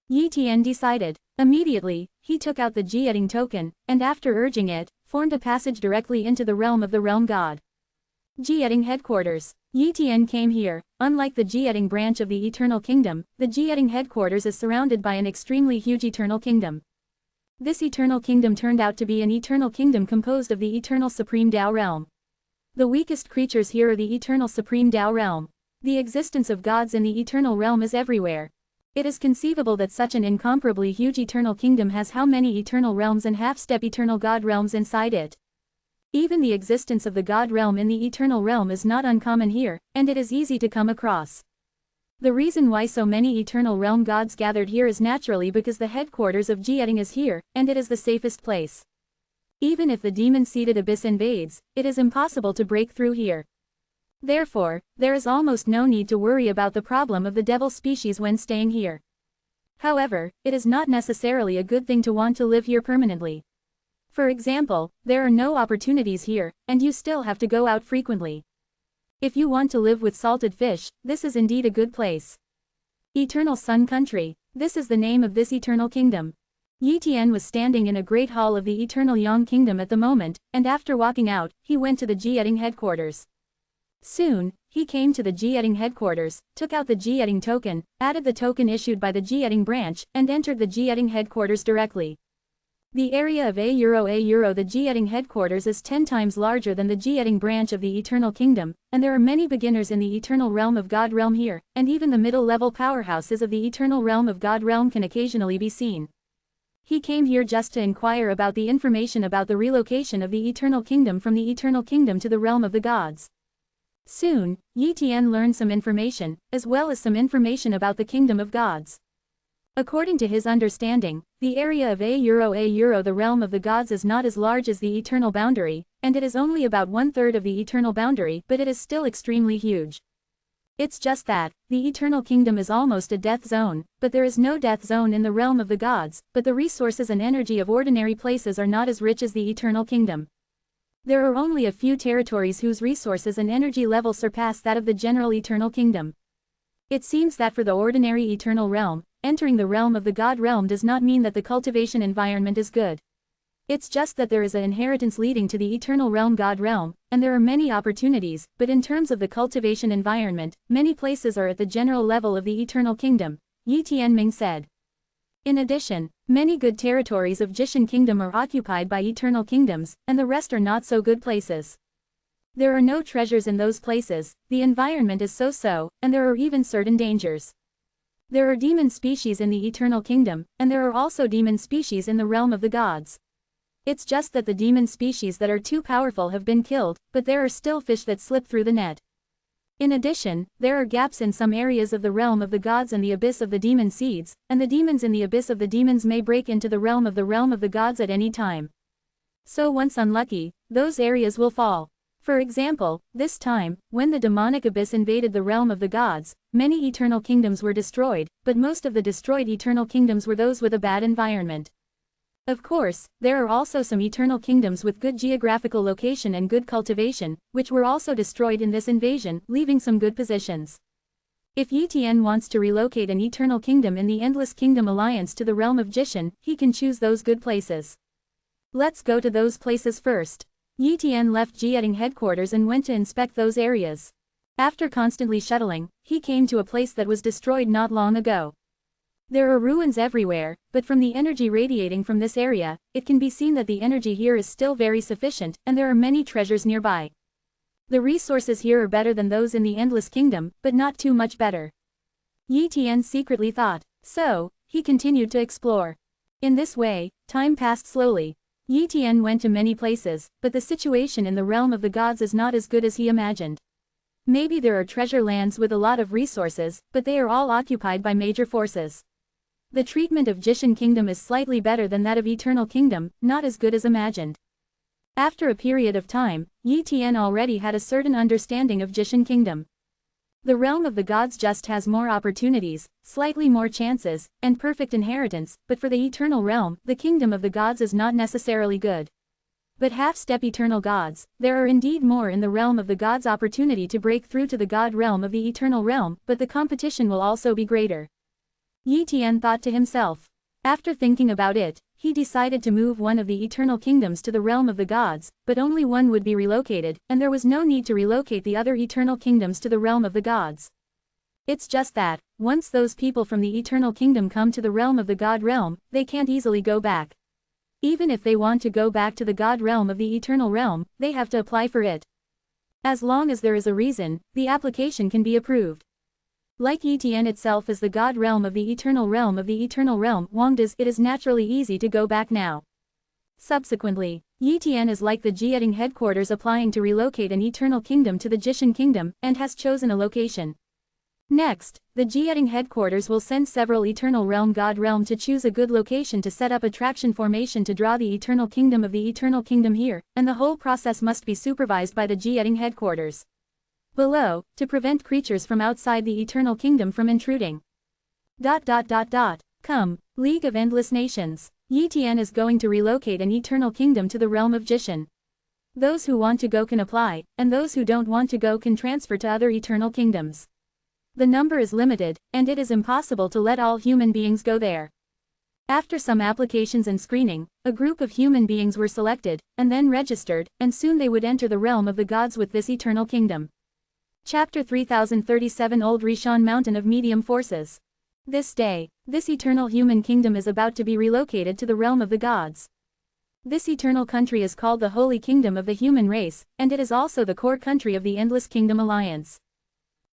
Yi Tian decided. Immediately, he took out the Jieting token, and after urging it, formed a passage directly into the realm of the realm god. Jieting headquarters. Yi Tian came here. Unlike the Jieting branch of the Eternal Kingdom, the Jieting headquarters is surrounded by an extremely huge Eternal Kingdom. This Eternal Kingdom turned out to be an Eternal Kingdom composed of the Eternal Supreme Tao realm. The weakest creatures here are the Eternal Supreme Tao realm. The existence of gods in the Eternal realm is everywhere. It is conceivable that such an incomparably huge Eternal Kingdom has how many Eternal realms and half-step Eternal God realms inside it. Even the existence of the God realm in the Eternal realm is not uncommon here, and it is easy to come across. The reason why so many Eternal realm gods gathered here is naturally because the headquarters of Jieting is here, and it is the safest place. Even if the demon-seated abyss invades, it is impossible to break through here. Therefore, there is almost no need to worry about the problem of the devil species when staying here. However, it is not necessarily a good thing to want to live here permanently. For example, there are no opportunities here, and you still have to go out frequently. If you want to live with salted fish, this is indeed a good place. Eternal Sun Country. This is the name of this Eternal Kingdom. Yi Tian was standing in a great hall of the Eternal Yang Kingdom at the moment, and after walking out, he went to the Jieting headquarters. Soon, he came to the Jieting headquarters, took out the Jieting token, added the token issued by the Jieting branch, and entered the Jieting headquarters directly. The area of A euro the Jieting headquarters is 10 times larger than the Jieting branch of the Eternal Kingdom, and there are many beginners in the Eternal Realm of God realm here, and even the middle-level powerhouses of the Eternal Realm of God realm can occasionally be seen. He came here just to inquire about the information about the relocation of the Eternal Kingdom from the Eternal Kingdom to the realm of the gods. Soon, Yi Tian learned some information, as well as some information about the Kingdom of Gods. According to his understanding, the area of A euro the realm of the gods is not as large as the eternal boundary, and it is only about 1/3 of the eternal boundary, but it is still extremely huge. It's just that, the Eternal Kingdom is almost a death zone, but there is no death zone in the realm of the gods, but the resources and energy of ordinary places are not as rich as the Eternal Kingdom. There are only a few territories whose resources and energy level surpass that of the general Eternal Kingdom. It seems that for the ordinary Eternal Realm, entering the realm of the God realm does not mean that the cultivation environment is good. It's just that there is an inheritance leading to the Eternal Realm God realm, and there are many opportunities, but in terms of the cultivation environment, many places are at the general level of the Eternal Kingdom, Yi Tianming said. In addition, many good territories of Jishin Kingdom are occupied by Eternal Kingdoms, and the rest are not so good places. There are no treasures in those places, the environment is so-so, and there are even certain dangers. There are demon species in the Eternal Kingdom, and there are also demon species in the realm of the gods. It's just that the demon species that are too powerful have been killed, but there are still fish that slip through the net. In addition, there are gaps in some areas of the realm of the gods and the abyss of the demon seeds, and the demons in the abyss of the demons may break into the realm of the gods at any time. So once unlucky, those areas will fall. For example, this time, when the demonic abyss invaded the realm of the gods, many eternal kingdoms were destroyed, but most of the destroyed eternal kingdoms were those with a bad environment. Of course, there are also some eternal kingdoms with good geographical location and good cultivation, which were also destroyed in this invasion, leaving some good positions. If Yi Tian wants to relocate an eternal kingdom in the Endless Kingdom Alliance to the realm of Jishin, he can choose those good places. Let's go to those places first. Yi Tian left Jieting headquarters and went to inspect those areas. After constantly shuttling, he came to a place that was destroyed not long ago. There are ruins everywhere, but from the energy radiating from this area, it can be seen that the energy here is still very sufficient, and there are many treasures nearby. The resources here are better than those in the Endless Kingdom, but not too much better. Yi Tian secretly thought. So, he continued to explore. In this way, time passed slowly. Yi Tian went to many places, but the situation in the realm of the gods is not as good as he imagined. Maybe there are treasure lands with a lot of resources, but they are all occupied by major forces. The treatment of Jishin Kingdom is slightly better than that of Eternal Kingdom, not as good as imagined. After a period of time, Yi Tian already had a certain understanding of Jishin Kingdom. The realm of the gods just has more opportunities, slightly more chances, and perfect inheritance, but for the eternal realm, the kingdom of the gods is not necessarily good. But half-step eternal gods, there are indeed more in the realm of the gods' opportunity to break through to the god realm of the eternal realm, but the competition will also be greater. Yi Tian thought to himself. After thinking about it, he decided to move one of the eternal kingdoms to the realm of the gods, but only one would be relocated, and there was no need to relocate the other eternal kingdoms to the realm of the gods. It's just that, once those people from the eternal kingdom come to the realm of the god realm, they can't easily go back. Even if they want to go back to the god realm of the eternal realm, they have to apply for it. As long as there is a reason, the application can be approved. Like Yi Tian itself is the god realm of the eternal realm of the eternal realm, Wangda's, it is naturally easy to go back now. Subsequently, Yi Tian is like the Jiating headquarters applying to relocate an eternal kingdom to the Jishin kingdom, and has chosen a location. Next, the Jiating headquarters will send several eternal realm god realm to choose a good location to set up attraction formation to draw the eternal kingdom of the eternal kingdom here, and the whole process must be supervised by the Jiating headquarters. Below, to prevent creatures from outside the eternal kingdom from intruding. Come, League of Endless Nations. Yi Tian is going to relocate an eternal kingdom to the realm of Jishin. Those who want to go can apply, and those who don't want to go can transfer to other eternal kingdoms. The number is limited, and it is impossible to let all human beings go there. After some applications and screening, a group of human beings were selected, and then registered, and soon they would enter the realm of the gods with this eternal kingdom. Chapter 3037 Old Rishan Mountain of Medium Forces. This day, this eternal human kingdom is about to be relocated to the realm of the gods. This eternal country is called the Holy Kingdom of the Human Race, and it is also the core country of the Endless Kingdom Alliance.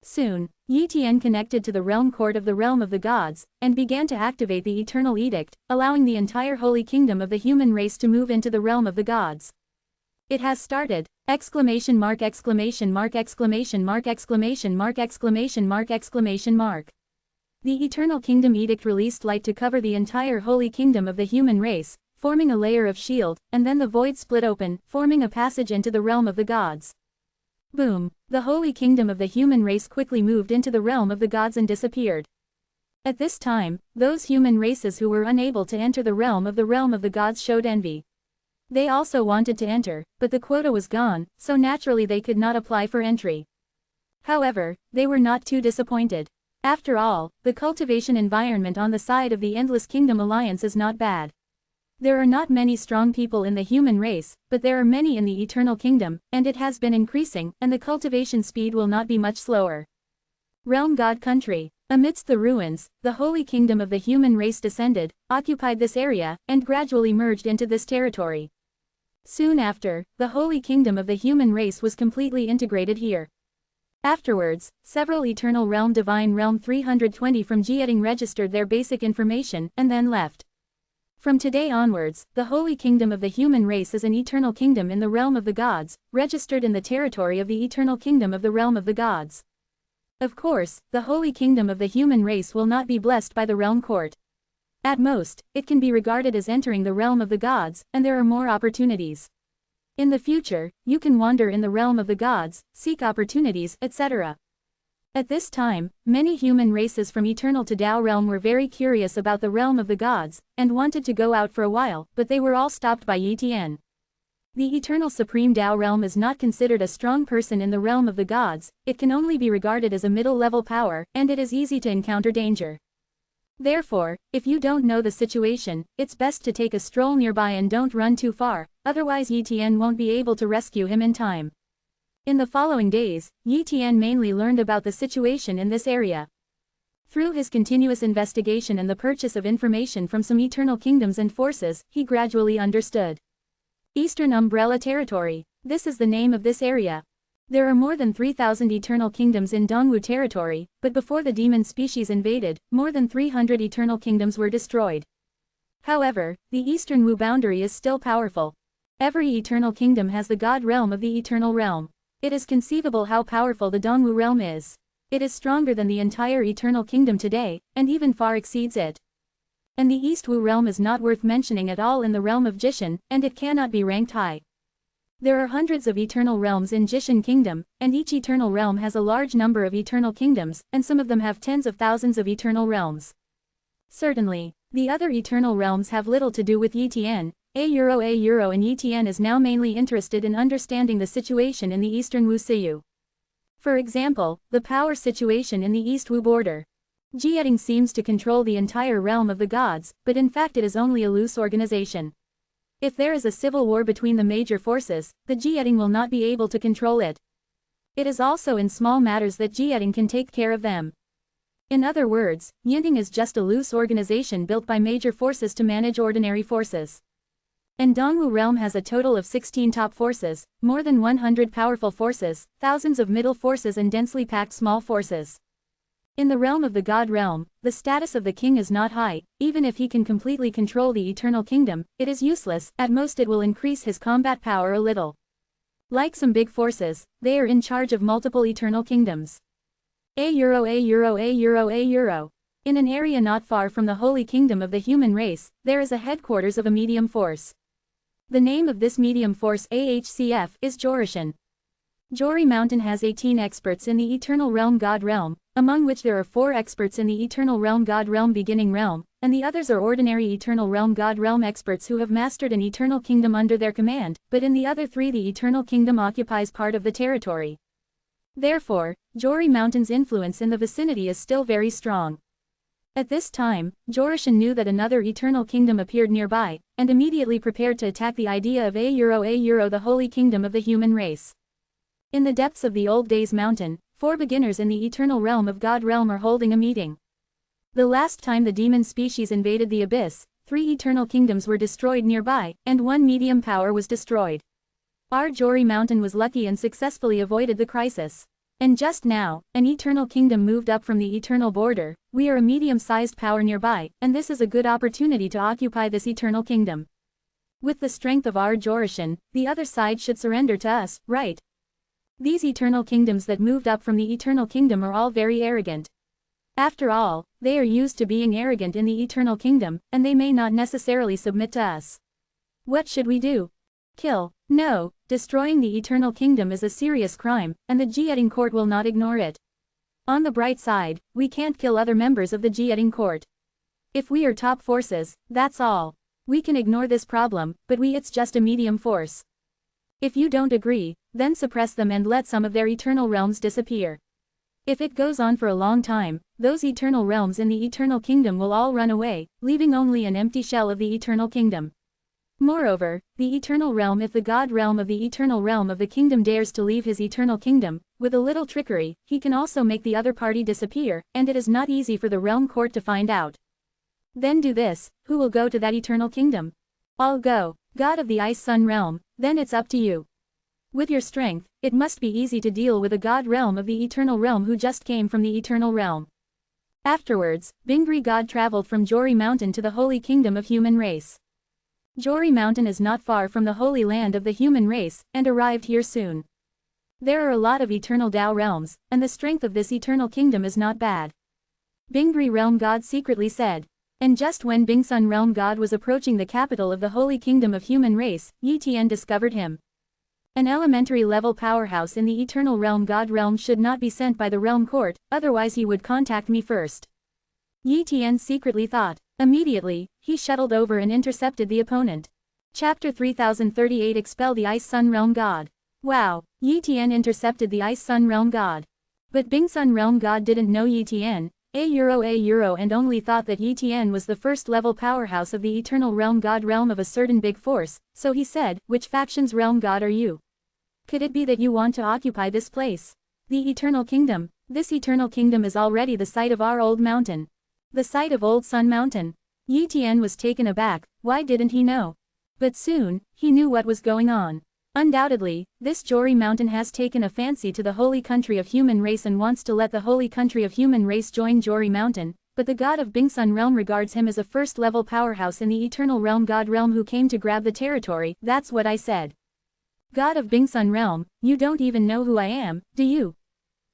Soon, Yi Tian connected to the realm court of the realm of the gods, and began to activate the eternal edict, allowing the entire Holy Kingdom of the human race to move into the realm of the gods. It has started! Exclamation mark exclamation mark exclamation mark exclamation mark exclamation mark exclamation mark. The Eternal Kingdom Edict released light to cover the entire Holy Kingdom of the human race, forming a layer of shield, and then the void split open, forming a passage into the realm of the gods. Boom! The Holy Kingdom of the human race quickly moved into the realm of the gods and disappeared. At this time, those human races who were unable to enter the realm of the gods showed envy. They also wanted to enter, but the quota was gone, so naturally they could not apply for entry. However, they were not too disappointed. After all, the cultivation environment on the side of the Endless Kingdom Alliance is not bad. There are not many strong people in the human race, but there are many in the Eternal Kingdom, and it has been increasing, and the cultivation speed will not be much slower. Realm God Country. Amidst the ruins, the Holy Kingdom of the human race descended, occupied this area, and gradually merged into this territory. Soon after, the Holy Kingdom of the human race was completely integrated here. Afterwards, several Eternal Realm Divine Realm 320 from Jiating registered their basic information, and then left. From today onwards, the Holy Kingdom of the human race is an eternal kingdom in the realm of the gods, registered in the territory of the Eternal Kingdom of the realm of the gods. Of course, the Holy Kingdom of the human race will not be blessed by the realm court. At most, it can be regarded as entering the realm of the gods, and there are more opportunities. In the future, you can wander in the realm of the gods, seek opportunities, etc. At this time, many human races from Eternal to Tao realm were very curious about the realm of the gods, and wanted to go out for a while, but they were all stopped by Yi Tian. The Eternal Supreme Tao realm is not considered a strong person in the realm of the gods, it can only be regarded as a middle-level power, and it is easy to encounter danger. Therefore, if you don't know the situation, it's best to take a stroll nearby and don't run too far, otherwise Yi Tian won't be able to rescue him in time. In the following days, Yi Tian mainly learned about the situation in this area. Through his continuous investigation and the purchase of information from some eternal kingdoms and forces, he gradually understood. Eastern Umbrella Territory. This is the name of this area. There are more than 3,000 eternal kingdoms in Dongwu territory, but before the demon species invaded, more than 300 eternal kingdoms were destroyed. However, the eastern Wu boundary is still powerful. Every eternal kingdom has the god realm of the eternal realm. It is conceivable how powerful the Dongwu realm is. It is stronger than the entire eternal kingdom today, and even far exceeds it. And the East Wu realm is not worth mentioning at all in the realm of Jishin, and it cannot be ranked high. There are hundreds of eternal realms in Jishin Kingdom, and each eternal realm has a large number of eternal kingdoms, and some of them have tens of thousands of eternal realms. Certainly, the other eternal realms have little to do with Yitian. A euro and Yitian is now mainly interested in understanding the situation in the Eastern Wu Siyu. For example, the power situation in the East Wu border. Jieting seems to control the entire realm of the gods, but in fact it is only a loose organization. If there is a civil war between the major forces, the Jieting will not be able to control it. It is also in small matters that Jieting can take care of them. In other words, Yinting is just a loose organization built by major forces to manage ordinary forces. And Dongwu realm has a total of 16 top forces, more than 100 powerful forces, thousands of middle forces and densely packed small forces. In the realm of the God realm, the status of the king is not high. Even if he can completely control the eternal kingdom, it is useless. At most it will increase his combat power a little. Like some big forces, they are in charge of multiple eternal kingdoms. A euro. In an area not far from the holy kingdom of the human race, there is a headquarters of a medium force. The name of this medium force AHCF is Jorishan. Jori Mountain has 18 experts in the Eternal Realm God Realm, among which there are 4 experts in the Eternal Realm God Realm Beginning Realm, and the others are ordinary Eternal Realm God Realm experts who have mastered an Eternal Kingdom under their command, but in the other 3 the Eternal Kingdom occupies part of the territory. Therefore, Jori Mountain's influence in the vicinity is still very strong. At this time, Jorishan knew that another eternal kingdom appeared nearby, and immediately prepared to attack the idea of a euro the holy kingdom of the human race. In the depths of the old days mountain, 4 beginners in the eternal realm of God realm are holding a meeting. The last time the demon species invaded the abyss, 3 eternal kingdoms were destroyed nearby, and 1 medium power was destroyed. Our Jori Mountain was lucky and successfully avoided the crisis. And just now, an eternal kingdom moved up from the eternal border. We are a medium-sized power nearby, and this is a good opportunity to occupy this eternal kingdom. With the strength of our Jorishan, the other side should surrender to us, right? These eternal kingdoms that moved up from the eternal kingdom are all very arrogant. After all, they are used to being arrogant in the eternal kingdom, and they may not necessarily submit to us. What should we do? Kill? No, destroying the eternal kingdom is a serious crime, and the Jieting court will not ignore it. On the bright side, we can't kill other members of the Jieting court. If we are top forces, that's all. We can ignore this problem, but it's just a medium force. If you don't agree, then suppress them and let some of their eternal realms disappear. If it goes on for a long time, those eternal realms in the eternal kingdom will all run away, leaving only an empty shell of the eternal kingdom. Moreover, the eternal realm, if the God realm of the eternal realm of the kingdom dares to leave his eternal kingdom, with a little trickery, he can also make the other party disappear, and it is not easy for the realm court to find out. Then do this: who will go to that eternal kingdom? I'll go, God of the Ice Sun realm. Then it's up to you. With your strength, it must be easy to deal with a God realm of the eternal realm who just came from the eternal realm. Afterwards, Bingri God traveled from Jori Mountain to the holy kingdom of human race. Jori Mountain is not far from the holy land of the human race, and arrived here soon. There are a lot of eternal Tao realms, and the strength of this eternal kingdom is not bad. Bingri realm God secretly said. And just when Bingsun realm God was approaching the capital of the holy kingdom of human race, Yitian discovered him. An elementary level powerhouse in the eternal realm God realm should not be sent by the realm court, otherwise he would contact me first. Yitian secretly thought. Immediately, he shuttled over and intercepted the opponent. Chapter 3038 Expel the Ice Sun Realm God. Wow, Yitian intercepted the Ice Sun Realm God. But Bingsun Realm God didn't know Yitian, a euro, and only thought that Yitian was the first level powerhouse of the Eternal Realm God realm of a certain big force, so he said, which faction's realm God are you? Could it be that you want to occupy this place? The Eternal Kingdom. This Eternal Kingdom is already the site of our old mountain. The site of Old Sun Mountain. Yitian was taken aback. Why didn't he know? But soon, he knew what was going on. Undoubtedly, this Jori mountain has taken a fancy to the holy country of human race and wants to let the holy country of human race join Jori mountain, but the god of Bingsun realm regards him as a first-level powerhouse in the eternal realm god realm who came to grab the territory. That's what I said. God of Bingsun realm, you don't even know who I am, do you?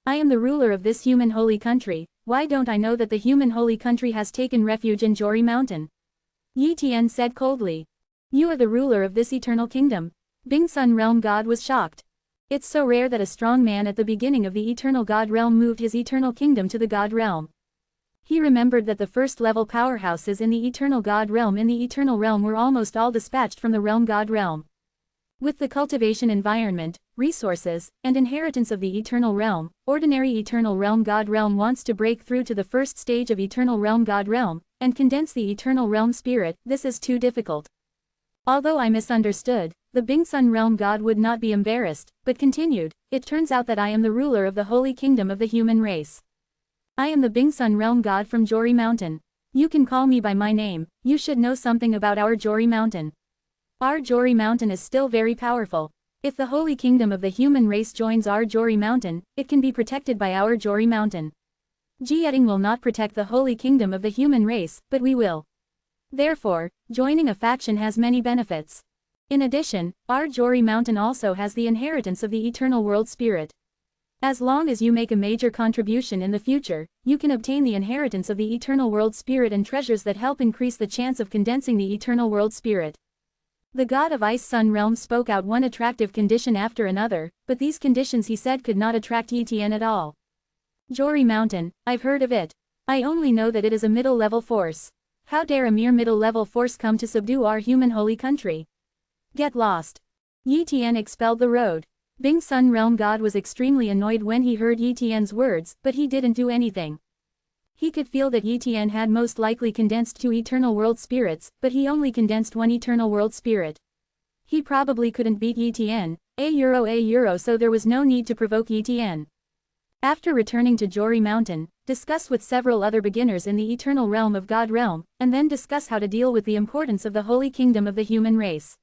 I am the ruler of this human holy country. Why don't I know that the human holy country has taken refuge in Jori mountain? Yi Tian said coldly. You are the ruler of this eternal kingdom. Bingsun realm god was shocked. It's so rare that a strong man at the beginning of the eternal god realm moved his eternal kingdom to the god realm. He remembered that the first-level powerhouses in the eternal god realm were almost all dispatched from the realm god realm. With the cultivation environment, resources, and inheritance of the eternal realm, ordinary eternal realm god realm wants to break through to the first stage of eternal realm god realm, and condense the eternal realm spirit. This is too difficult. Although I misunderstood, the Bingsun realm god would not be embarrassed, but continued, it turns out that I am the ruler of the holy kingdom of the human race. I am the Bingsun realm god from Jori mountain. You can call me by my name. You should know something about our Jori mountain. Our Jori mountain is still very powerful. If the holy kingdom of the human race joins our Jori mountain, it can be protected by our Jori mountain. Jieting will not protect the holy kingdom of the human race, but we will. Therefore, joining a faction has many benefits. In addition, our Jori mountain also has the inheritance of the eternal world spirit. As long as you make a major contribution in the future, you can obtain the inheritance of the eternal world spirit and treasures that help increase the chance of condensing the eternal world spirit. The god of Ice Sun realm spoke out one attractive condition after another, but these conditions he said could not attract Yi Tian at all. Jori mountain, I've heard of it. I only know that it is a middle-level force. How dare a mere middle-level force come to subdue our human holy country? Get lost. Yi Tian expelled the road. Bingsun realm god was extremely annoyed when he heard Yi Tian's words, but he didn't do anything. He could feel that Yi Tian had most likely condensed 2 eternal world spirits, but he only condensed 1 eternal world spirit. He probably couldn't beat Yi Tian, so there was no need to provoke Yi Tian. After returning to Jori mountain, discuss with several other beginners in the eternal realm of God realm, and then discuss how to deal with the importance of the holy kingdom of the human race.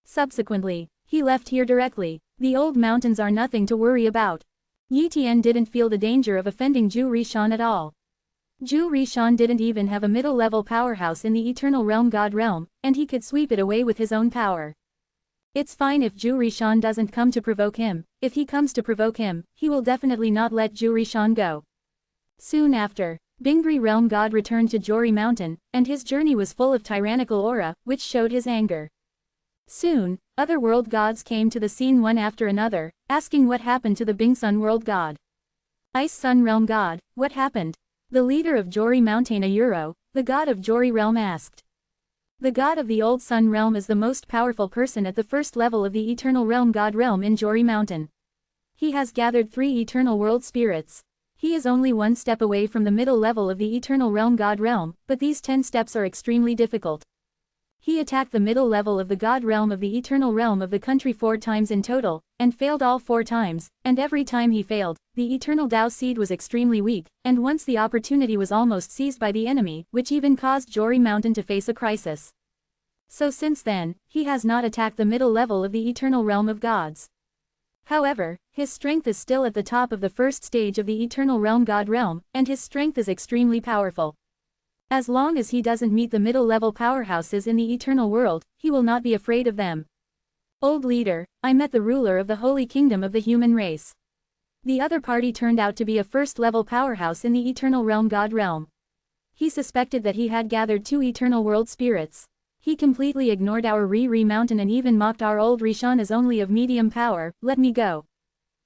Subsequently, he left here directly. The old mountains are nothing to worry about. Yi Tian didn't feel the danger of offending Zhu Rishan at all. Zhu Rishan didn't even have a middle-level powerhouse in the eternal realm God realm, and he could sweep it away with his own power. It's fine if Zhu Rishan doesn't come to provoke him. If he comes to provoke him, he will definitely not let Zhu Rishan go. Soon after, Bingri realm god returned to Jori mountain, and his journey was full of tyrannical aura, which showed his anger. Soon, other world gods came to the scene one after another, asking what happened to the Bingsun world god. Ice Sun realm god, what happened? The leader of Jori mountain Ayuro, the god of Jori realm asked. The god of the old Sun realm is the most powerful person at the first level of the eternal realm god realm in Jori mountain. He has gathered 3 eternal world spirits. He is only 1 step away from the middle level of the eternal realm god realm, but these 10 steps are extremely difficult. He attacked the middle level of the god realm of the eternal realm of the country 4 times in total, and failed all 4 times, and every time he failed, the eternal Dao seed was extremely weak, and once the opportunity was almost seized by the enemy, which even caused Jori mountain to face a crisis. So since then, he has not attacked the middle level of the eternal realm of gods. However, his strength is still at the top of the first stage of the eternal realm god realm, and his strength is extremely powerful. As long as he doesn't meet the middle-level powerhouses in the eternal world, he will not be afraid of them. Old leader, I met the ruler of the holy kingdom of the human race. The other party turned out to be a first-level powerhouse in the eternal realm god realm. He suspected that he had gathered 2 eternal world spirits. He completely ignored our Ri mountain and even mocked our old Rishan as only of medium power. Let me go.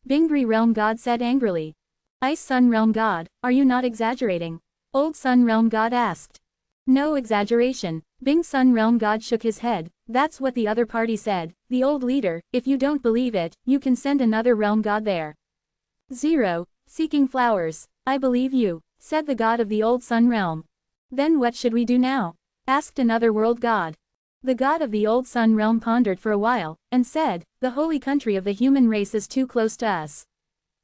Bingri realm god said angrily. Ice Sun realm god, are you not exaggerating? Old Sun realm god asked. No exaggeration. Bingsun realm god shook his head. That's what the other party said. The old leader, if you don't believe it, you can send another realm god there. 0. Seeking flowers. I believe you, said the god of the old Sun realm. Then what should we do now? Asked another world god. The god of the old Sun realm pondered for a while, and said, the holy country of the human race is too close to us.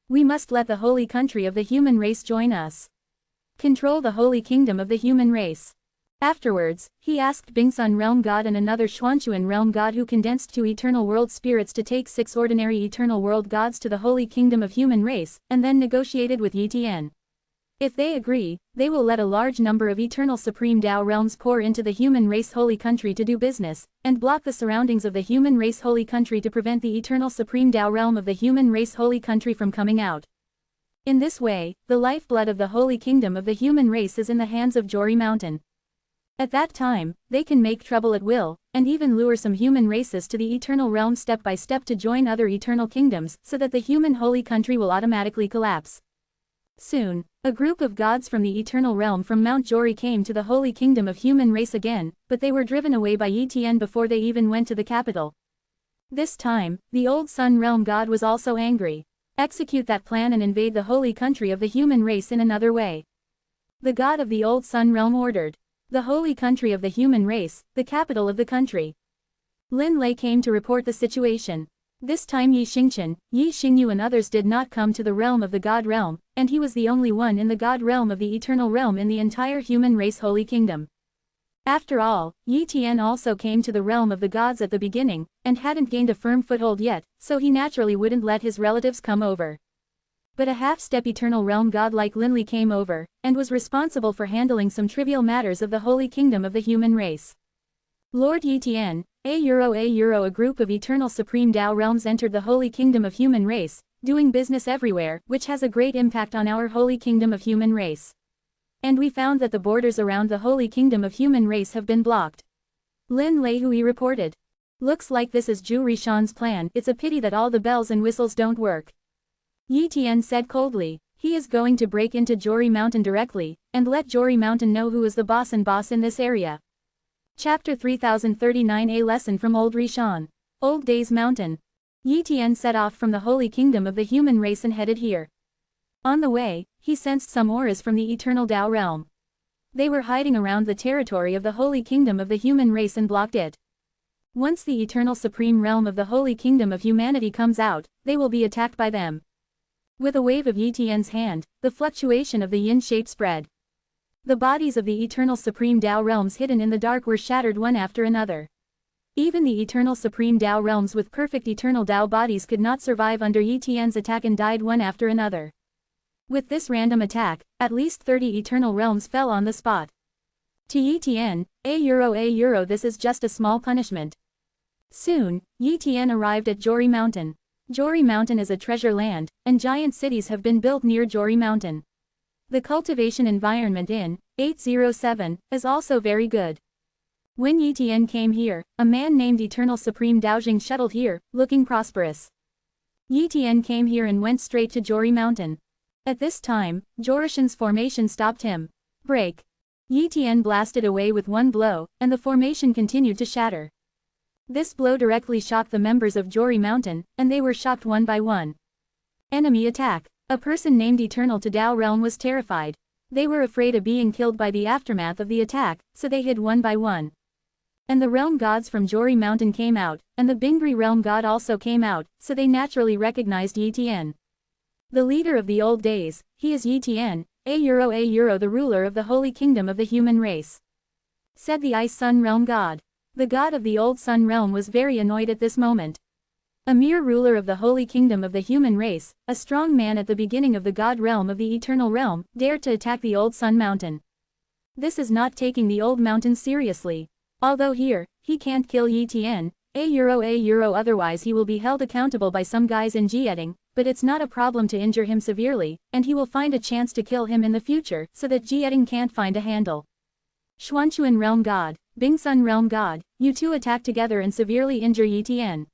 We must let the holy country of the human race join us. Control the holy kingdom of the human race. Afterwards, he asked Bingsun Realm God and another Xuanchuan Realm God who condensed 2 eternal world spirits to take 6 ordinary eternal world gods to the holy kingdom of human race, and then negotiated with Yi Tian. If they agree, they will let a large number of eternal supreme Tao realms pour into the human race holy country to do business, and block the surroundings of the human race holy country to prevent the eternal supreme Tao realm of the human race holy country from coming out. In this way, the lifeblood of the holy kingdom of the human race is in the hands of Jori Mountain. At that time, they can make trouble at will, and even lure some human races to the eternal realm step by step to join other eternal kingdoms so that the human holy country will automatically collapse. Soon, a group of gods from the eternal realm from Mount Jori came to the holy kingdom of human race again, but they were driven away by Yi Tian before they even went to the capital. This time, the old Sun Realm God was also angry. Execute that plan and invade the holy country of the human race in another way. The god of the old Sun Realm ordered. The holy country of the human race, the capital of the country. Lin Lei came to report the situation. This time Yi Xingchen, Yi Xingyu and others did not come to the realm of the God realm, and he was the only one in the God realm of the eternal realm in the entire human race holy kingdom. After all, Yi Tian also came to the realm of the gods at the beginning, and hadn't gained a firm foothold yet, so he naturally wouldn't let his relatives come over. But a half-step eternal realm god like Lin Li came over, and was responsible for handling some trivial matters of the holy kingdom of the human race. Lord Yi Tian, a group of eternal supreme Tao realms entered the holy kingdom of human race, doing business everywhere, which has a great impact on our holy kingdom of human race. And we found that the borders around the holy kingdom of human race have been blocked. Lin Lei Hui reported. Looks like this is Zhu Rishan's plan. It's a pity that all the bells and whistles don't work. Yi Tian said coldly. He is going to break into Jori Mountain directly, and let Jori Mountain know who is the boss in this area. Chapter 3039 A Lesson from Old Rishan. Old Days Mountain. Yi Tian set off from the holy kingdom of the human race and headed here. On the way, he sensed some auras from the eternal Tao realm. They were hiding around the territory of the holy kingdom of the human race and blocked it. Once the eternal supreme realm of the holy kingdom of humanity comes out, they will be attacked by them. With a wave of Yi Tian's hand, the fluctuation of the yin shape spread. The bodies of the eternal supreme Tao realms hidden in the dark were shattered one after another. Even the eternal supreme Tao realms with perfect eternal Tao bodies could not survive under Yi Tian's attack and died one after another. With this random attack, at least 30 eternal realms fell on the spot. To Yi Tian, this is just a small punishment. Soon, Yi Tian arrived at Jori Mountain. Jori Mountain is a treasure land, and giant cities have been built near Jori Mountain. The cultivation environment in 807 is also very good. When Yi Tian came here, a man named Eternal Supreme Daojing shuttled here, looking prosperous. Yi Tian came here and went straight to Jori Mountain. At this time, Jorishan's formation stopped him. Break. Yi Tian blasted away with one blow, and the formation continued to shatter. This blow directly shocked the members of Jori Mountain, and they were shocked one by one. Enemy attack. A person named Eternal to Tao Realm was terrified. They were afraid of being killed by the aftermath of the attack, so they hid one by one. And the realm gods from Jori Mountain came out, and the Bingri realm god also came out, so they naturally recognized Yi Tian. The leader of the old days, he is Yi Tian, the ruler of the holy kingdom of the human race. Said the Ice Sun realm god. The god of the old Sun realm was very annoyed at this moment. A mere ruler of the holy kingdom of the human race, a strong man at the beginning of the god realm of the eternal realm, dared to attack the old Sun mountain. This is not taking the old mountain seriously. Although here, he can't kill Yi Tian, otherwise he will be held accountable by some guys in Jieding, but it's not a problem to injure him severely, and he will find a chance to kill him in the future so that Jieding can't find a handle. Xuanchuan realm god, Bingsun realm god, you two attack together and severely injure Yi Tian.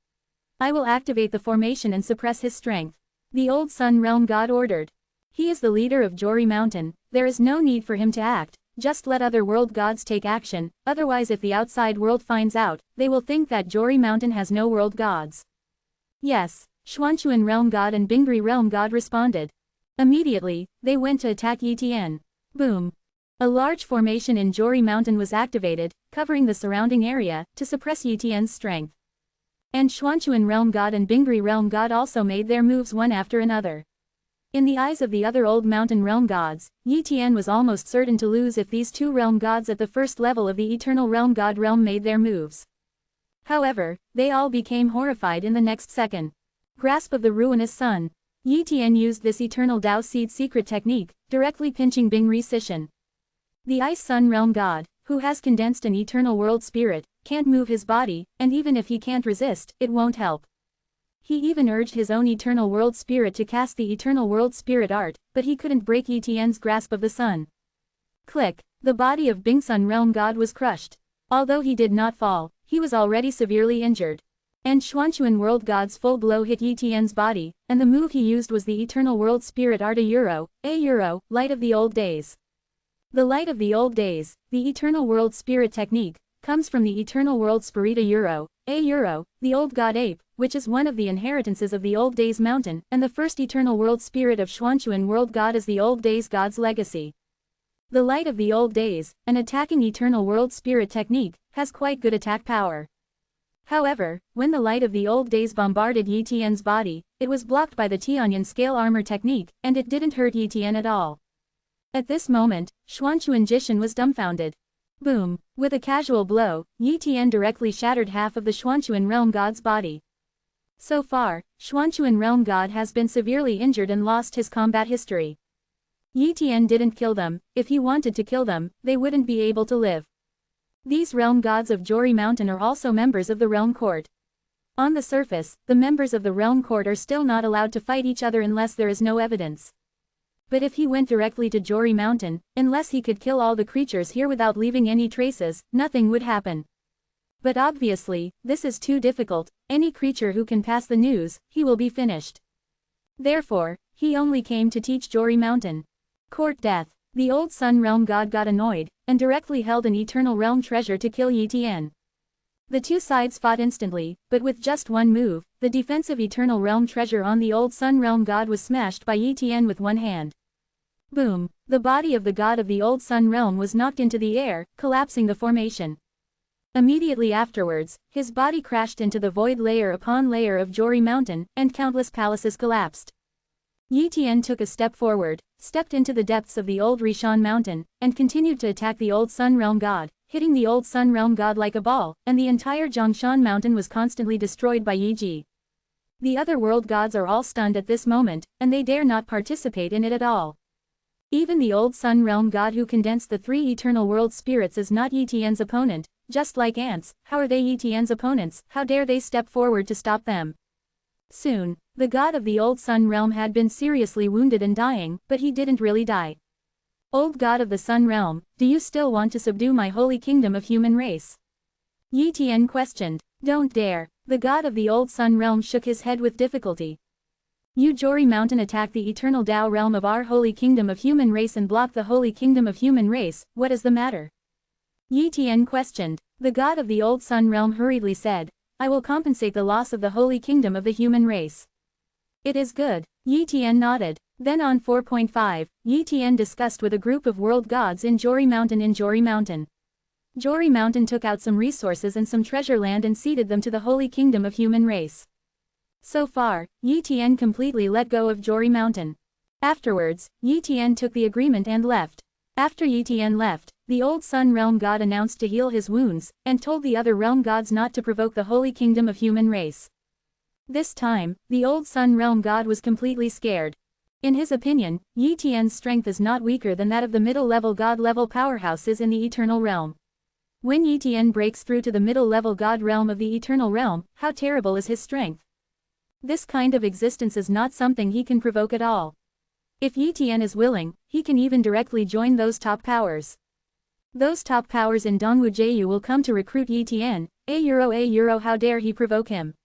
I will activate the formation and suppress his strength. The old Sun realm god ordered. He is the leader of Jori Mountain, there is no need for him to act, just let other world gods take action, otherwise if the outside world finds out, they will think that Jori Mountain has no world gods. Yes, Xuanchuan realm god and Bingri realm god responded. Immediately, they went to attack Yi Tian. Boom. A large formation in Jori Mountain was activated, covering the surrounding area, to suppress Yi Tian's strength. And Xuanchuan realm god and Bingri realm god also made their moves one after another. In the eyes of the other old mountain realm gods, Yi Tian was almost certain to lose if these two realm gods at the first level of the eternal realm god realm made their moves. However, they all became horrified in the next second. Grasp of the ruinous sun. Yi Tian used this eternal Dao seed secret technique, directly pinching Bing Re-Sishan. The ice sun realm god, who has condensed an eternal world spirit, can't move his body, and even if he can't resist, it won't help. He even urged his own eternal world spirit to cast the eternal world spirit art, but he couldn't break Yi Tian's grasp of the sun. Click, the body of Bing Sun realm god was crushed. Although he did not fall, he was already severely injured. And Xuanchuan world god's full blow hit Yi Tian's body, and the move he used was the eternal world spirit art a light of the old days. The light of the old days, the eternal world spirit technique, comes from the eternal world spirit a the old god ape, which is one of the inheritances of the old days mountain, and the first eternal world spirit of Xuanchuan world god is the old days god's legacy. The light of the old days, an attacking eternal world spirit technique, has quite good attack power. However, when the light of the old days bombarded Yi Tian's body, it was blocked by the Tianyan scale armor technique, and it didn't hurt Yi Tian at all. At this moment, Xuanchuan Jishan was dumbfounded. Boom! With a casual blow, Yi Tian directly shattered half of the Xuanchuan realm god's body. So far, Xuanchuan realm god has been severely injured and lost his combat history. Yi Tian didn't kill them. If he wanted to kill them, they wouldn't be able to live. These realm gods of Jori Mountain are also members of the realm court. On the surface, the members of the realm court are still not allowed to fight each other unless there is no evidence. But if he went directly to Jori Mountain, unless he could kill all the creatures here without leaving any traces, nothing would happen. But obviously, this is too difficult. Any creature who can pass the news, he will be finished. Therefore, he only came to teach Jori Mountain. Court death. The old Sun Realm god got annoyed, and directly held an eternal realm treasure to kill Yi Tian. The two sides fought instantly, but with just one move, the defensive eternal realm treasure on the old Sun Realm god was smashed by Yi Tian with one hand. Boom! The body of the god of the old Sun Realm was knocked into the air, collapsing the formation. Immediately afterwards, his body crashed into the void layer upon layer of Jori Mountain, and countless palaces collapsed. Yi Tian took a step forward, stepped into the depths of the old Rishan Mountain, and continued to attack the old Sun Realm god, hitting the old Sun Realm god like a ball, and the entire Zhongshan Mountain was constantly destroyed by Yi Ji. The other world gods are all stunned at this moment, and they dare not participate in it at all. Even the old Sun Realm god who condensed the three eternal world spirits is not Yi Tian's opponent. Just like ants, how are they Yi Tian's opponents? How dare they step forward to stop them? Soon, the god of the old Sun Realm had been seriously wounded and dying, but he didn't really die. Old god of the Sun Realm, do you still want to subdue my holy kingdom of human race? Yi Tian questioned. Don't dare. The god of the old Sun Realm shook his head with difficulty. You Jori Mountain attack the eternal Dao realm of our holy kingdom of human race and block the holy kingdom of human race, what is the matter? Yi Tian questioned. The god of the old Sun Realm hurriedly said, I will compensate the loss of the holy kingdom of the human race. It is good. Yi Tian nodded. Then on 4.5, Yi Tian discussed with a group of world gods in Jori Mountain. Jori Mountain took out some resources and some treasure land and ceded them to the holy kingdom of human race. So far, Yi Tian completely let go of Jori Mountain. Afterwards, Yi Tian took the agreement and left. After Yi Tian left, the old Sun Realm god announced to heal his wounds, and told the other realm gods not to provoke the holy kingdom of human race. This time, the old Sun Realm god was completely scared. In his opinion, Yi Tian's strength is not weaker than that of the middle-level god-level powerhouses in the Eternal Realm. When Yi Tian breaks through to the middle-level god realm of the Eternal Realm, how terrible is his strength? This kind of existence is not something he can provoke at all. If Yi Tian is willing, he can even directly join those top powers. Those top powers in Dongwu Jieyu will come to recruit Yi Tian, how dare he provoke him?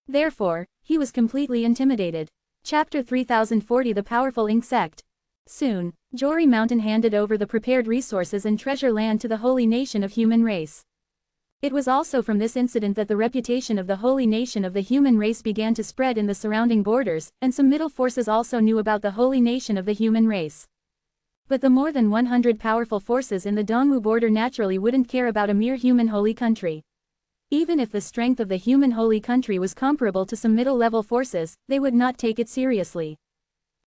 Therefore, he was completely intimidated. Chapter 3040 The Powerful Ink Sect. Soon, Jori Mountain handed over the prepared resources and treasure land to the holy nation of human race. It was also from this incident that the reputation of the holy nation of the human race began to spread in the surrounding borders, and some middle forces also knew about the holy nation of the human race. But the more than 100 powerful forces in the Dongwu border naturally wouldn't care about a mere human holy country. Even if the strength of the human holy country was comparable to some middle-level forces, they would not take it seriously.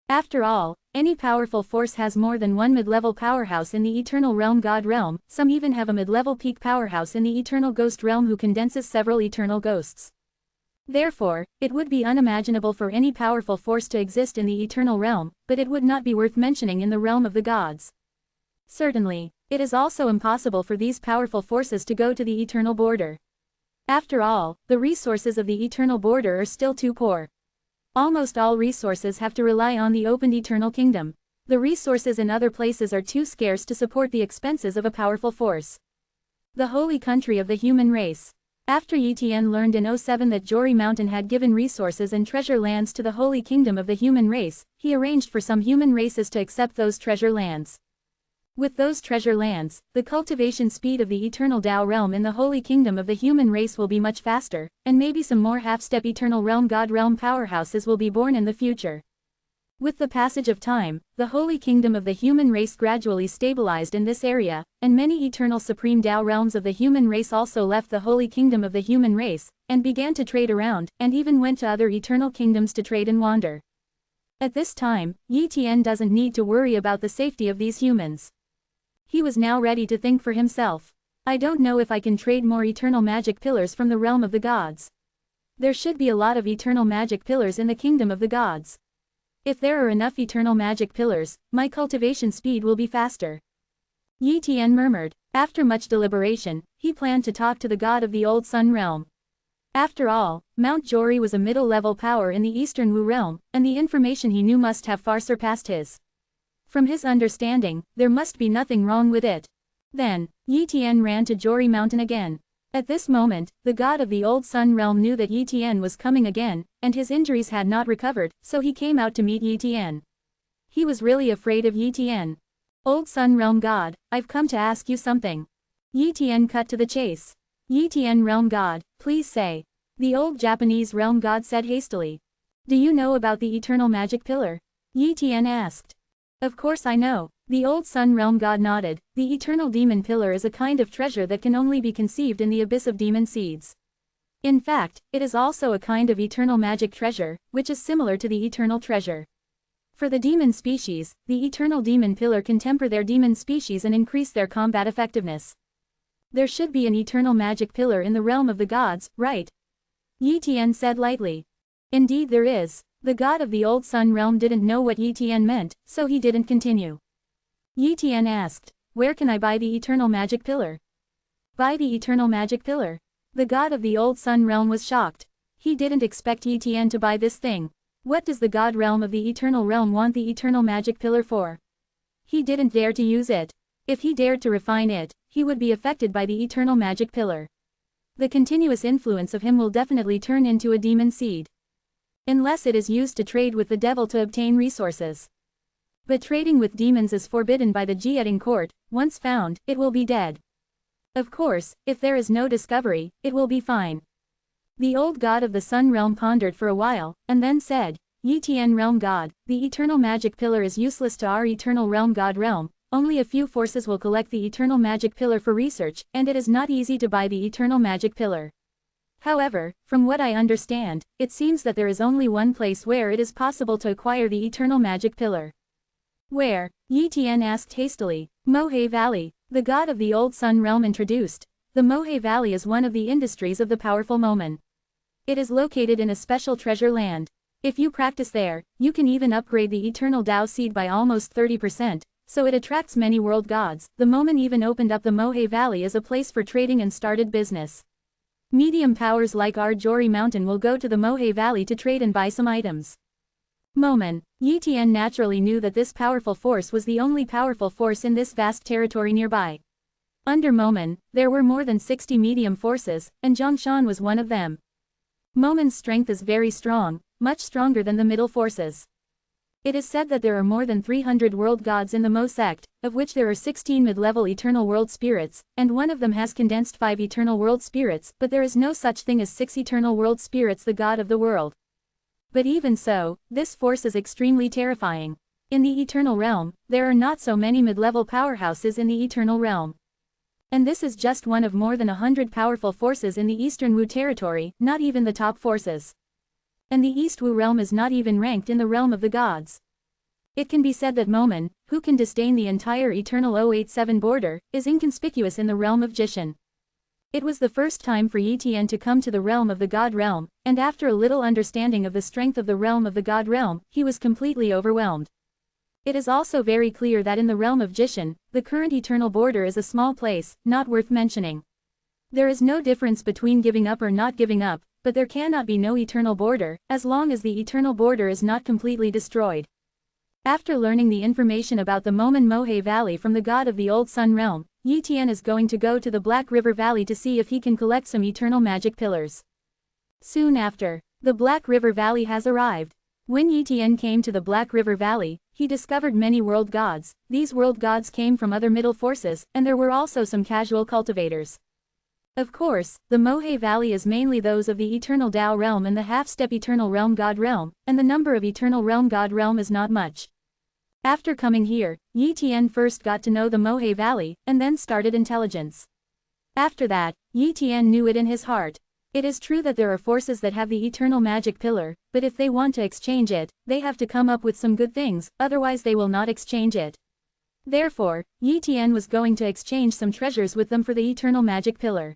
After all, any powerful force has more than one mid-level powerhouse in the eternal realm God realm, some even have a mid-level peak powerhouse in the eternal ghost realm who condenses several eternal ghosts. Therefore, it would be unimaginable for any powerful force to exist in the eternal realm, but it would not be worth mentioning in the realm of the gods. Certainly, it is also impossible for these powerful forces to go to the eternal border. After all, the resources of the eternal border are still too poor. Almost all resources have to rely on the opened eternal kingdom. The resources in other places are too scarce to support the expenses of a powerful force. The holy country of the human race. After Yi Tian learned in 07 that Jori Mountain had given resources and treasure lands to the holy kingdom of the human race, he arranged for some human races to accept those treasure lands. With those treasure lands, the cultivation speed of the eternal Tao realm in the holy kingdom of the human race will be much faster, and maybe some more half-step eternal realm God realm powerhouses will be born in the future. With the passage of time, the holy kingdom of the human race gradually stabilized in this area, and many eternal supreme Tao realms of the human race also left the holy kingdom of the human race, and began to trade around, and even went to other eternal kingdoms to trade and wander. At this time, Yi Tian doesn't need to worry about the safety of these humans. He was now ready to think for himself. I don't know if I can trade more eternal magic pillars from the realm of the gods. There should be a lot of eternal magic pillars in the kingdom of the gods. If there are enough eternal magic pillars, my cultivation speed will be faster. Yi Tian murmured. After much deliberation, he planned to talk to the god of the old sun realm. After all, Mount Jori was a middle-level power in the eastern Wu realm, and the information he knew must have far surpassed his. From his understanding, there must be nothing wrong with it. Then, Yi Tian ran to Jori Mountain again. At this moment, the god of the old sun realm knew that Yi Tian was coming again, and his injuries had not recovered, so he came out to meet Yi Tian. He was really afraid of Yi Tian. Old sun realm god, I've come to ask you something. Yi Tian cut to the chase. Yi Tian realm god, please say. The old Japanese realm god said hastily. Do you know about the eternal magic pillar? Yi Tian asked. Of course I know. The old sun realm god nodded. The eternal demon pillar is a kind of treasure that can only be conceived in the abyss of demon seeds. In fact, it is also a kind of eternal magic treasure, which is similar to the eternal treasure. For the demon species, the eternal demon pillar can temper their demon species and increase their combat effectiveness. There should be an eternal magic pillar in the realm of the gods, right? Yi Tian said lightly. Indeed there is. The god of the old sun realm didn't know what Yi Tian meant, so he didn't continue. Yi Tian asked, where can I buy the eternal magic pillar? Buy the eternal magic pillar? The god of the old sun realm was shocked. He didn't expect Yi Tian to buy this thing. What does the god realm of the eternal realm want the eternal magic pillar for? He didn't dare to use it. If he dared to refine it, he would be affected by the eternal magic pillar. The continuous influence of him will definitely turn into a demon seed. Unless it is used to trade with the devil to obtain resources. But trading with demons is forbidden by the Jieding court. Once found, it will be dead. Of course, if there is no discovery, it will be fine. The old god of the sun realm pondered for a while, and then said, Yi Tian realm god, the eternal magic pillar is useless to our eternal realm god realm. Only a few forces will collect the eternal magic pillar for research, and it is not easy to buy the eternal magic pillar. However, from what I understand, it seems that there is only one place where it is possible to acquire the eternal magic pillar. Where? Yi Tian asked hastily. Mohe Valley, the god of the old sun realm introduced. The Mohe Valley is one of the industries of the powerful Momen. It is located in a special treasure land. If you practice there, you can even upgrade the eternal Tao seed by almost 30%, so it attracts many world gods. The Momen even opened up the Mohe Valley as a place for trading and started business. Medium powers like our Jori Mountain will go to the Mohe Valley to trade and buy some items. Momen. Yi Tian naturally knew that this powerful force was the only powerful force in this vast territory nearby. Under Momen, there were more than 60 medium forces, and Zhongshan was one of them. Momen's strength is very strong, much stronger than the middle forces. It is said that there are more than 300 world gods in the Mo sect, of which there are 16 mid-level eternal world spirits, and one of them has condensed 5 eternal world spirits, but there is no such thing as 6 eternal world spirits, the god of the world. But even so, this force is extremely terrifying. In the eternal realm, there are not so many mid-level powerhouses in the eternal realm. And this is just one of more than 100 powerful forces in the Eastern Wu territory, not even the top forces. And the East Wu realm is not even ranked in the realm of the gods. It can be said that Momen, who can disdain the entire eternal 087 border, is inconspicuous in the realm of Jishin. It was the first time for Yi Tian to come to the realm of the God realm, and after a little understanding of the strength of the realm of the God realm, he was completely overwhelmed. It is also very clear that in the realm of Jishin, the current eternal border is a small place, not worth mentioning. There is no difference between giving up or not giving up, but there cannot be no eternal border, as long as the eternal border is not completely destroyed. After learning the information about the Momen Mohe Valley from the god of the Old Sun realm, Yi Tian is going to go to the Black River Valley to see if he can collect some eternal magic pillars. Soon after, the Black River Valley has arrived. When Yi Tian came to the Black River Valley, he discovered many world gods. These world gods came from other middle forces, and there were also some casual cultivators. Of course, the Mohe Valley is mainly those of the Eternal Tao realm and the half-step Eternal Realm God realm, and the number of Eternal Realm God realm is not much. After coming here, Yi Tian first got to know the Mohe Valley, and then started intelligence. After that, Yi Tian knew it in his heart. It is true that there are forces that have the Eternal Magic Pillar, but if they want to exchange it, they have to come up with some good things, otherwise they will not exchange it. Therefore, Yi Tian was going to exchange some treasures with them for the Eternal Magic Pillar.